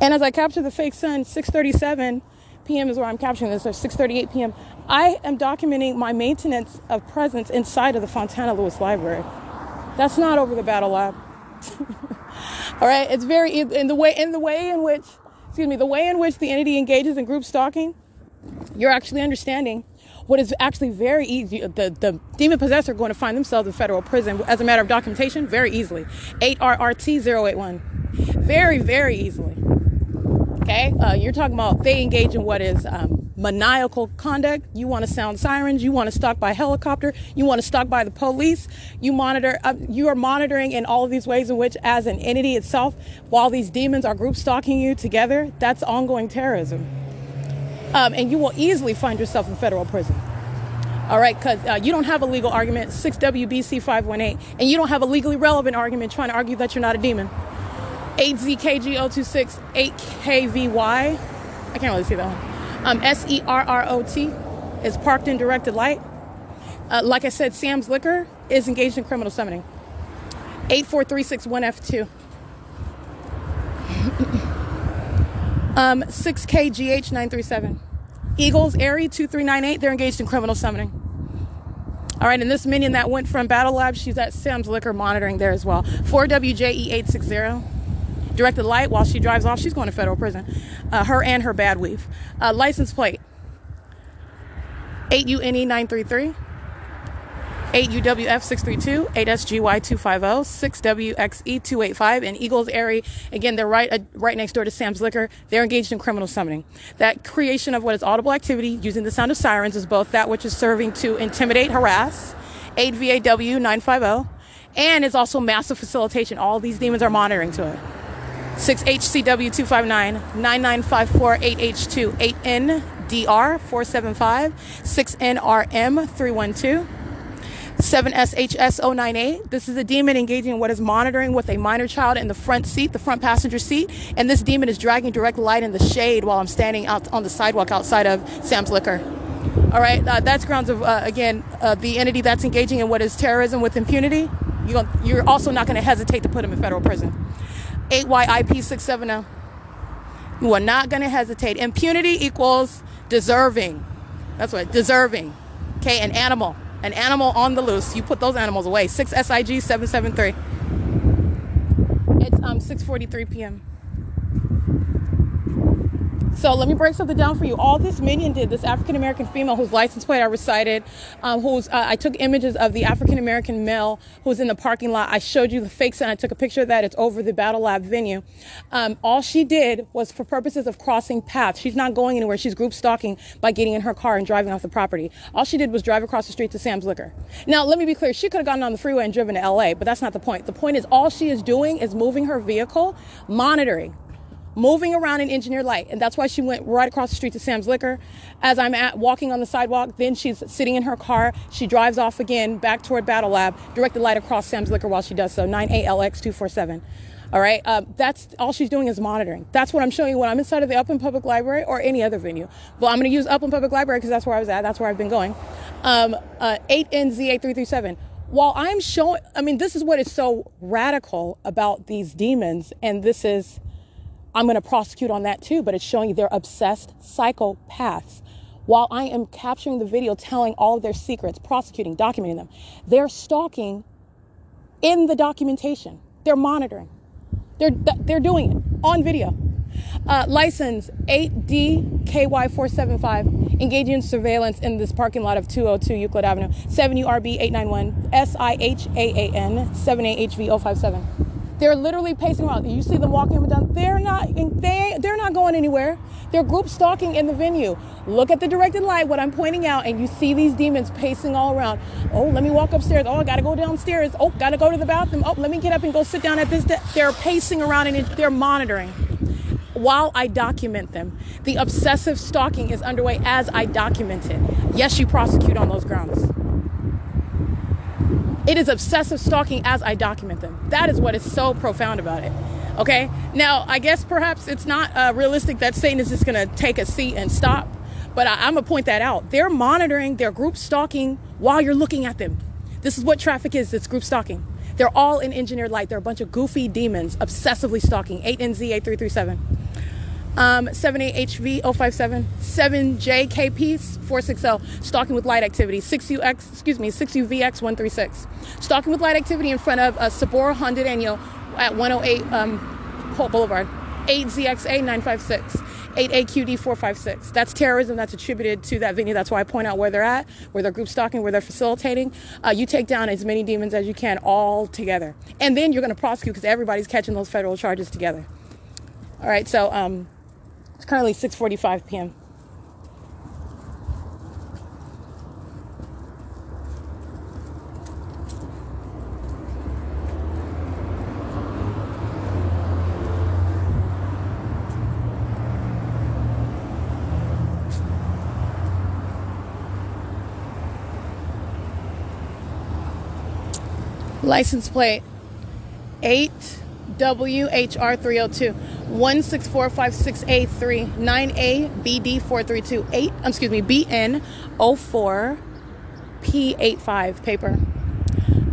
And as I capture the fake sun, 6:37 p.m. is where I'm capturing this, or 6:38 p.m. I am documenting my maintenance of presence inside of the Fontana Lewis Library. That's not over the Battle Lab. All right, it's very the way in which the entity engages in group stalking. You're actually understanding what is actually very easy. The demon possessor are going to find themselves in federal prison as a matter of documentation very easily. 8RRT081, very, very easily. Okay, you're talking about they engage in what is maniacal conduct. You want to sound sirens. You want to stalk by helicopter. You want to stalk by the police. You are monitoring in all of these ways in which, as an entity itself, while these demons are group stalking you together, that's ongoing terrorism. And you will easily find yourself in federal prison. All right, because you don't have a legal argument, 6WBC518, and you don't have a legally relevant argument trying to argue that you're not a demon. 8ZKG026, 8KVY, I can't really see that one. SERROT is parked in directed light. Like I said, Sam's Liquor is engaged in criminal summoning. 84361F2. 6KGH937. Eagles, Airy 2398, they're engaged in criminal summoning. All right, and this minion that went from Battle Lab, she's at Sam's Liquor monitoring there as well. 4WJE860. Directed light while she drives off. She's going to federal prison. Her and her bad weave. License plate 8UNE933, 8UWF632, 8SGY250, 6WXE285, and Eagles Airy. Again, they're right next door to Sam's Liquor. They're engaged in criminal summoning. That creation of what is audible activity using the sound of sirens is both that which is serving to intimidate, harass, 8VAW950, and is also massive facilitation. All these demons are monitoring to it. 6HCW259, 99548H2, 8NDR475, 6NRM312, 7SHS098. This is a demon engaging in what is monitoring with a minor child in the front seat, the front passenger seat, and this demon is dragging direct light in the shade while I'm standing out on the sidewalk outside of Sam's Liquor. All right, that's grounds of, the entity that's engaging in what is terrorism with impunity. You're also not going to hesitate to put him in federal prison. 8YIP670. You are not going to hesitate. Impunity equals deserving. That's what, deserving. Okay, an animal on the loose. You put those animals away. 6SIG773. It's 6:43 p.m. So let me break something down for you. All this minion did, this African-American female whose license plate I recited, I took images of the African-American male who's in the parking lot. I showed you the fake sign. I took a picture of that. It's over the Battle Lab venue. All she did was for purposes of crossing paths. She's not going anywhere. She's group stalking by getting in her car and driving off the property. All she did was drive across the street to Sam's Liquor. Now, let me be clear. She could have gotten on the freeway and driven to LA, but that's not the point. The point is all she is doing is moving her vehicle, monitoring moving around in engineered light. And that's why she went right across the street to Sam's Liquor. As I'm walking on the sidewalk, then she's sitting in her car. She drives off again back toward Battle Lab, directed light across Sam's Liquor while she does so, 9ALX247. All right, that's all she's doing is monitoring. That's what I'm showing you when I'm inside of the Upland Public Library or any other venue. Well, I'm going to use Upland Public Library because that's where I was at. That's where I've been going. 8NZ8337. While I'm showing, I mean, this is what is so radical about these demons, and this is, I'm going to prosecute on that too, but it's showing you they're obsessed psychopaths. While I am capturing the video, telling all of their secrets, prosecuting, documenting them, they're stalking in the documentation. They're monitoring. They're doing it on video. License 8DKY475, engaging in surveillance in this parking lot of 202 Euclid Avenue, 7URB891, SIHAAN 78HV057. They're literally pacing around. You see them walking up and down. They're not going anywhere. They're group stalking in the venue. Look at the directed light, what I'm pointing out, and you see these demons pacing all around. Oh, let me walk upstairs. Oh, I got to go downstairs. Oh, got to go to the bathroom. Oh, let me get up and go sit down at this desk. They're pacing around and they're monitoring while I document them. The obsessive stalking is underway as I document it. Yes, you prosecute on those grounds. It is obsessive stalking as I document them. That is what is so profound about it. Okay? Now, I guess perhaps it's not realistic that Satan is just going to take a seat and stop. But I'm going to point that out. They're monitoring, they're group stalking while you're looking at them. This is what traffic is. It's group stalking. They're all in engineered light. They're a bunch of goofy demons obsessively stalking. 8NZ8337. 78HV057, 7JKP460, stalking with light activity, 6UVX136, stalking with light activity in front of Sabor Honda Daniel at 108 Holt Boulevard, 8ZXA956, 8AQD456. That's terrorism that's attributed to that venue. That's why I point out where they're at, where they're group stalking, where they're facilitating. You take down as many demons as you can all together. And then you're going to prosecute because everybody's catching those federal charges together. All right, so it's currently 6:45 p.m. License plate 8WHR302 16456A3 9ABD432 BN04P85 paper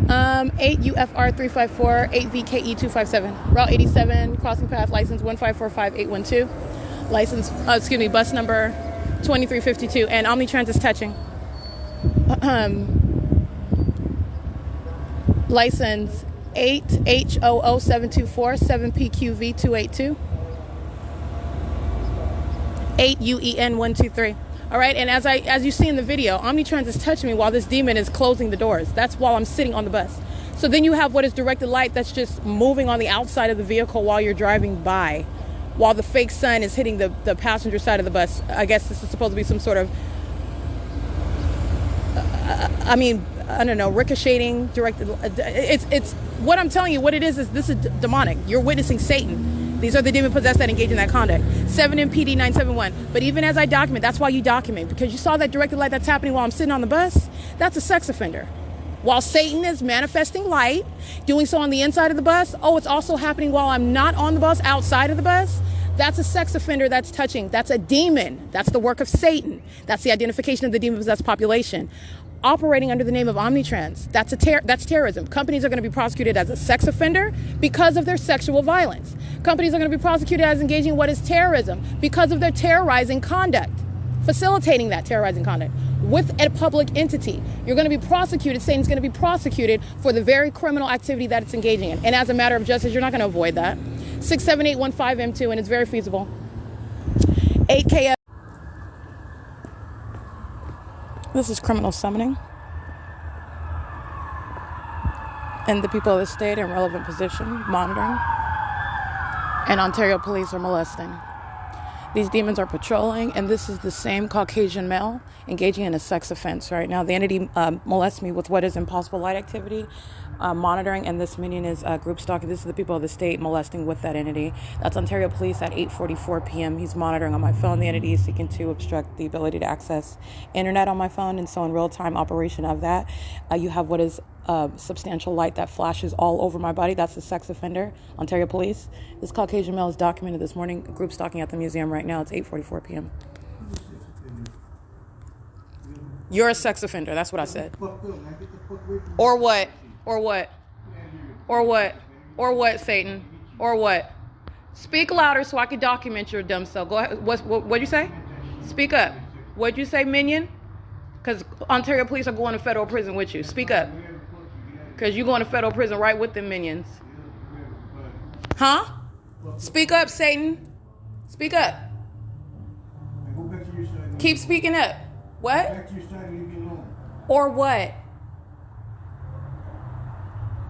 8UFR354 8VKE257 Route 87 crossing path license 1545812 license bus number 2352 and Omnitrans is touching license 8H00724 7PQV282 8UEN123. All right, and as you see in the video, Omnitrans is touching me while this demon is closing the doors. That's while I'm sitting on the bus. So then you have what is directed light that's just moving on the outside of the vehicle while you're driving by, while the fake sun is hitting the passenger side of the bus. I guess this is supposed to be some sort of, I don't know, ricocheting, directed. It's what I'm telling you, what it is this is demonic. You're witnessing Satan. These are the demon possessed that engage in that conduct. 7MPD 971. But even as I document, that's why you document, because you saw that directed light that's happening while I'm sitting on the bus. That's a sex offender. While Satan is manifesting light, doing so on the inside of the bus, it's also happening while I'm not on the bus, outside of the bus. That's a sex offender that's touching. That's a demon. That's the work of Satan. That's the identification of the demon-possessed population. Operating under the name of Omnitrans. That's terrorism. Companies are going to be prosecuted as a sex offender because of their sexual violence. Companies are going to be prosecuted as engaging in what is terrorism because of their terrorizing conduct, facilitating that terrorizing conduct with a public entity. You're going to be prosecuted. Satan's going to be prosecuted for the very criminal activity that it's engaging in. And as a matter of justice, you're not going to avoid that. 67815M2, and it's very feasible. 8KF. This is criminal summoning. And the people of the state in relevant position, monitoring. And Ontario police are molesting. These demons are patrolling, and this is the same Caucasian male engaging in a sex offense right now. The entity molests me with what is impossible light activity, monitoring, and this minion is group stalking. This is the people of the state molesting with that entity. That's Ontario Police at 8:44 p.m. He's monitoring on my phone. The entity is seeking to obstruct the ability to access internet on my phone, and so in real-time operation of that, you have what is substantial light that flashes all over my body. That's the sex offender, Ontario Police. This Caucasian male is documented this morning, group stalking at the museum right now. It's 8:44 p.m. You're a sex offender. That's what I said. Or what? Or what? Or what? Or what, Satan? Or what? Speak louder so I can document your dumb self. Go ahead. What'd you say? Speak up. What'd you say, minion? Because Ontario Police are going to federal prison with you. Speak up. Because you're going to federal prison right with them minions. Huh? Speak up, Satan. Speak up. Keep speaking up. What? Or what?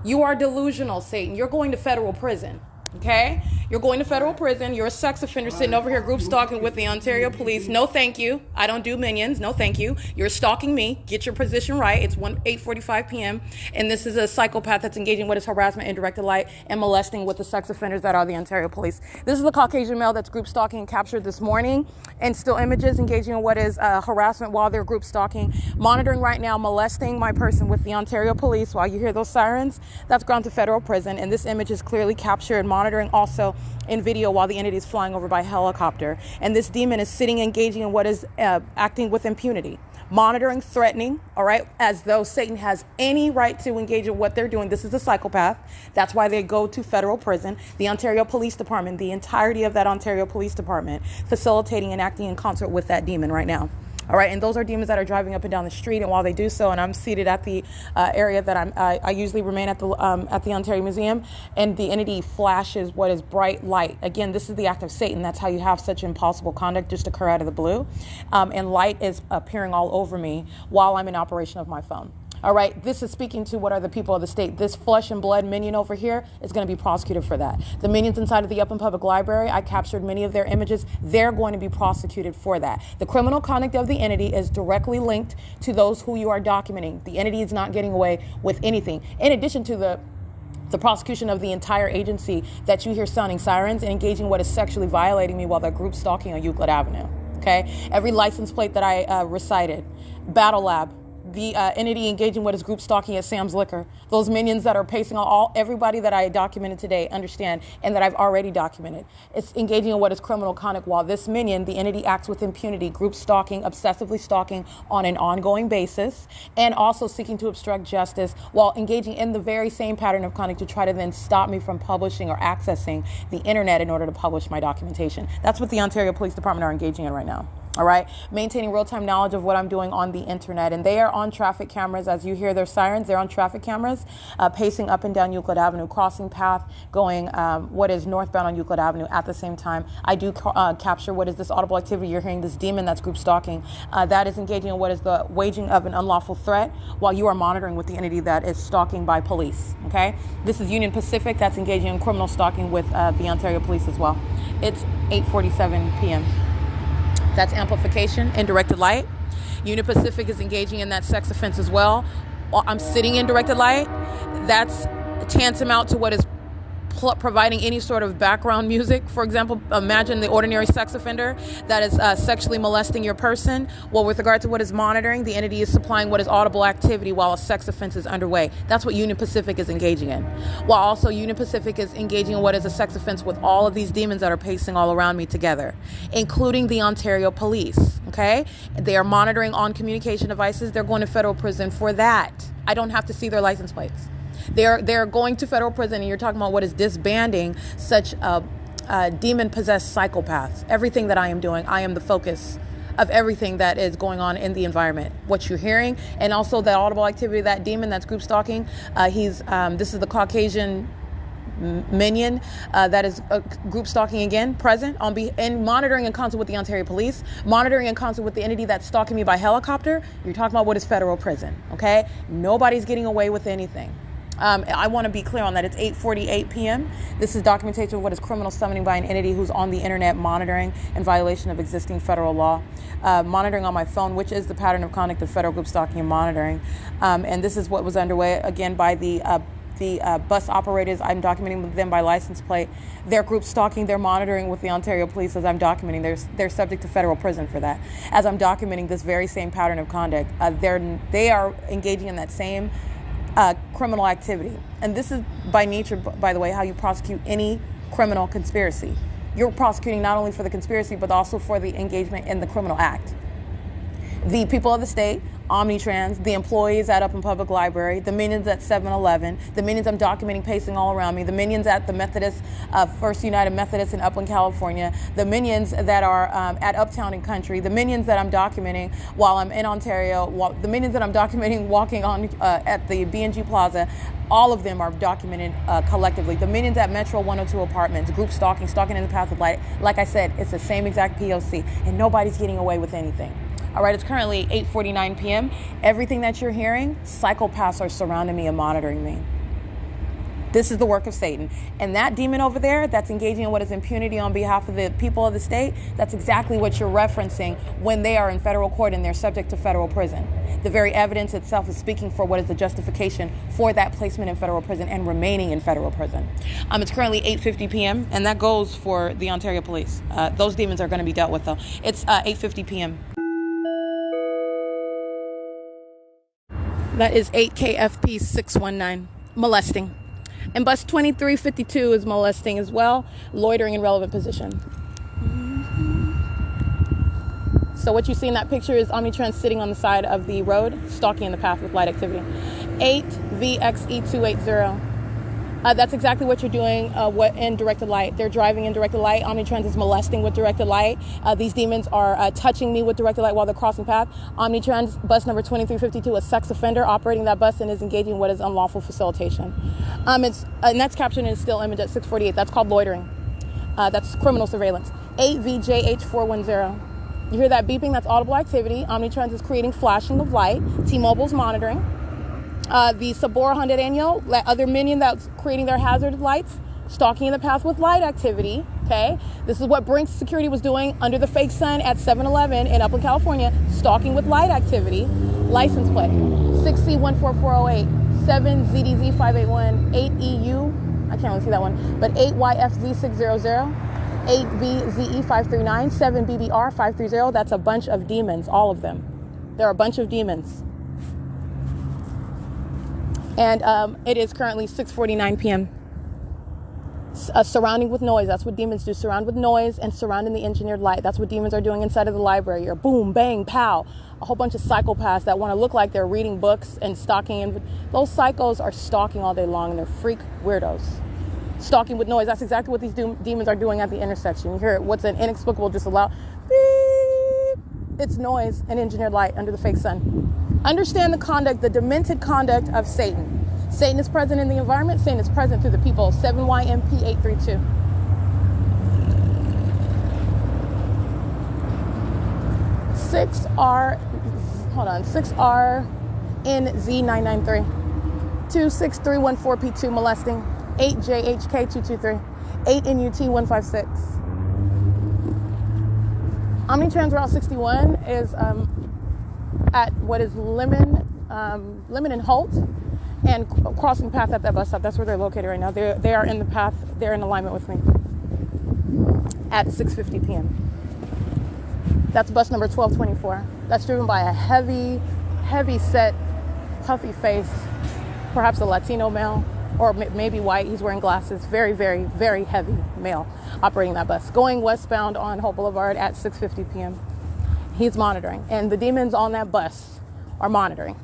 You are delusional, Satan. You're going to federal prison. Okay? You're going to federal prison. You're a sex offender sitting over here group stalking with the Ontario Police. No, thank you. I don't do minions. No, thank you. You're stalking me. Get your position right. It's 8:45 p.m. And this is a psychopath that's engaging with his harassment and directed light and molesting with the sex offenders that are the Ontario Police. This is the Caucasian male that's group stalking and captured this morning. And still images engaging in what is harassment while they're group stalking. Monitoring right now, molesting my person with the Ontario Police while you hear those sirens. That's gone to federal prison. And this image is clearly captured. Monitoring also in video while the entity is flying over by helicopter. And this demon is sitting engaging in what is acting with impunity. Monitoring, threatening, all right, as though Satan has any right to engage in what they're doing. This is a psychopath. That's why they go to federal prison. The Ontario Police Department, the entirety of that Ontario Police Department, facilitating and acting in concert with that demon right now. All right, and those are demons that are driving up and down the street, and while they do so, and I'm seated at the area that I usually remain at the Ontario Museum, and the entity flashes what is bright light. Again, this is the act of Satan. That's how you have such impossible conduct just occur out of the blue, and light is appearing all over me while I'm in operation of my phone. All right, this is speaking to what are the people of the state. This flesh and blood minion over here is going to be prosecuted for that. The minions inside of the Upland Public Library, I captured many of their images. They're going to be prosecuted for that. The criminal conduct of the entity is directly linked to those who you are documenting. The entity is not getting away with anything. In addition to the prosecution of the entire agency that you hear sounding sirens and engaging what is sexually violating me while they're group stalking on Euclid Avenue. Okay? Every license plate that I recited. Battle Lab. The entity engaging with his group stalking at Sam's Liquor. Those minions that are pacing everybody that I documented today understand and that I've already documented. It's engaging in what is criminal conduct while this minion, the entity, acts with impunity, group stalking, obsessively stalking on an ongoing basis, and also seeking to obstruct justice while engaging in the very same pattern of conduct to try to then stop me from publishing or accessing the internet in order to publish my documentation. That's what the Ontario Police Department are engaging in right now. All right, maintaining real-time knowledge of what I'm doing on the internet. And they are on traffic cameras. As you hear their sirens, they're on traffic cameras, pacing up and down Euclid Avenue, crossing path, going what is northbound on Euclid Avenue at the same time. I do capture what is this audible activity. You're hearing this demon that's group stalking. That is engaging in what is the waging of an unlawful threat while you are monitoring with the entity that is stalking by police. Okay, this is Union Pacific that's engaging in criminal stalking with the Ontario Police as well. It's 8:47 p.m. That's amplification and directed light. Union Pacific is engaging in that sex offense as well. I'm sitting in directed light. That's tantamount to what is providing any sort of background music. For example, imagine the ordinary sex offender that is sexually molesting your person. Well, with regard to what is monitoring, the entity is supplying what is audible activity while a sex offense is underway. That's what Union Pacific is engaging in. While also Union Pacific is engaging in what is a sex offense with all of these demons that are pacing all around me together, including the Ontario Police. Okay? They are monitoring on communication devices. They're going to federal prison for that. I don't have to see their license plates. They're going to federal prison, and you're talking about what is disbanding such demon-possessed psychopaths. Everything that I am doing, I am the focus of everything that is going on in the environment. What you're hearing, and also that audible activity, that demon that's group stalking. This is the Caucasian minion that is group stalking again, present and monitoring in concert with the Ontario Police, monitoring in concert with the entity that's stalking me by helicopter. You're talking about what is federal prison. Okay, nobody's getting away with anything. I want to be clear on that. It's 8:48 p.m. This is documentation of what is criminal summoning by an entity who's on the internet monitoring in violation of existing federal law. Monitoring on my phone, which is the pattern of conduct of federal group stalking and monitoring. And this is what was underway, again, by the bus operators. I'm documenting them by license plate. Their group stalking, they're monitoring with the Ontario police as I'm documenting. They're subject to federal prison for that. As I'm documenting this very same pattern of conduct, they are engaging in that same criminal activity. And this is by nature, by the way, how you prosecute any criminal conspiracy. You're prosecuting not only for the conspiracy, but also for the engagement in the criminal act. The people of the state, Omnitrans, the employees at Upland Public Library, the minions at 7-Eleven, the minions I'm documenting pacing all around me, the minions at the Methodist, First United Methodist in Upland, California, the minions that are at Uptown and Country, the minions that I'm documenting while I'm in Ontario, the minions that I'm documenting walking on at the B&G Plaza, all of them are documented collectively. The minions at Metro 102 Apartments, group stalking in the path of light. Like I said, it's the same exact P.O.C. and nobody's getting away with anything. All right, it's currently 8:49 p.m. Everything that you're hearing, psychopaths are surrounding me and monitoring me. This is the work of Satan. And that demon over there that's engaging in what is impunity on behalf of the people of the state, that's exactly what you're referencing when they are in federal court and they're subject to federal prison. The very evidence itself is speaking for what is the justification for that placement in federal prison and remaining in federal prison. It's currently 8:50 p.m. and that goes for the Ontario police. Those demons are going to be dealt with though. It's 8:50 p.m. That is 8KFP 619, molesting. And bus 2352 is molesting as well, loitering in relevant position. So what you see in that picture is Omnitrans sitting on the side of the road, stalking in the path with light activity. 8VXE280. That's exactly what you're doing in directed light. They're driving in directed light. Omnitrans is molesting with directed light. These demons are touching me with directed light while they're crossing path. Omnitrans, bus number 2352, a sex offender operating that bus and is engaging in what is unlawful facilitation. And that's captured in a still image at 6:48. That's called loitering. That's criminal surveillance. 8VJH410. You hear that beeping? That's audible activity. Omnitrans is creating flashing of light. T-Mobile's monitoring. The Sabora Hyundai Daniel, that other minion that's creating their hazard lights, stalking in the path with light activity, okay? This is what Brinks Security was doing under the fake sun at 7-Eleven in Upland, California, stalking with light activity. License plate, 6C14408, 7ZDZ581, 8EU, I can't really see that one, but 8YFZ600, 8VZE539, 7BBR530, that's a bunch of demons, all of them. There are a bunch of demons. And it is currently 6:49 p.m. Surrounding with noise. That's what demons do. Surround with noise and surround in the engineered light. That's what demons are doing inside of the library. You're boom, bang, pow. A whole bunch of psychopaths that want to look like they're reading books and stalking. And those psychos are stalking all day long, and they're freak weirdos. Stalking with noise. That's exactly what these demons are doing at the intersection. You hear what's an inexplicable, just a loud beep. It's noise and engineered light under the fake sun. Understand the conduct, the demented conduct of Satan. Satan is present in the environment. Satan is present through the people. 7YMP832. Hold on. 6RNZ993. 26314P2 molesting. 8JHK223. 8NUT156. Omnitrans Route 61 is at what is Lemon and Holt, and crossing path at that bus stop. That's where they're located right now. They are in the path. They're in alignment with me at 6:50 p.m. That's bus number 1224. That's driven by a heavy set, puffy face, perhaps a Latino male, or maybe white. He's wearing glasses. Very, very, very heavy male operating that bus. Going westbound on Hope Boulevard at 6:50 p.m. He's monitoring, and the demons on that bus are monitoring.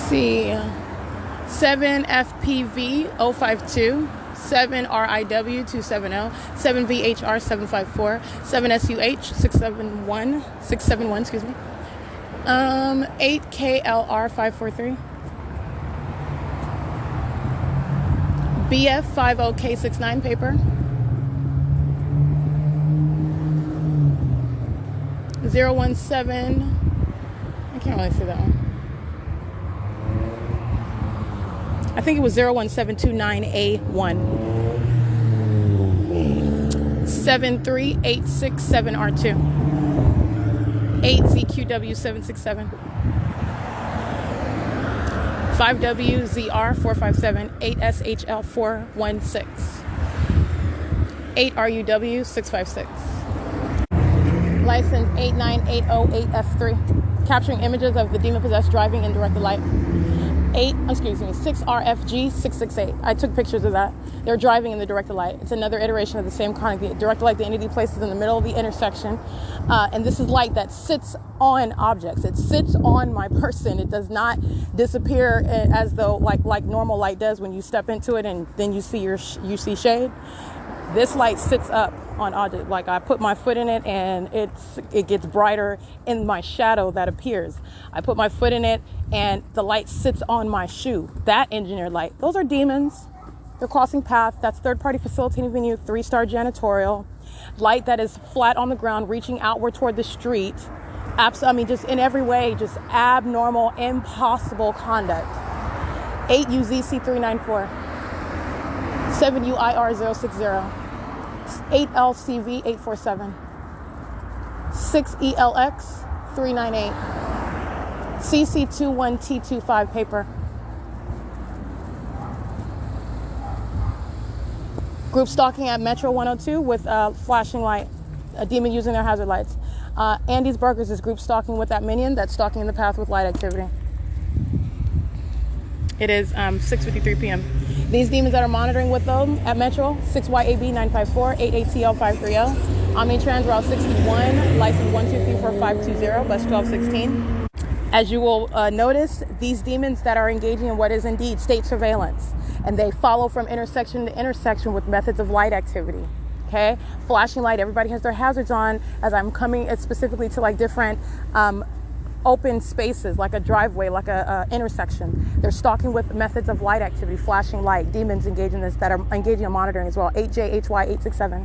See, 7FPV052, 7 RIW 270, 7 VHR 754, 7 SUH 671, excuse me. 8 KLR 543, BF 50K69 paper, 017. I can't really see that one. I think it was 01729A1. 73867R2. 8ZQW767. 5WZR457. 8SHL416. 8RUW656. License 89808F3. Capturing images of the demon-possessed driving in directed light. 6RFG668. I took pictures of that. They're driving in the directed light. It's another iteration of the same kind. The directed light, the entity places in the middle of the intersection. And this is light that sits on objects. It sits on my person. It does not disappear as though like normal light does when you step into it and then you see shade. This light sits up on object. Like I put my foot in it and it gets brighter in my shadow that appears. I put my foot in it and the light sits on my shoe. That engineered light. Those are demons. They're crossing path. That's third-party facilitating venue, 3-star janitorial. Light that is flat on the ground, reaching outward toward the street. Just in every way, just abnormal, impossible conduct. 8UZC394. 7UIR060. 8LCV847, 6ELX398, CC21T25 paper. Group stalking at Metro 102 with flashing light, a demon using their hazard lights. Andy's Burgers is group stalking with that minion that's stalking in the path with light activity. It is 6:53 p.m. These demons that are monitoring with them at Metro, 6YAB954, 8ATL530, Omnitrans Route 61, license 1234520, bus 1216. As you will notice, these demons that are engaging in what is indeed state surveillance, and they follow from intersection to intersection with methods of light activity. Okay, flashing light, everybody has their hazards on. As I'm coming specifically to like different open spaces, like a driveway, like a intersection. They're stalking with methods of light activity, flashing light. Demons engaging this that are engaging in monitoring as well. 8JHY867.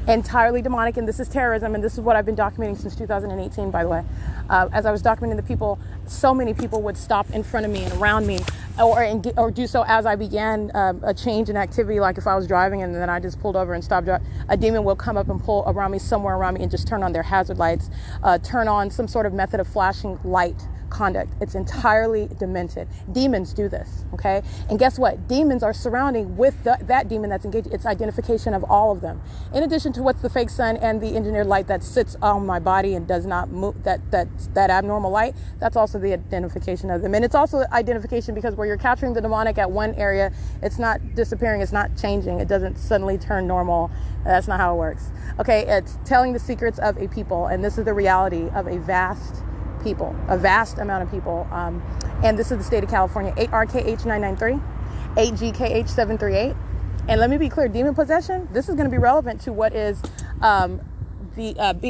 Entirely demonic, and this is terrorism, and this is what I've been documenting since 2018, by the way. As I was documenting the people, so many people would stop in front of me and around me, or do so as I began a change in activity, like if I was driving and then I just pulled over and stopped. A demon will come up and pull around me, somewhere around me, and just turn on their hazard lights, turn on some sort of method of flashing light conduct. It's entirely demented. Demons do this, okay? And guess what? Demons are surrounding with that demon that's engaged. It's identification of all of them. In addition to what's the fake sun and the engineered light that sits on my body and does not move, that abnormal light, that's also the identification of them. And it's also identification because where you're capturing the demonic at one area, it's not disappearing, it's not changing, it doesn't suddenly turn normal. That's not how it works. Okay, it's telling the secrets of a people, and this is the reality of a vast amount of people, and this is the state of California. 8RKH993, 8GKH738, and let me be clear, demon possession, this is going to be relevant to what is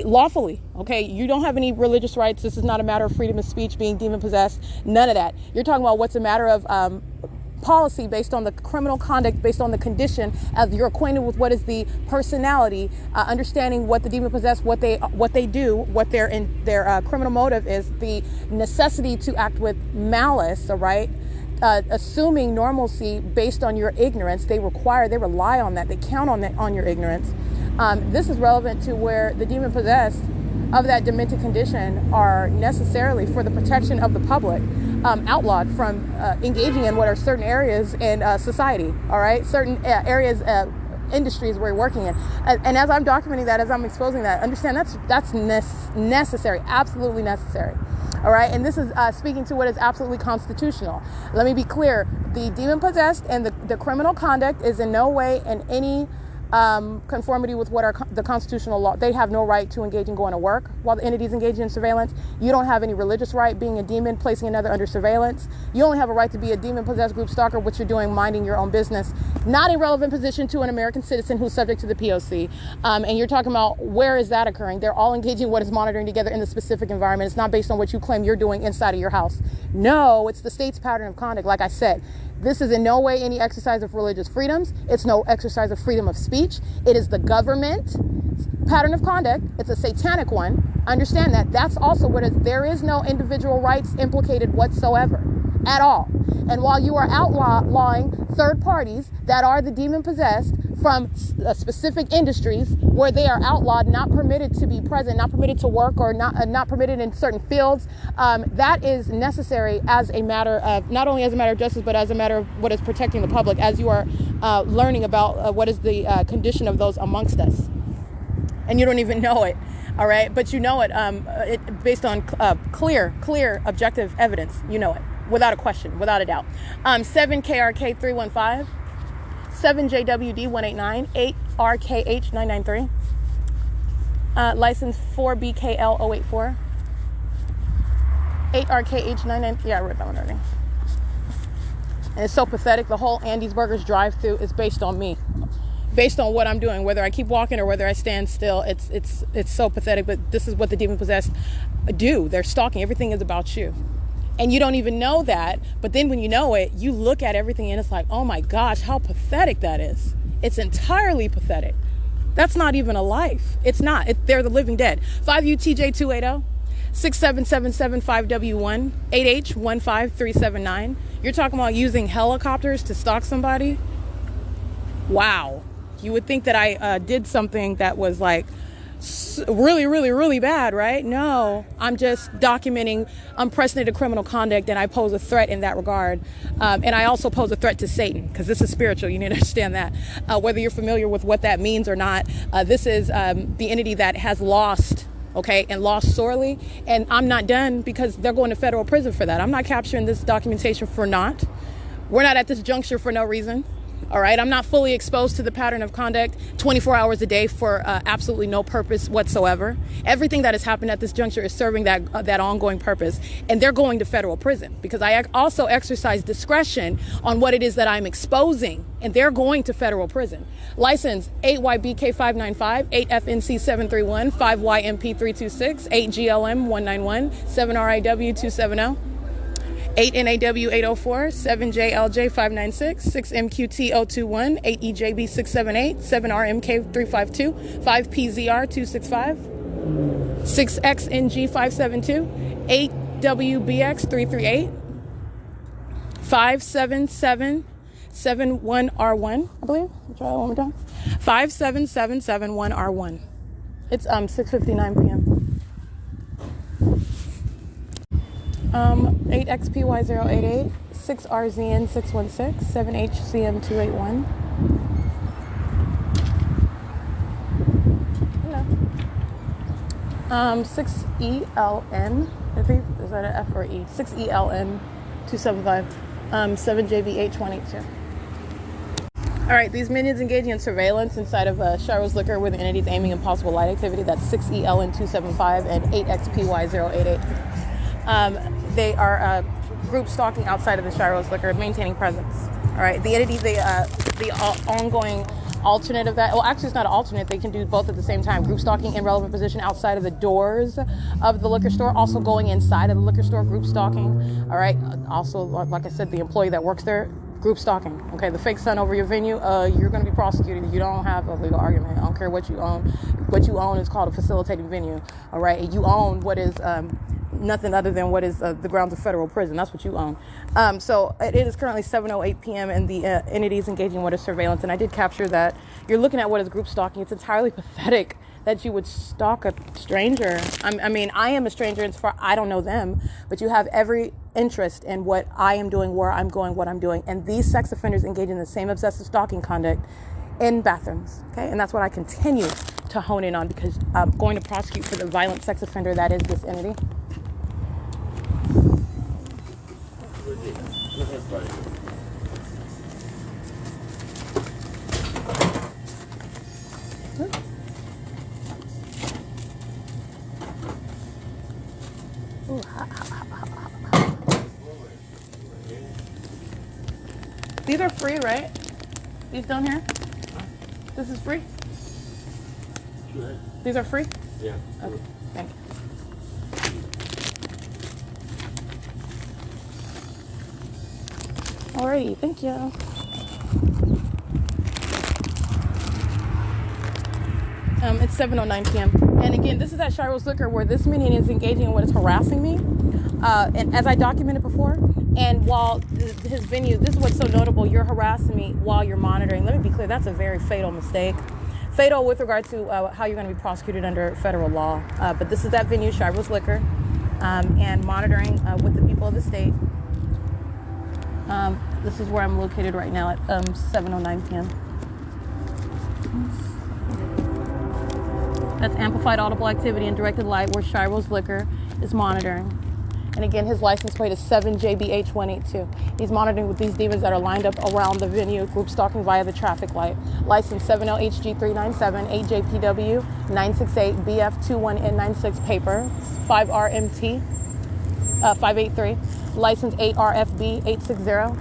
lawfully, okay? You don't have any religious rights. This is not a matter of freedom of speech, being demon possessed, none of that. You're talking about what's a matter of policy based on the criminal conduct, based on the condition, as you're acquainted with what is the personality, understanding what the demon possessed, what they do, what their criminal motive is, the necessity to act with malice, all right? Assuming normalcy based on your ignorance. They rely on that, they count on your ignorance. This is relevant to where the demon possessed of that demented condition are necessarily, for the protection of the public, outlawed from engaging in what are certain areas in society, all right? Certain areas, industries we're working in. And as I'm documenting that, as I'm exposing that, understand that's necessary, absolutely necessary, all right? And this is speaking to what is absolutely constitutional. Let me be clear, the demon possessed and the criminal conduct is in no way in any conformity with what are the constitutional law. They have no right to engage in going to work while the entities engage in surveillance. You don't have any religious right being a demon, placing another under surveillance. You only have a right to be a demon-possessed group stalker, which you're doing, minding your own business, not in relevant position to an American citizen who's subject to the P.O.C. And you're talking about where is that occurring? They're all engaging what is monitoring together in the specific environment. It's not based on what you claim you're doing inside of your house. No, it's the state's pattern of conduct. Like I said, this is in no way any exercise of religious freedoms. It's no exercise of freedom of speech. It is the government pattern of conduct. It's a satanic one. Understand that. That's also what it is. There is no individual rights implicated whatsoever at all. And while you are outlawing third parties that are the demon possessed from specific industries where they are outlawed, not permitted to be present, not permitted to work, or not permitted in certain fields, that is necessary as a matter of, not only as a matter of justice, but as a matter of what is protecting the public, as you are learning about what is the condition of those amongst us. And you don't even know it, all right? But you know it, based on clear, objective evidence. You know it, without a question, without a doubt. 7KRK 315. 7JWD 189, 8RKH 993, license 4BKL 084, 8RKH 993. Yeah, I wrote that one already. And it's so pathetic. The whole Andy's Burgers drive-through is based on me, based on what I'm doing, whether I keep walking or whether I stand still. It's so pathetic. But this is what the demon possessed do. They're stalking. Everything is about you. And you don't even know that, but then when you know it, you look at everything and it's like, oh my gosh, how pathetic that is. It's entirely pathetic. That's not even a life. It's not. They're the living dead. 5UTJ280, 67775W1, 8H15379. You're talking about using helicopters to stalk somebody? Wow. You would think that I did something that was like really bad, right? No, I'm just documenting unprecedented criminal conduct, and I pose a threat in that regard. And I also pose a threat to Satan, because this is spiritual. You need to understand that. Whether you're familiar with what that means or not, this is the entity that has lost, okay, and lost sorely. And I'm not done, because they're going to federal prison for that. I'm not capturing this documentation for naught. We're not at this juncture for no reason. All right, I'm not fully exposed to the pattern of conduct 24 hours a day for absolutely no purpose whatsoever. Everything that has happened at this juncture is serving that ongoing purpose. And they're going to federal prison, because I also exercise discretion on what it is that I'm exposing. And they're going to federal prison. License 8YBK595, 8FNC731, 5YMP326, 8GLM191, 7RIW270. 8NAW804, 7JLJ596, 6MQT021, 8EJB678, 7RMK352, 5PZR265, 6XNG572, 8WBX338, 57771R1, I believe. I'll try that one more time. 57771R1. It's 6:59 p.m. 8XPY088, 6RZN616, 7HCM281. Hello. 6ELN, I think, is that an F or E? 6ELN275, 7JBH182. All right, these minions engaging in surveillance inside of S.I.I.S liquor with entities aiming at possible light activity. That's 6ELN275 and 8XPY088. They are group stalking outside of the S.I.I.S liquor, maintaining presence. All right, the entity, the ongoing alternate of that. Well, actually, it's not an alternate. They can do both at the same time. Group stalking in relevant position outside of the doors of the liquor store. Also going inside of the liquor store, group stalking. All right. Also, like I said, the employee that works there, group stalking. Okay, the fake sun over your venue, you're going to be prosecuted. You don't have a legal argument. I don't care what you own. What you own is called a facilitating venue. All right, you own what is nothing other than what is the grounds of federal prison. That's what you own. So it is currently 7:08 p.m. and the entity is engaging what is surveillance. And I did capture that. You're looking at what is group stalking. It's entirely pathetic that you would stalk a stranger. I mean, I am a stranger as far I don't know them, but you have every interest in what I am doing, where I'm going, what I'm doing. And these sex offenders engage in the same obsessive stalking conduct in bathrooms. Okay, and that's what I continue to hone in on, because I'm going to prosecute for the violent sex offender that is this entity. Ooh, hot, hot, hot, hot, hot. These are free, right? These down here? This is free? These are free? Yeah. Okay, thank you. Alrighty, thank you. It's 7:09 p.m. And again, this is at S.I.I.S Liquor where this minion is engaging in what is harassing me. And as I documented before, and while his venue, this is what's so notable, you're harassing me while you're monitoring. Let me be clear, that's a very fatal mistake. Fatal with regard to how you're going to be prosecuted under federal law. But this is that venue, S.I.I.S Liquor, and monitoring with the people of the state. This is where I'm located right now at 7:09 p.m. That's amplified audible activity and directed light where S.I.I.S Liquor is monitoring. And again, his license plate is 7JBH182. He's monitoring with these demons that are lined up around the venue, group stalking via the traffic light. License 7LHG397, 8JPW 968, BF21N96 paper, 5RMT 583. License 8RFB 860.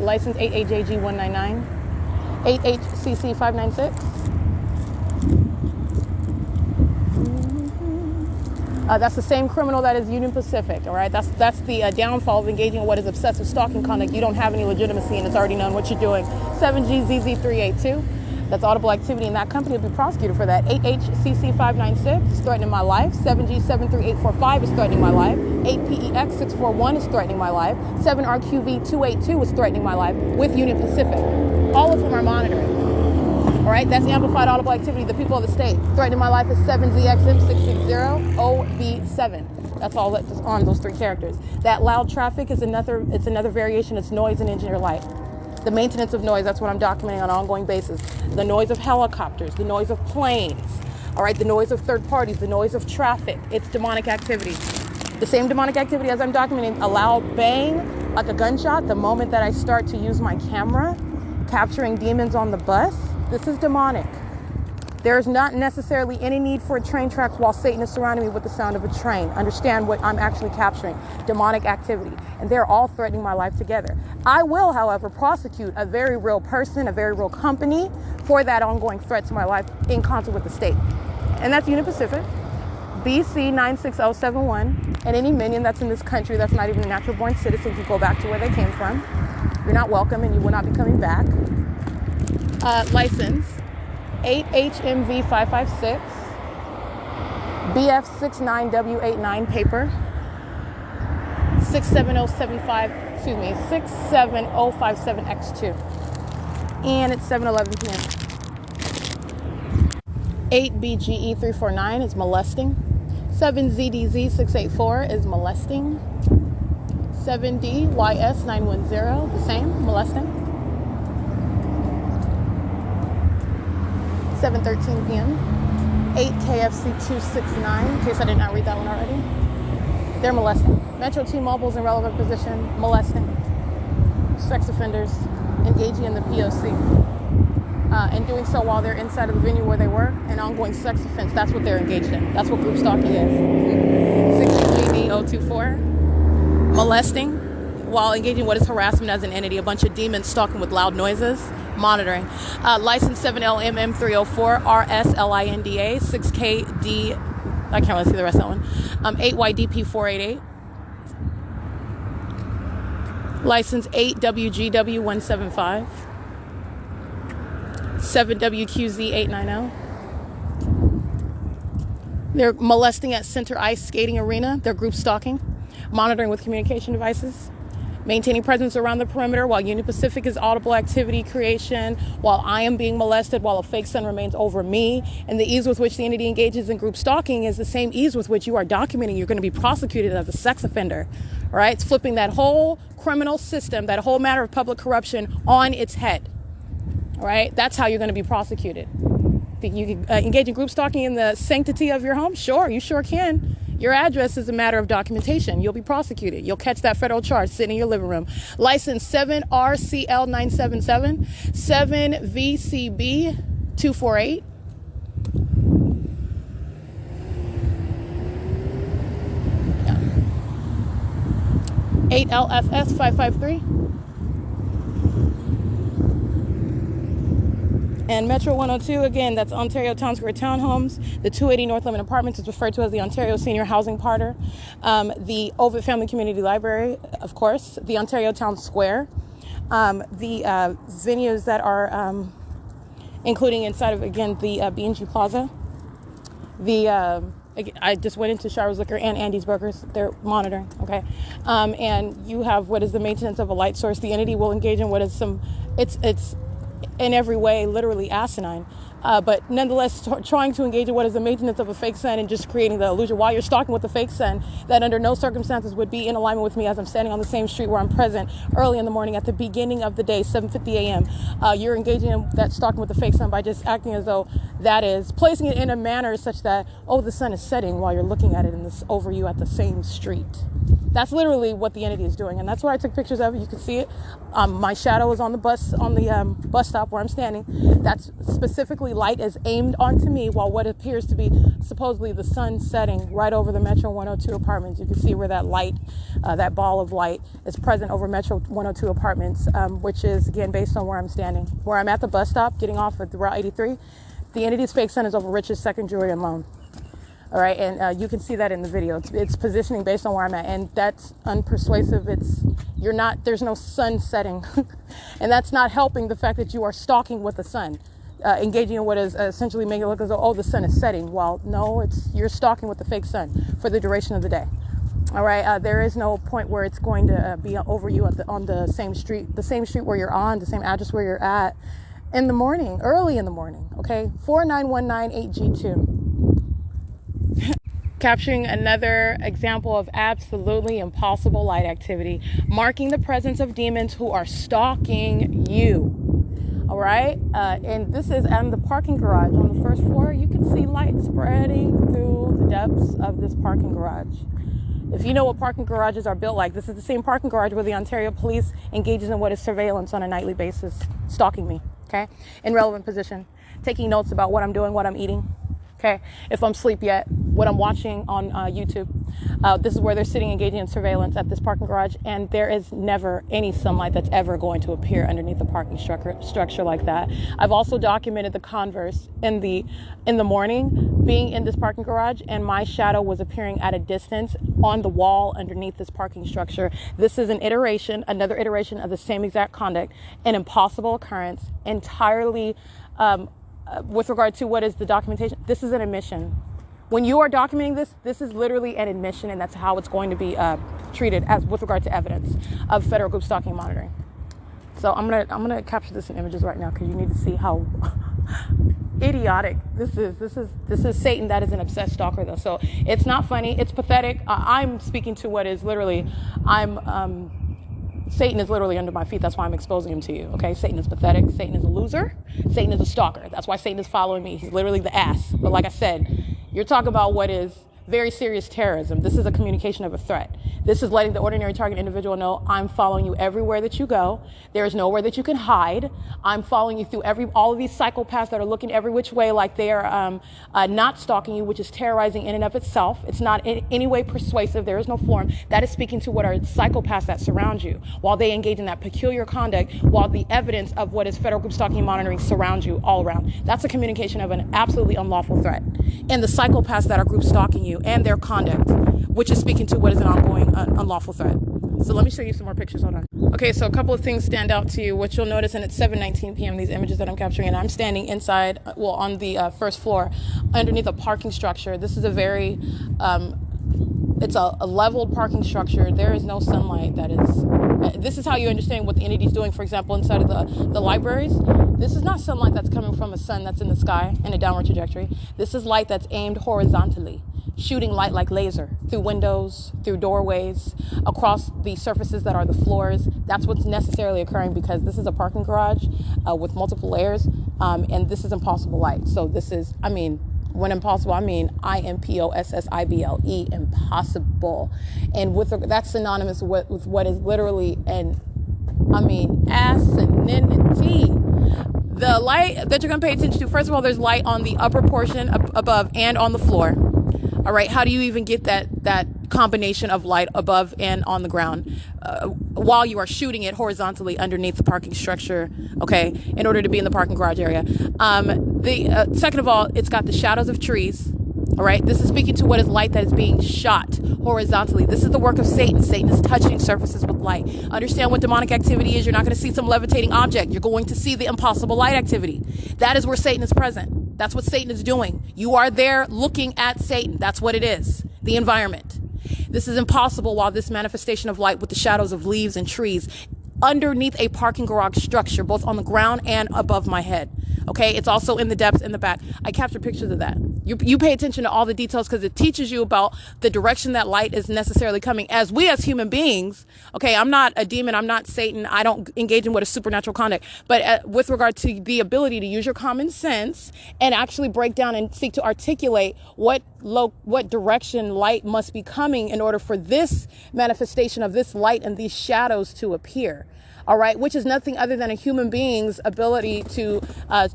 License 8AJG199. 8HCC 596. That's the same criminal that is Union Pacific, all right? That's the downfall of engaging in what is obsessive stalking conduct. You don't have any legitimacy, and it's already known what you're doing. 7GZZ382, that's audible activity, and that company will be prosecuted for that. 8HCC596 is threatening my life. 7G73845 is threatening my life. 8PEX641 is threatening my life. 7RQV282 is threatening my life with Union Pacific. All of them are monitoring. All right, that's amplified audible activity. The people of the state. Threatening my life is 7ZXM660OB7. That's all that's on those three characters. That loud traffic is another variation. It's noise and engineer light. The maintenance of noise, that's what I'm documenting on an ongoing basis. The noise of helicopters, the noise of planes, all right, the noise of third parties, the noise of traffic. It's demonic activity. The same demonic activity as I'm documenting, a loud bang, like a gunshot, the moment that I start to use my camera, capturing demons on the bus. This is demonic. There's not necessarily any need for a train tracks while Satan is surrounding me with the sound of a train. Understand what I'm actually capturing, demonic activity. And they're all threatening my life together. I will, however, prosecute a very real person, a very real company for that ongoing threat to my life in concert with the state. And that's Union Pacific, BC 96071, and any minion that's in this country that's not even a natural born citizen can go back to where they came from. You're not welcome and you will not be coming back. License 8HMV556, BF69W89 paper, 67057X2. And it's 7:11 p.m. 8BGE349 is molesting. 7ZDZ684 is molesting. 7DYS910, the same, molesting. 7:13 p.m. 8KFC269, in case I did not read that one already. They're molesting. Metro T-Mobile's in relevant position, molesting. Sex offenders engaging in the P.O.C. And doing so while they're inside of the venue where they were, an ongoing sex offense. That's what they're engaged in. That's what group stalking is. 60GD024, molesting while engaging what is harassment as an entity, a bunch of demons stalking with loud noises. Monitoring. License 7LMM304 RSLINDA 6KD. I can't really see the rest of that one. 8YDP488. License 8WGW175. 7WQZ890. They're molesting at Center Ice Skating Arena. They're group stalking. Monitoring with communication devices. Maintaining presence around the perimeter while Union Pacific is audible activity creation, while I am being molested, while a fake sun remains over me. And the ease with which the entity engages in group stalking is the same ease with which you are documenting you're going to be prosecuted as a sex offender. All right? It's flipping that whole criminal system, that whole matter of public corruption on its head. All right? That's how you're going to be prosecuted. Think you can engage in group stalking in the sanctity of your home? Sure, you sure can. Your address is a matter of documentation. You'll be prosecuted. You'll catch that federal charge sitting in your living room. License 7RCL977, 7VCB248. Yeah. 8LFS 553. And Metro 102, again, that's Ontario Town Square Townhomes. The 280 North Lemon Apartments is referred to as the Ontario Senior Housing Parter. The Ovid Family Community Library, of course. The Ontario Town Square. The venues that are including inside of, again, the B&G Plaza. I just went into Showers Liquor and Andy's Burgers. They're monitoring, okay? And you have what is the maintenance of a light source. The entity will engage in what is it's in every way literally asinine, but nonetheless trying to engage in what is the maintenance of a fake sun and just creating the illusion while you're stalking with a fake sun that under no circumstances would be in alignment with me as I'm standing on the same street where I'm present early in the morning at the beginning of the day, 7:50 a.m. You're engaging in that stalking with the fake sun by just acting as though that is placing it in a manner such that, oh, the sun is setting while you're looking at it in this over you at the same street. That's literally what the entity is doing, and that's why I took pictures of it. You can see it. My shadow is on the bus stop where I'm standing. That's specifically light is aimed onto me while what appears to be supposedly the sun setting right over the Metro 102 apartments. You can see where that light, that ball of light is present over Metro 102 apartments, which is, again, based on where I'm standing. Where I'm at the bus stop, getting off at Route 83, the entity's fake sun is over Rich's Second Jewelry and Loan. All right, and you can see that in the video. It's positioning based on where I'm at, and that's unpersuasive. There's no sun setting, and that's not helping the fact that you are stalking with the sun, engaging in what is essentially making it look as though, oh, the sun is setting. Well, no, you're stalking with the fake sun for the duration of the day. All right, there is no point where it's going to be over you on the same street where you're on, the same address where you're at in the morning, early in the morning. Okay, 49198G2. Capturing another example of absolutely impossible light activity, marking the presence of demons who are stalking you. All right, and this is in the parking garage on the first floor. You can see light spreading through the depths of this parking garage. If you know what parking garages are built like, this is the same parking garage where the Ontario Police engages in what is surveillance on a nightly basis, stalking me, okay, in relevant position, taking notes about what I'm doing, what I'm eating. Okay, if I'm asleep yet, what I'm watching on YouTube. This is where they're sitting engaging in surveillance at this parking garage, and there is never any sunlight that's ever going to appear underneath the parking structure like that. I've also documented the converse in the morning, being in this parking garage, and my shadow was appearing at a distance on the wall underneath this parking structure. This is another iteration of the same exact conduct, an impossible occurrence, entirely with regard to what is the documentation. This is an admission. When you are documenting this is literally an admission, and that's how it's going to be treated as with regard to evidence of federal group stalking monitoring. So I'm gonna capture this in images right now because you need to see how idiotic this is. This is Satan that is an obsessed stalker, though. So it's not funny. It's pathetic. I'm speaking to what is literally. Satan is literally under my feet. That's why I'm exposing him to you. Okay, Satan is pathetic. Satan is a loser. Satan is a stalker. That's why Satan is following me. He's literally the ass. But like I said, you're talking about what is very serious terrorism. This is a communication of a threat. This is letting the ordinary target individual know, I'm following you everywhere that you go. There is nowhere that you can hide. I'm following you through all of these psychopaths that are looking every which way like they are not stalking you, which is terrorizing in and of itself. It's not in any way persuasive. There is no form. That is speaking to what are psychopaths that surround you while they engage in that peculiar conduct, while the evidence of what is federal group stalking monitoring surrounds you all around. That's a communication of an absolutely unlawful threat. And the psychopaths that are group stalking you and their conduct, which is speaking to what is an ongoing unlawful threat. So let me show you some more pictures. Hold on. Okay, so a couple of things stand out to you, which you'll notice, and it's 7:19 p.m. These images that I'm capturing, and I'm standing inside, on the first floor, underneath a parking structure. This is a very, it's a leveled parking structure. There is no sunlight that is. This is how you understand what the entity is doing. For example, inside of the libraries, this is not sunlight that's coming from a sun that's in the sky in a downward trajectory. This is light that's aimed horizontally, shooting light like laser through windows, through doorways, across the surfaces that are the floors. That's what's necessarily occurring because this is a parking garage with multiple layers, and this is impossible light. So this is, when impossible, I mean IMPOSSIBLE, impossible. And that's synonymous with what is literally asinity. The light that you're going to pay attention to, first of all, there's light on the upper portion above and on the floor. All right, how do you even get that combination of light above and on the ground while you are shooting it horizontally underneath the parking structure, okay, in order to be in the parking garage area? Second of all, it's got the shadows of trees. All right, this is speaking to what is light that is being shot horizontally. This is the work of Satan. Satan is touching surfaces with light. Understand what demonic activity is. You're not going to see some levitating object. You're going to see the impossible light activity. That is where Satan is present. That's what Satan is doing. You are there looking at Satan. That's what it is. The environment. This is impossible while this manifestation of light with the shadows of leaves and trees underneath a parking garage structure, both on the ground and above my head. Okay, it's also in the depths in the back. I captured pictures of that. You pay attention to all the details because it teaches you about the direction that light is necessarily coming. As we as human beings, okay, I'm not a demon, I'm not Satan, I don't engage in what is supernatural conduct. But with regard to the ability to use your common sense and actually break down and seek to articulate what direction light must be coming in order for this manifestation of this light and these shadows to appear. All right, which is nothing other than a human being's ability to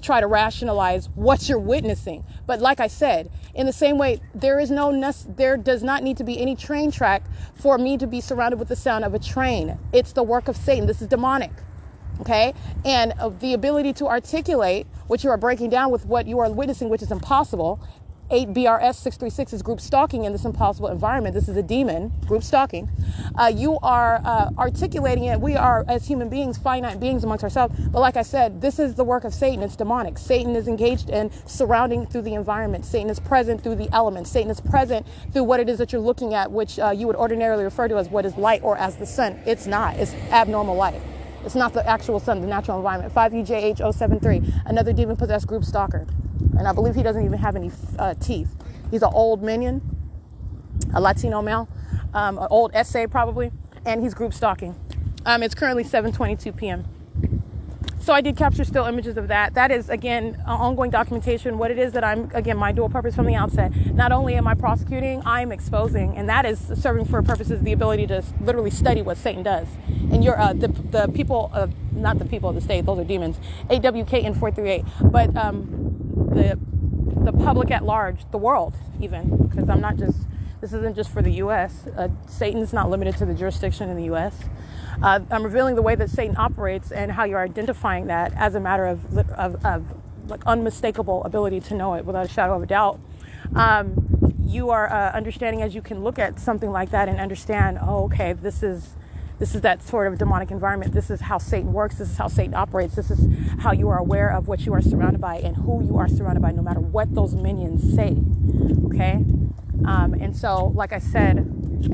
try to rationalize what you're witnessing. But like I said, in the same way, there does not need to be any train track for me to be surrounded with the sound of a train. It's the work of Satan. This is demonic. Okay, and the ability to articulate what you are breaking down with what you are witnessing, which is impossible. 8 BRS 636 is group stalking in this impossible environment. This is a demon, group stalking. You are articulating it. We are, as human beings, finite beings amongst ourselves. But like I said, this is the work of Satan. It's demonic. Satan is engaged in surrounding through the environment. Satan is present through the elements. Satan is present through what it is that you're looking at, which you would ordinarily refer to as what is light or as the sun. It's not. It's abnormal light. It's not the actual sun, the natural environment. 5UJH073, another demon-possessed group stalker. And I believe he doesn't even have any teeth. He's an old minion, a Latino male, an old SA probably, and he's group stalking. It's currently 7:22 p.m. So I did capture still images of that. That is, again, ongoing documentation. What it is that I'm, again, my dual purpose from the outset. Not only am I prosecuting, I'm exposing, and that is serving for purposes the ability to literally study what Satan does. And you're the people of, not the people of the state, those are demons, AWKN438, but the public at large, the world even, because this isn't just for the U.S. Satan's not limited to the jurisdiction in the U.S. I'm revealing the way that Satan operates and how you're identifying that as a matter of like unmistakable ability to know it without a shadow of a doubt. You are understanding as you can look at something like that and understand, oh, okay, this is that sort of demonic environment. This is how Satan works. This is how Satan operates. This is how you are aware of what you are surrounded by and who you are surrounded by, no matter what those minions say. Okay? And so, like I said, and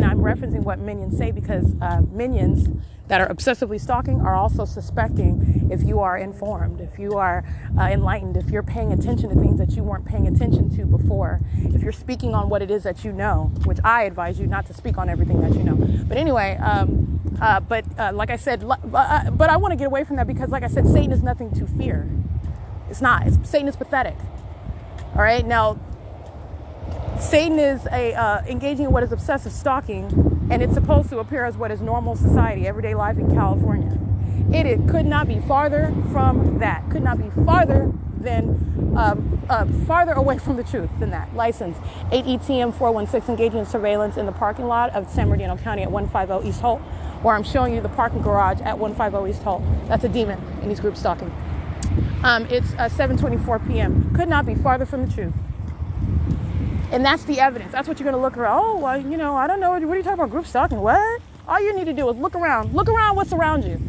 I'm referencing what minions say because minions that are obsessively stalking are also suspecting if you are informed, if you are enlightened, if you're paying attention to things that you weren't paying attention to before, if you're speaking on what it is that you know, which I advise you not to speak on everything that you know. But anyway, like I said, but I want to get away from that because, like I said, Satan is nothing to fear. It's not. Satan is pathetic. All right? Now, Satan is engaging in what is obsessive stalking, and it's supposed to appear as what is normal society, everyday life in California. It could not be farther from that. Could not be farther than farther away from the truth than that. License 8ETM 416, engaging in surveillance in the parking lot of San Bernardino County at 150 East Holt, where I'm showing you the parking garage at 150 East Holt. That's a demon, and he's group stalking. It's 7:24 p.m. Could not be farther from the truth. And that's the evidence. That's what you're going to look around. Oh, well, you know, I don't know. What are you talking about? Group stalking? What? All you need to do is look around. Look around what's around you.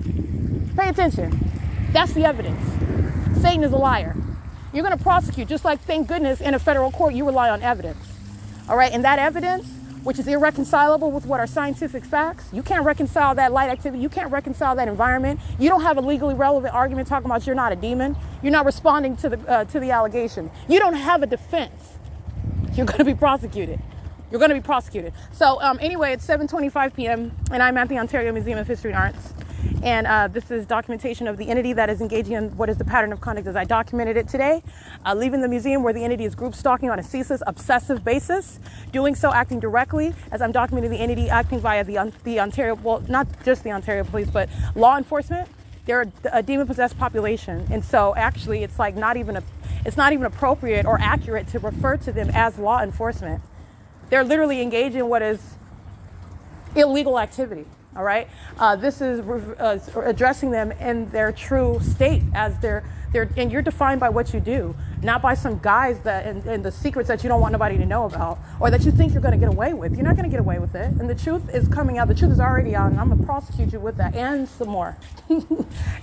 Pay attention. That's the evidence. Satan is a liar. You're going to prosecute, just like, thank goodness, in a federal court, you rely on evidence. All right? And that evidence, which is irreconcilable with what are scientific facts, you can't reconcile that light activity. You can't reconcile that environment. You don't have a legally relevant argument talking about you're not a demon. You're not responding to the allegation. You don't have a defense. You're going to be prosecuted. You're going to be prosecuted. So anyway, it's 7:25 p.m. and I'm at the Ontario Museum of History and Arts. And this is documentation of the entity that is engaging in what is the pattern of conduct as I documented it today. Leaving the museum where the entity is group stalking on a ceaseless, obsessive basis. Doing so, acting directly as I'm documenting the entity acting via the Ontario, well, not just the Ontario police, but law enforcement. They're a demon-possessed population. And so actually it's like not even it's not even appropriate or accurate to refer to them as law enforcement. They're literally engaged in what is illegal activity. All right. This is addressing them in their true state as and you're defined by what you do, not by some guys that and the secrets that you don't want nobody to know about or that you think you're going to get away with. You're not going to get away with it. And the truth is coming out. The truth is already out, and I'm going to prosecute you with that and some more.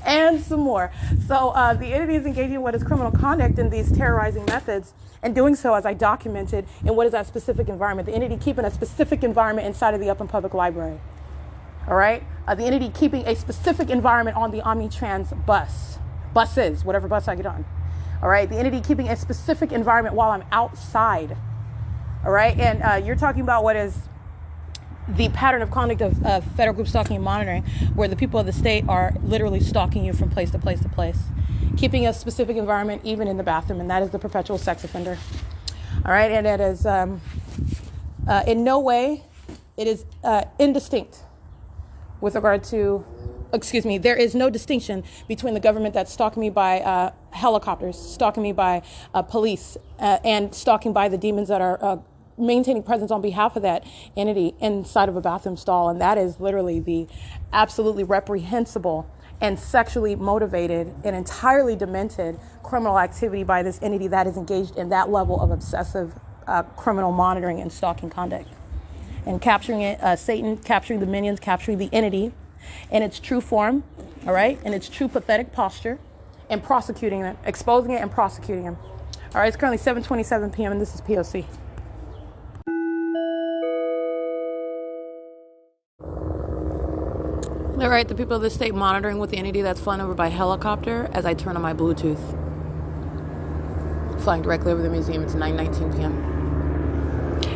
And some more. So the entity is engaging in what is criminal conduct in these terrorizing methods, and doing so, as I documented, in what is that specific environment. The entity keeping a specific environment inside of the Upland Public Library. All right? The entity keeping a specific environment on the Omnitrans buses, whatever bus I get on. All right? The entity keeping a specific environment while I'm outside. All right? And you're talking about what is the pattern of conduct of federal group stalking and monitoring, where the people of the state are literally stalking you from place to place to place, keeping a specific environment even in the bathroom, and that is the perpetual sex offender. All right? And it is in no way, it is indistinct with regard to, there is no distinction between the government that's stalking me by helicopters, stalking me by police, and stalking by the demons that are maintaining presence on behalf of that entity inside of a bathroom stall. And that is literally the absolutely reprehensible and sexually motivated and entirely demented criminal activity by this entity that is engaged in that level of obsessive criminal monitoring and stalking conduct. And capturing it, Satan, capturing the minions, capturing the entity in its true form, all right, in its true pathetic posture, and prosecuting it, exposing it and prosecuting him. All right, it's currently 7:27 p.m. and this is P.O.C. All right, the people of the state monitoring with the entity that's flying over by helicopter as I turn on my Bluetooth. Flying directly over the museum. It's 9:19 p.m.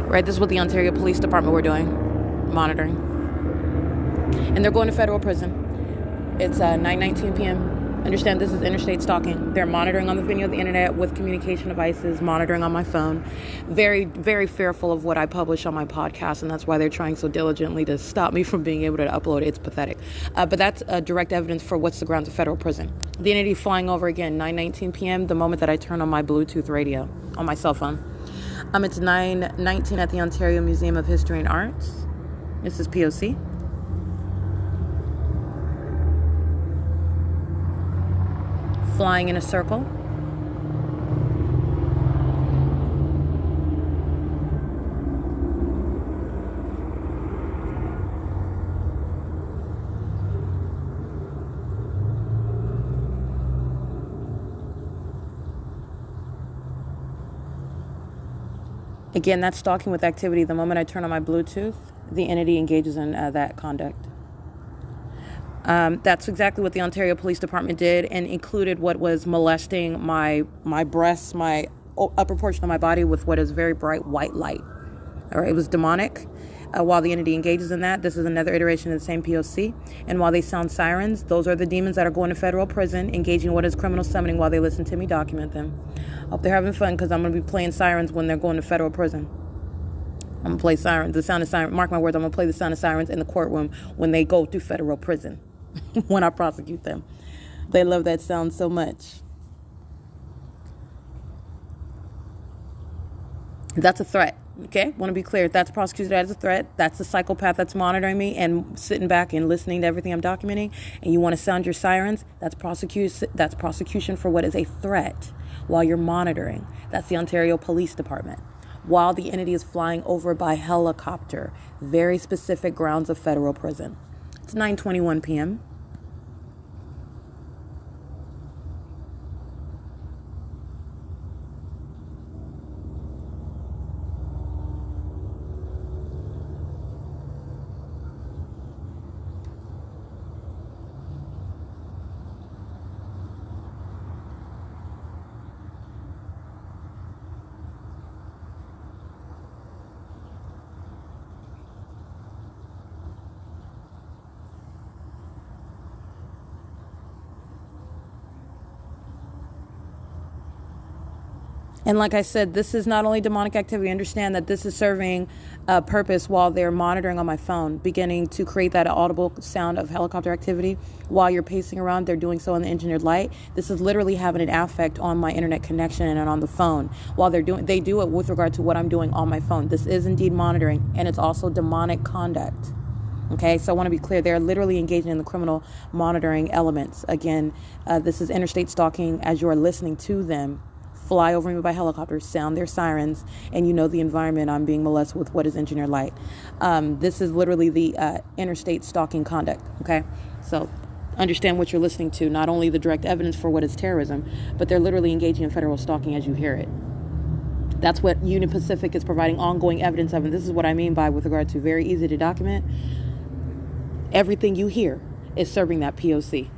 Right, this is what the Ontario Police Department were doing, monitoring. And they're going to federal prison. It's 9:19 p.m. Understand this is interstate stalking. They're monitoring on the video of the internet with communication devices, monitoring on my phone. Very, very fearful of what I publish on my podcast, and that's why they're trying so diligently to stop me from being able to upload it. It's pathetic. But that's direct evidence for what's the grounds of federal prison. The entity flying over again, 9:19 p.m., the moment that I turn on my Bluetooth radio on my cell phone. It's 9:19 at the Ontario Museum of History and Arts. This is P.O.C. Flying in a circle. Again, that's stalking with activity. The moment I turn on my Bluetooth, the entity engages in that conduct. That's exactly what the Ontario Police Department did, and included what was molesting my breasts, my upper portion of my body with what is very bright white light. All right, it was demonic. While the entity engages in that, this is another iteration of the same P.O.C. And while they sound sirens, those are the demons that are going to federal prison, engaging in what is criminal summoning while they listen to me document them. Hope they're having fun, because I'm going to be playing sirens when they're going to federal prison. I'm going to play sirens, the sound of sirens. Mark my words, I'm going to play the sound of sirens in the courtroom when they go to federal prison, when I prosecute them. They love that sound so much. That's a threat. Okay, want to be clear. That's prosecuted as a threat. That's the psychopath that's monitoring me and sitting back and listening to everything I'm documenting. And you want to sound your sirens. That's prosecution for what is a threat while you're monitoring. That's the Ontario Police Department. While the entity is flying over by helicopter, very specific grounds of federal prison. It's 9:21 p.m. And like I said, this is not only demonic activity. Understand that this is serving purpose while they're monitoring on my phone, beginning to create that audible sound of helicopter activity while you're pacing around. They're doing so in the engineered light. This is literally having an affect on my internet connection and on the phone while they do it with regard to what I'm doing on my phone. This is indeed monitoring, and it's also demonic conduct. Okay, so I want to be clear. They're literally engaging in the criminal monitoring elements. Again, this is interstate stalking as you're listening to them fly over me by helicopters, sound their sirens, and you know the environment I'm being molested with what is engineered light. This is literally the interstate stalking conduct, okay? So understand what you're listening to, not only the direct evidence for what is terrorism, but they're literally engaging in federal stalking as you hear it. That's what Union Pacific is providing ongoing evidence of, and this is what I mean by with regard to very easy to document. Everything you hear is serving that P.O.C.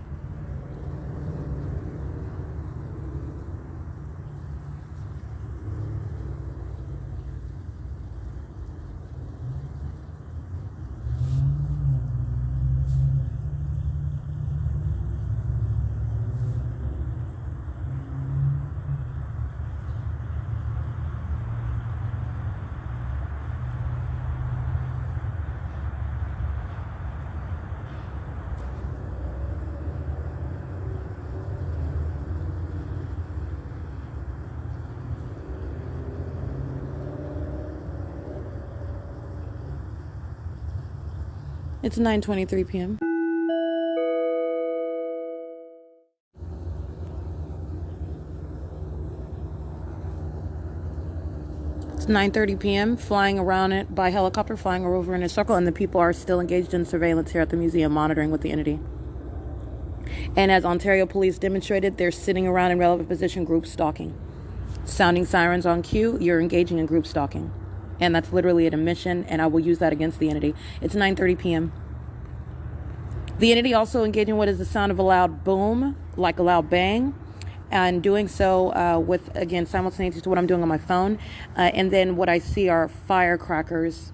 It's 9:23 p.m. It's 9:30 p.m. Flying around it by helicopter, flying over in a circle, and the people are still engaged in surveillance here at the museum, monitoring with the entity. And as Ontario police demonstrated, they're sitting around in relevant position, group stalking. Sounding sirens on cue, you're engaging in group stalking. And that's literally an admission, and I will use that against the entity. It's 9:30 p.m. The entity also engaging what is the sound of a loud boom, like a loud bang, and doing so with, again, simultaneous to what I'm doing on my phone. And then what I see are firecrackers.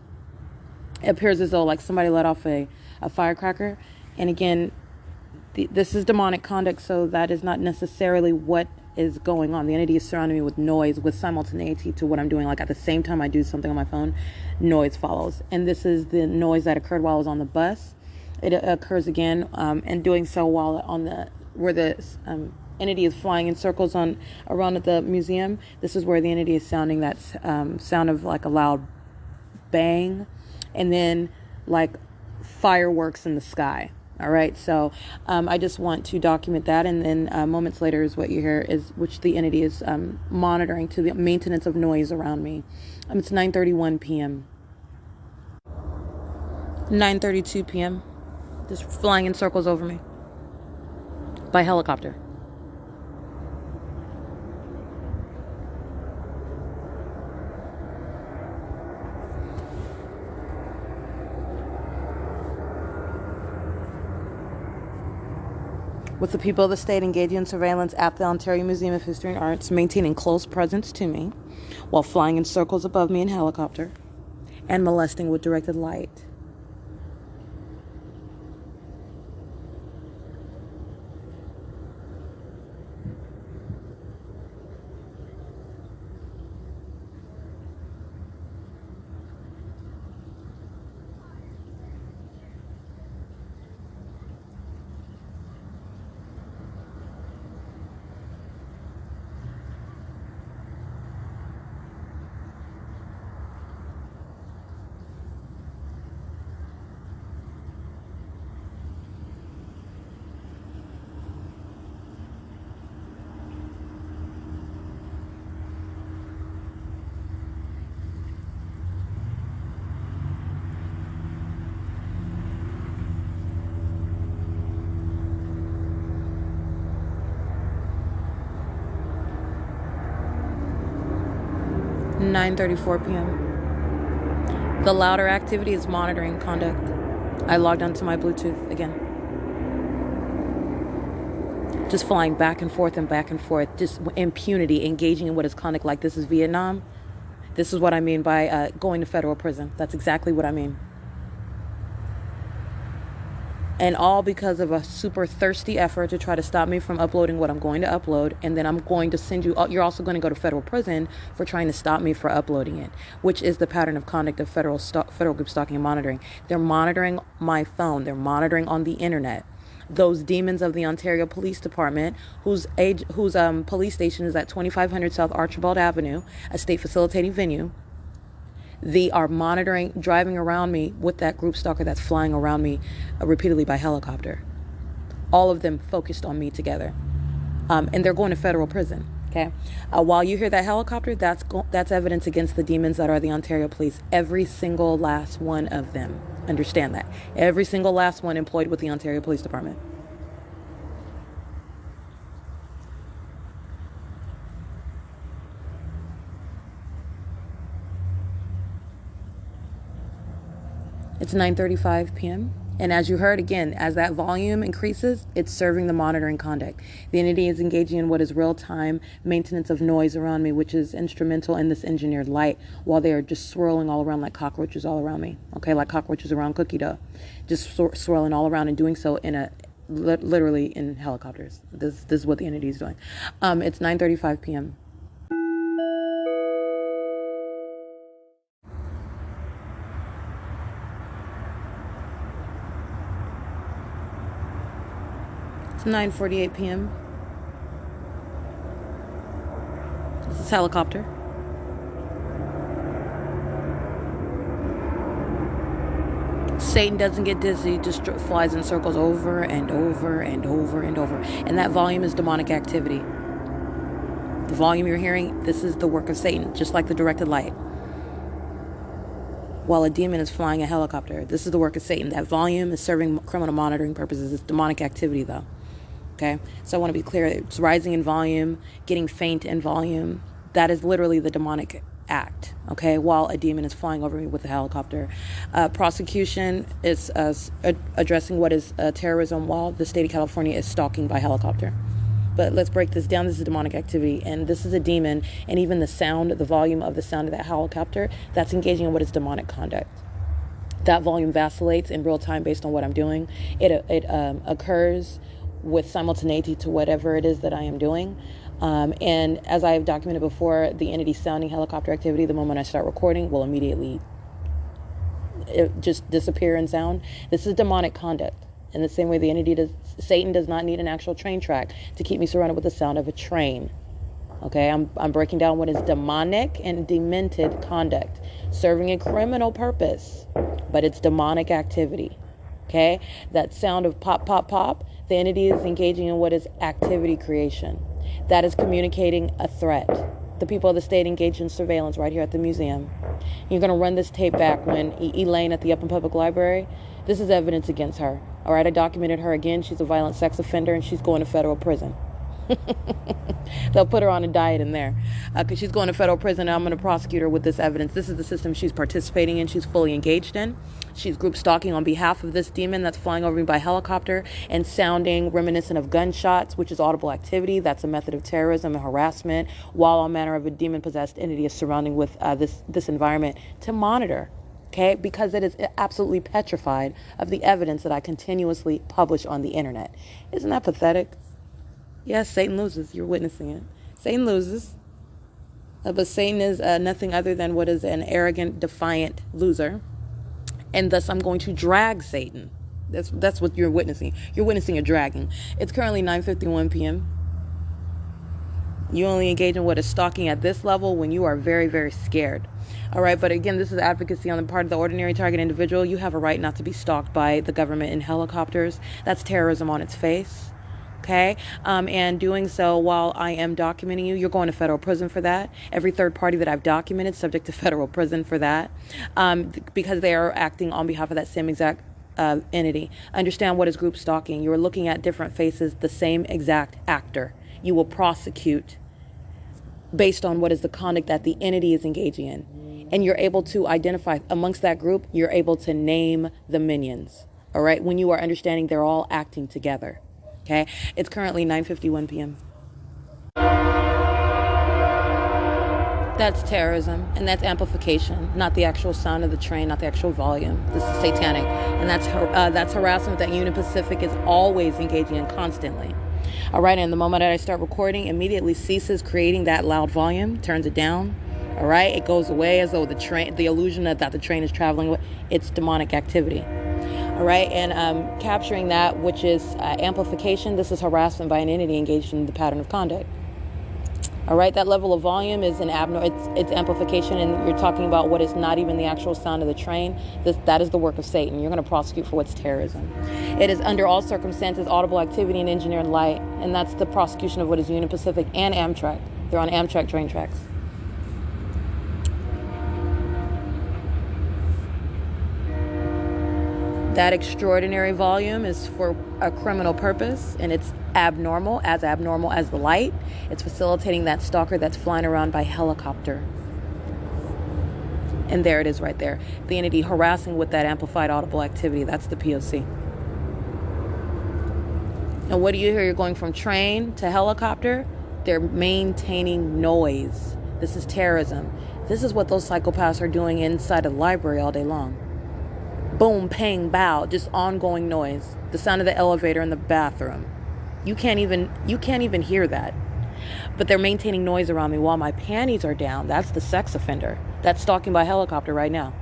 It appears as though like somebody let off a firecracker. And again, this is demonic conduct, so that is not necessarily what is going on. The entity is surrounding me with noise, with simultaneity to what I'm doing. Like at the same time I do something on my phone, noise follows. And this is the noise that occurred while I was on the bus. It occurs again, and doing so while on where the entity is flying in circles around at the museum. This is where the entity is sounding that sound of like a loud bang, and then like fireworks in the sky. All right, so I just want to document that, and then moments later is what you hear is which the entity is monitoring to the maintenance of noise around me. It's 9:31 p.m. 9:32 p.m. Just flying in circles over me by helicopter. With the people of the state engaging in surveillance at the Ontario Museum of History and Arts, maintaining close presence to me while flying in circles above me in helicopter and molesting with directed light. (9:34 p.m.) The louder activity is monitoring conduct. I logged onto my Bluetooth again. Just flying back and forth, just impunity, engaging in what is conduct like this is Vietnam. This is what I mean by going to federal prison. That's exactly what I mean. And all because of a super thirsty effort to try to stop me from uploading what I'm going to upload. And then I'm going to send you, you're also going to go to federal prison for trying to stop me for uploading it, which is the pattern of conduct of federal group stalking and monitoring. They're monitoring my phone. They're monitoring on the internet. Those demons of the Ontario Police Department, whose police station is at 2500 South Archibald Avenue, a state facilitating venue. They are monitoring, driving around me with that group stalker that's flying around me repeatedly by helicopter. All of them focused on me together. And they're going to federal prison. Okay. While you hear that helicopter, that's evidence against the demons that are the Ontario Police. Every single last one of them. Understand that. Every single last one employed with the Ontario Police Department. It's 9:35 p.m. And as you heard, again, as that volume increases, it's serving the monitoring conduct. The entity is engaging in what is real-time maintenance of noise around me, which is instrumental in this engineered light, while they are just swirling all around like cockroaches all around me. Okay, like cockroaches around cookie dough. Just swirling all around and doing so in literally in helicopters. This is what the entity is doing. It's 9:35 p.m. It's 9:48 p.m. This is helicopter. Satan doesn't get dizzy, just flies in circles over and over and over and over. And that volume is demonic activity. The volume you're hearing, this is the work of Satan, just like the directed light. While a demon is flying a helicopter, this is the work of Satan. That volume is serving criminal monitoring purposes. It's demonic activity, though. Okay? So I want to be clear. It's rising in volume, getting faint in volume. That is literally the demonic act, okay, while a demon is flying over me with a helicopter. Prosecution is addressing what is terrorism, while the state of California is stalking by helicopter. But let's break this down. This is demonic activity, and this is a demon, and even the sound, the volume of the sound of that helicopter, that's engaging in what is demonic conduct. That volume vacillates in real time based on what I'm doing. It occurs with simultaneity to whatever it is that I am doing. And as I have documented before, the entity sounding helicopter activity, the moment I start recording, will immediately just disappear in sound. This is demonic conduct. In the same way the entity does, Satan does not need an actual train track to keep me surrounded with the sound of a train. Okay, I'm breaking down what is demonic and demented conduct, serving a criminal purpose, but it's demonic activity. Okay, that sound of pop, pop, pop, the entity is engaging in what is activity creation. That is communicating a threat. The people of the state engaged in surveillance right here at the museum. You're going to run this tape back when Elaine at the Upland Public Library. This is evidence against her. All right, I documented her again. She's a violent sex offender, and she's going to federal prison. They'll put her on a diet in there because she's going to federal prison, and I'm going to prosecute her with this evidence. This is the system she's participating in. She's fully engaged in. She's group stalking on behalf of this demon that's flying over me by helicopter and sounding reminiscent of gunshots, which is audible activity. That's a method of terrorism and harassment, while all manner of a demon-possessed entity is surrounding with this environment to monitor. Okay, because it is absolutely petrified of the evidence that I continuously publish on the internet. Isn't that pathetic? Yes, Satan loses. You're witnessing it. Satan loses. But Satan is nothing other than what is an arrogant, defiant loser. And thus I'm going to drag Satan. That's what you're witnessing. You're witnessing a dragging. It's currently 9:51 p.m. You only engage in what is stalking at this level when you are very, very scared. All right, but again, this is advocacy on the part of the ordinary target individual. You have a right not to be stalked by the government in helicopters. That's terrorism on its face. Okay, and doing so while I am documenting you, you're going to federal prison for that. Every third party that I've documented subject to federal prison for that, because they are acting on behalf of that same exact entity. Understand what is group stalking. You're looking at different faces, the same exact actor. You will prosecute based on what is the conduct that the entity is engaging in. And you're able to identify amongst that group, you're able to name the minions. All right, when you are understanding they're all acting together. Okay, it's currently 9:51 p.m. That That's terrorism, and that's amplification, not the actual sound of the train, not the actual volume. This is satanic, and that's harassment that Union Pacific is always engaging in constantly. All right, and the moment that I start recording, immediately ceases creating that loud volume, turns it down. All right, it goes away as though the illusion that the train is traveling with, it's demonic activity. All right, and capturing that, which is amplification. This is harassment by an entity engaged in the pattern of conduct. All right, that level of volume is it's amplification, and you're talking about what is not even the actual sound of the train. That is the work of Satan. You're going to prosecute for what's terrorism. It is under all circumstances audible activity and engineered light, and that's the prosecution of what is Union Pacific and Amtrak. They're on Amtrak train tracks. That extraordinary volume is for a criminal purpose, and it's abnormal as the light. It's facilitating that stalker that's flying around by helicopter. And there it is right there. The entity harassing with that amplified audible activity. That's the P.O.C. And what do you hear? You're going from train to helicopter. They're maintaining noise. This is terrorism. This is what those psychopaths are doing inside a library all day long. Boom, pang, bow, just ongoing noise. The sound of the elevator in the bathroom. You can't even hear that. But they're maintaining noise around me while my panties are down. That's the sex offender. That's stalking by helicopter right now.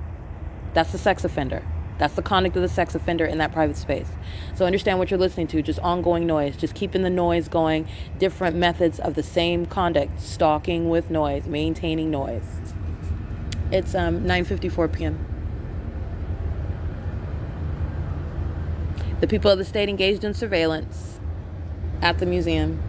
That's the sex offender. That's the conduct of the sex offender in that private space. So understand what you're listening to. Just ongoing noise. Just keeping the noise going. Different methods of the same conduct. Stalking with noise. Maintaining noise. It's 9:54 p.m. The people of the state engaged in surveillance at the museum.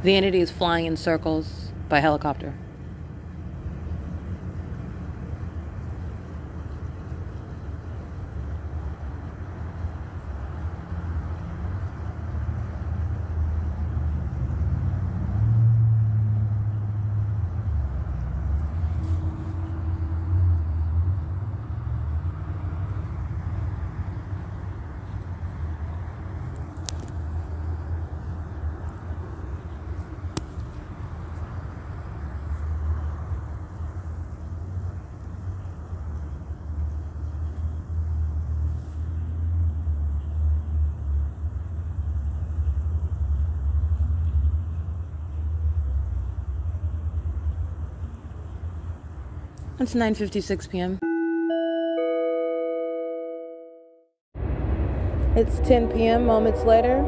The entity is flying in circles by helicopter. It's 9:56 p.m. It's 10 p.m. moments later.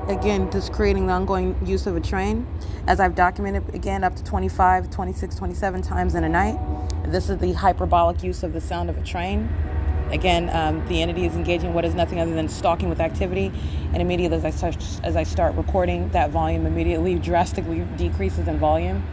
Again, just creating the ongoing use of a train. As I've documented, again, up to 25, 26, 27 times in a night. This is the hyperbolic use of the sound of a train. Again, the entity is engaging what is nothing other than stalking with activity. And immediately as I start recording, that volume immediately drastically decreases in volume.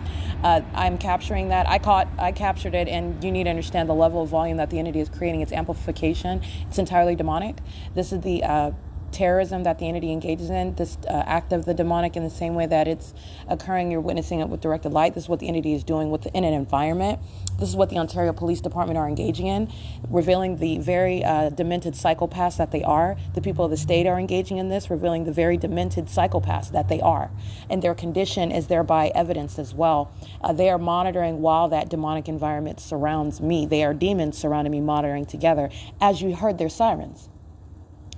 I'm capturing that. I captured it, and you need to understand the level of volume that the entity is creating. It's amplification. It's entirely demonic. This is the terrorism that the entity engages in, this act of the demonic, in the same way that it's occurring. You're witnessing it with directed light. This is what the entity is doing within an environment. This is what the Ontario Police Department are engaging in, revealing the very demented psychopaths that they are. The people of the state are engaging in this, revealing the very demented psychopaths that they are. And their condition is thereby evidenced as well. They are monitoring while that demonic environment surrounds me. They are demons surrounding me, monitoring together. As you heard their sirens,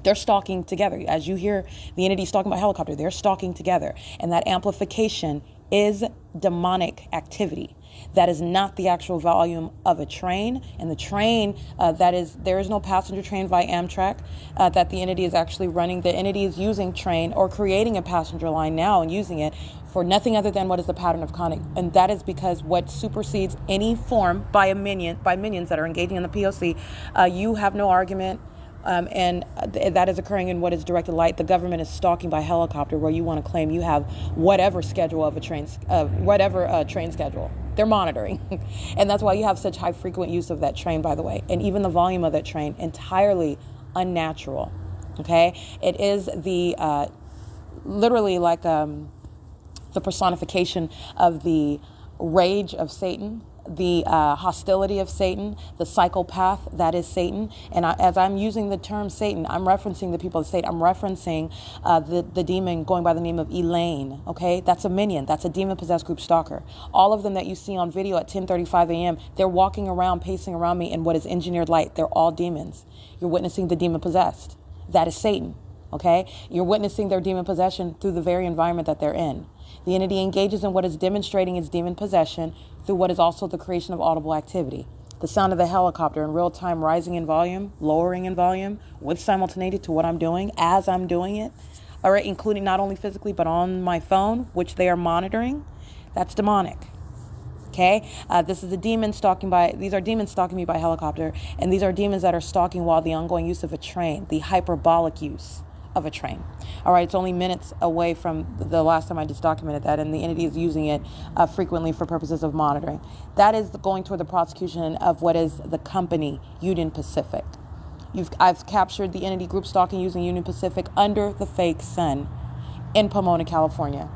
they're stalking together. As you hear the entity stalking by helicopter, they're stalking together. And that amplification is demonic activity. That is not the actual volume of a train. And the train, there is no passenger train via Amtrak that the entity is actually running. The entity is using train or creating a passenger line now and using it for nothing other than what is the pattern of conduct. And that is because what supersedes any form by minions that are engaging in the P.O.C, you have no argument. And that is occurring in what is directed light. The government is stalking by helicopter, where you want to claim you have whatever schedule of a train, train schedule. They're monitoring. And that's why you have such high frequent use of that train, by the way. And even the volume of that train, entirely unnatural. Okay? It is literally like the personification of the rage of Satan, the hostility of Satan, the psychopath that is Satan. And as I'm using the term Satan, I'm referencing the people of Satan. I'm referencing the demon going by the name of Elaine. Okay, that's a minion. That's a demon-possessed group stalker. All of them that you see on video at 10:35 a.m., they're walking around, pacing around me in what is engineered light. They're all demons. You're witnessing the demon-possessed. That is Satan. Okay, you're witnessing their demon possession through the very environment that they're in. The entity engages in what is demonstrating its demon possession through what is also the creation of audible activity. The sound of the helicopter in real time, rising in volume, lowering in volume, with simultaneity to what I'm doing as I'm doing it. All right, including not only physically, but on my phone, which they are monitoring. That's demonic. Okay, this is a demon these are demons stalking me by helicopter, and these are demons that are stalking while the ongoing use of a train, the hyperbolic use of a train. All right, it's only minutes away from the last time I just documented that, and the entity is using it frequently for purposes of monitoring. That is going toward the prosecution of what is the company, Union Pacific. I've captured the entity group stalking using Union Pacific under the fake sun in Pomona, California.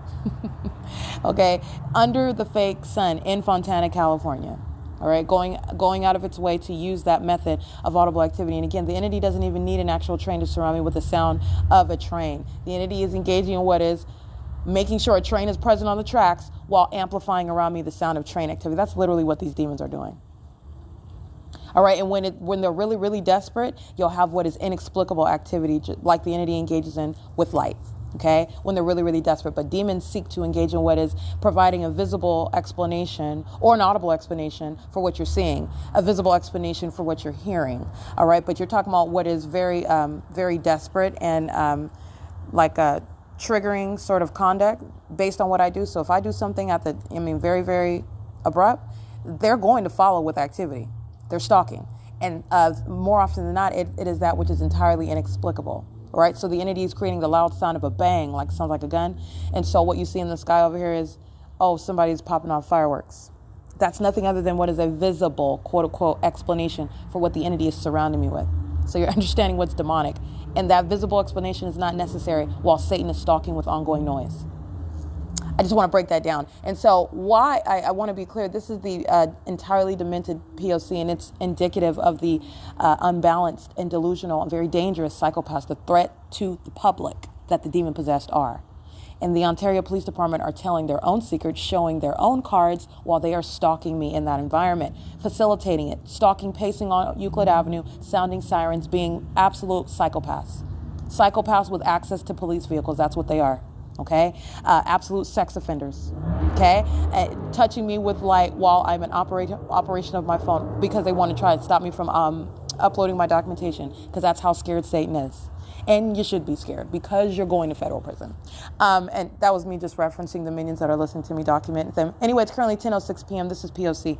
Okay, under the fake sun in Fontana, California. All right, going out of its way to use that method of audible activity. And again, the entity doesn't even need an actual train to surround me with the sound of a train. The entity is engaging in what is making sure a train is present on the tracks while amplifying around me the sound of train activity. That's literally what these demons are doing. All right, and when they're really, really desperate, you'll have what is inexplicable activity, like the entity engages in with light. Okay, when they're really, really desperate. But demons seek to engage in what is providing a visible explanation or an audible explanation for what you're seeing, a visible explanation for what you're hearing. All right, but you're talking about what is very, very desperate and like a triggering sort of conduct based on what I do. So if I do something very, very abrupt, they're going to follow with activity. They're stalking. And more often than not, it is that which is entirely inexplicable. All right, so the entity is creating the loud sound of a bang, like sounds like a gun. And so what you see in the sky over here is, oh, somebody's popping off fireworks. That's nothing other than what is a visible, quote unquote, explanation for what the entity is surrounding me with. So you're understanding what's demonic. And that visible explanation is not necessary while Satan is stalking with ongoing noise. I just want to break that down. And so why I want to be clear, this is the entirely demented P.O.C, and it's indicative of the unbalanced and delusional and very dangerous psychopaths, the threat to the public that the demon-possessed are. And the Ontario Police Department are telling their own secrets, showing their own cards while they are stalking me in that environment, facilitating it, stalking, pacing on Euclid Avenue, sounding sirens, being absolute psychopaths. Psychopaths with access to police vehicles, that's what they are. Okay, absolute sex offenders. Okay, touching me with light while I'm in operation of my phone because they want to try to stop me from uploading my documentation, because that's how scared Satan is. And you should be scared because you're going to federal prison. And that was me just referencing the minions that are listening to me document them. Anyway, it's currently 10:06 p.m. This is P.O.C.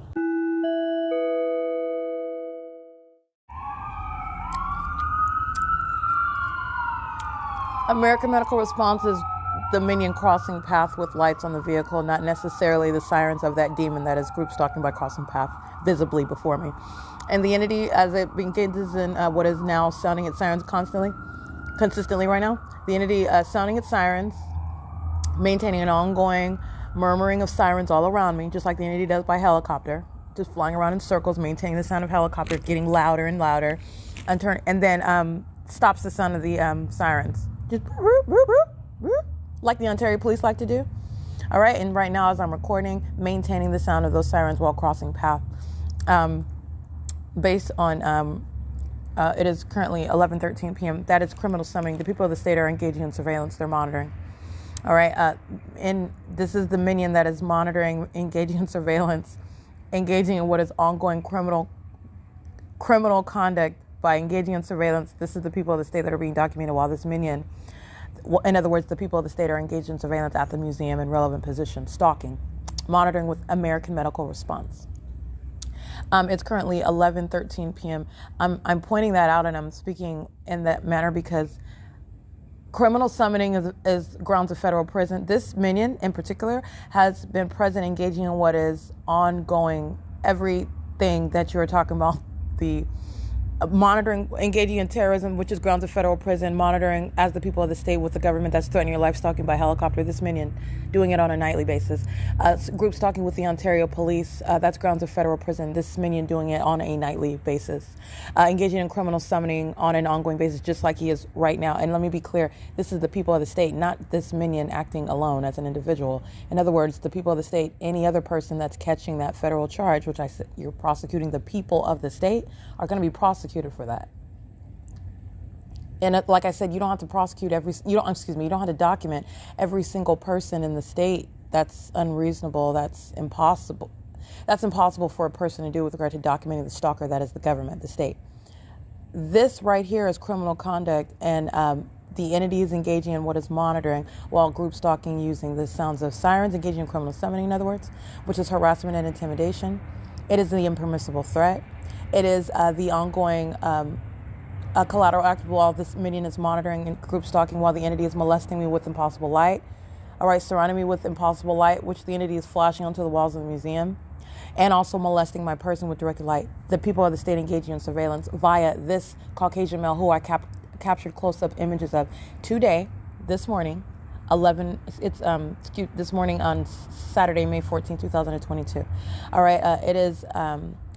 American Medical Response is the minion crossing path with lights on the vehicle, not necessarily the sirens of that demon that is group stalking by crossing path visibly before me. And the entity, as it engages in what is now sounding its sirens consistently right now, the entity sounding its sirens, maintaining an ongoing murmuring of sirens all around me, just like the entity does by helicopter, just flying around in circles, maintaining the sound of helicopter, getting louder and louder, and then stops the sound of the sirens. Just like the Ontario police like to do. All right, and right now as I'm recording, maintaining the sound of those sirens while crossing path. Based on, it is currently 11:13 p.m. That is criminal summoning. The people of the state are engaging in surveillance. They're monitoring. All right. And this is the minion that is monitoring, engaging in surveillance, engaging in what is ongoing criminal conduct by engaging in surveillance. This is the people of the state that are being documented while this minion, in other words, the people of the state are engaged in surveillance at the museum in relevant positions, stalking, monitoring with American medical response. It's currently 11:13 p.m. I'm pointing that out and I'm speaking in that manner because criminal summoning is grounds of federal prison. This minion in particular has been present engaging in what is ongoing, everything that you were talking about, the monitoring, engaging in terrorism, which is grounds of federal prison, monitoring as the people of the state with the government that's threatening your life, stalking by helicopter. This minion doing it on a nightly basis. Group stalking with the Ontario police, that's grounds of federal prison. This minion doing it on a nightly basis. Engaging in criminal summoning on an ongoing basis, just like he is right now. And let me be clear, this is the people of the state, not this minion acting alone as an individual. In other words, the people of the state, any other person that's catching that federal charge, which I said you're prosecuting the people of the state, are going to be prosecuted for that. And like I said, you don't have to prosecute you don't have to document every single person in the state. That's unreasonable. That's impossible. That's impossible for a person to do with regard to documenting the stalker that is the government, the state. This right here is criminal conduct, and the entity is engaging in what is monitoring while group stalking using the sounds of sirens, engaging in criminal summoning, in other words, which is harassment and intimidation. It is the impermissible threat. It is the ongoing collateral act while this minion is monitoring and group stalking while the entity is molesting me with impossible light. All right, surrounding me with impossible light, which the entity is flashing onto the walls of the museum, and also molesting my person with directed light. The people of the state engaging in surveillance via this Caucasian male who I captured close-up images of today, this morning, this morning on Saturday, May 14, 2022. All right, it is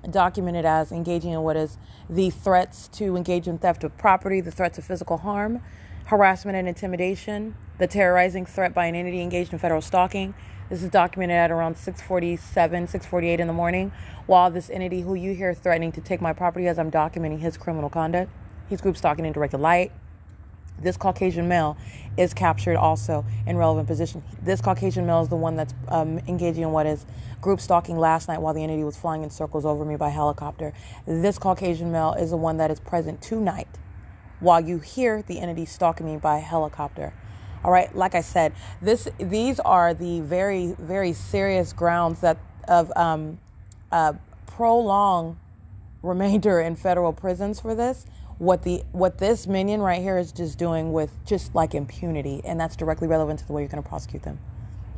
documented as engaging in what is the threats to engage in theft of property, the threats of physical harm, harassment and intimidation, the terrorizing threat by an entity engaged in federal stalking. This is documented at around 6:47, 6:48 in the morning, while this entity who you hear threatening to take my property as I'm documenting his criminal conduct, he's group stalking in directed light. This Caucasian male is captured also in relevant position. This Caucasian male is the one that's engaging in what is group stalking last night while the entity was flying in circles over me by helicopter. This Caucasian male is the one that is present tonight while you hear the entity stalking me by helicopter. All right, like I said, these are the very, very serious grounds that of prolonged remainder in federal prisons for this. What this minion right here is just doing with just like impunity, and that's directly relevant to the way you're going to prosecute them.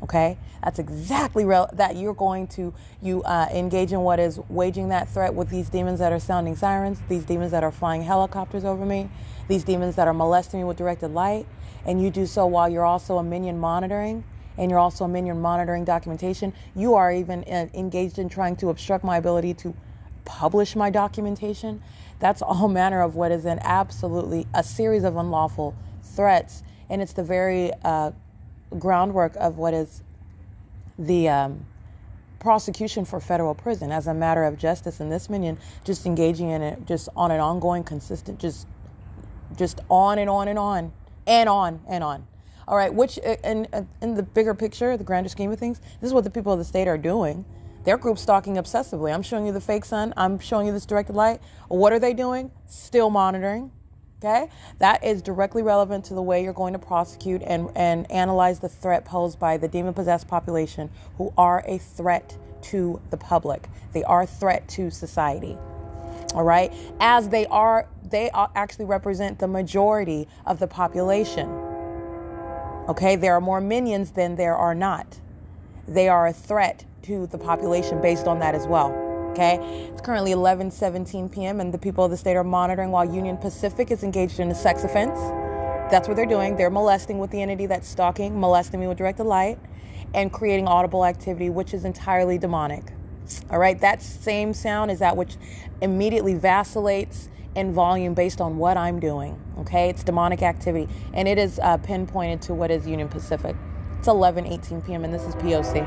Okay, that's exactly that you're going to engage in what is waging that threat with these demons that are sounding sirens, these demons that are flying helicopters over me, these demons that are molesting me with directed light, and you do so while you're also a minion monitoring, and you're also a minion monitoring documentation. You are even engaged in trying to obstruct my ability to publish my documentation. That's all manner of what is an absolutely a series of unlawful threats, and it's the very groundwork of what is the prosecution for federal prison as a matter of justice. And this minion just engaging in it just on an ongoing, consistent, just on and on and on and on and on. All right, which in the bigger picture, the grander scheme of things, this is what the people of the state are doing. They're group stalking obsessively. I'm showing you the fake sun. I'm showing you this directed light. What are they doing? Still monitoring. Okay? That is directly relevant to the way you're going to prosecute and analyze the threat posed by the demon-possessed population who are a threat to the public. They are a threat to society. All right? As they actually represent the majority of the population. Okay? There are more minions than there are not. They are a threat to the population based on that as well. Okay, it's currently 11:17 p.m. and the people of the state are monitoring while Union Pacific is engaged in a sex offense. That's what they're doing. They're molesting with the entity that's stalking, molesting me with directed light, and creating audible activity, which is entirely demonic. All right, that same sound is that which immediately vacillates in volume based on what I'm doing. Okay, it's demonic activity, and it is pinpointed to what is Union Pacific. It's 11:18 p.m. and this is P.O.C.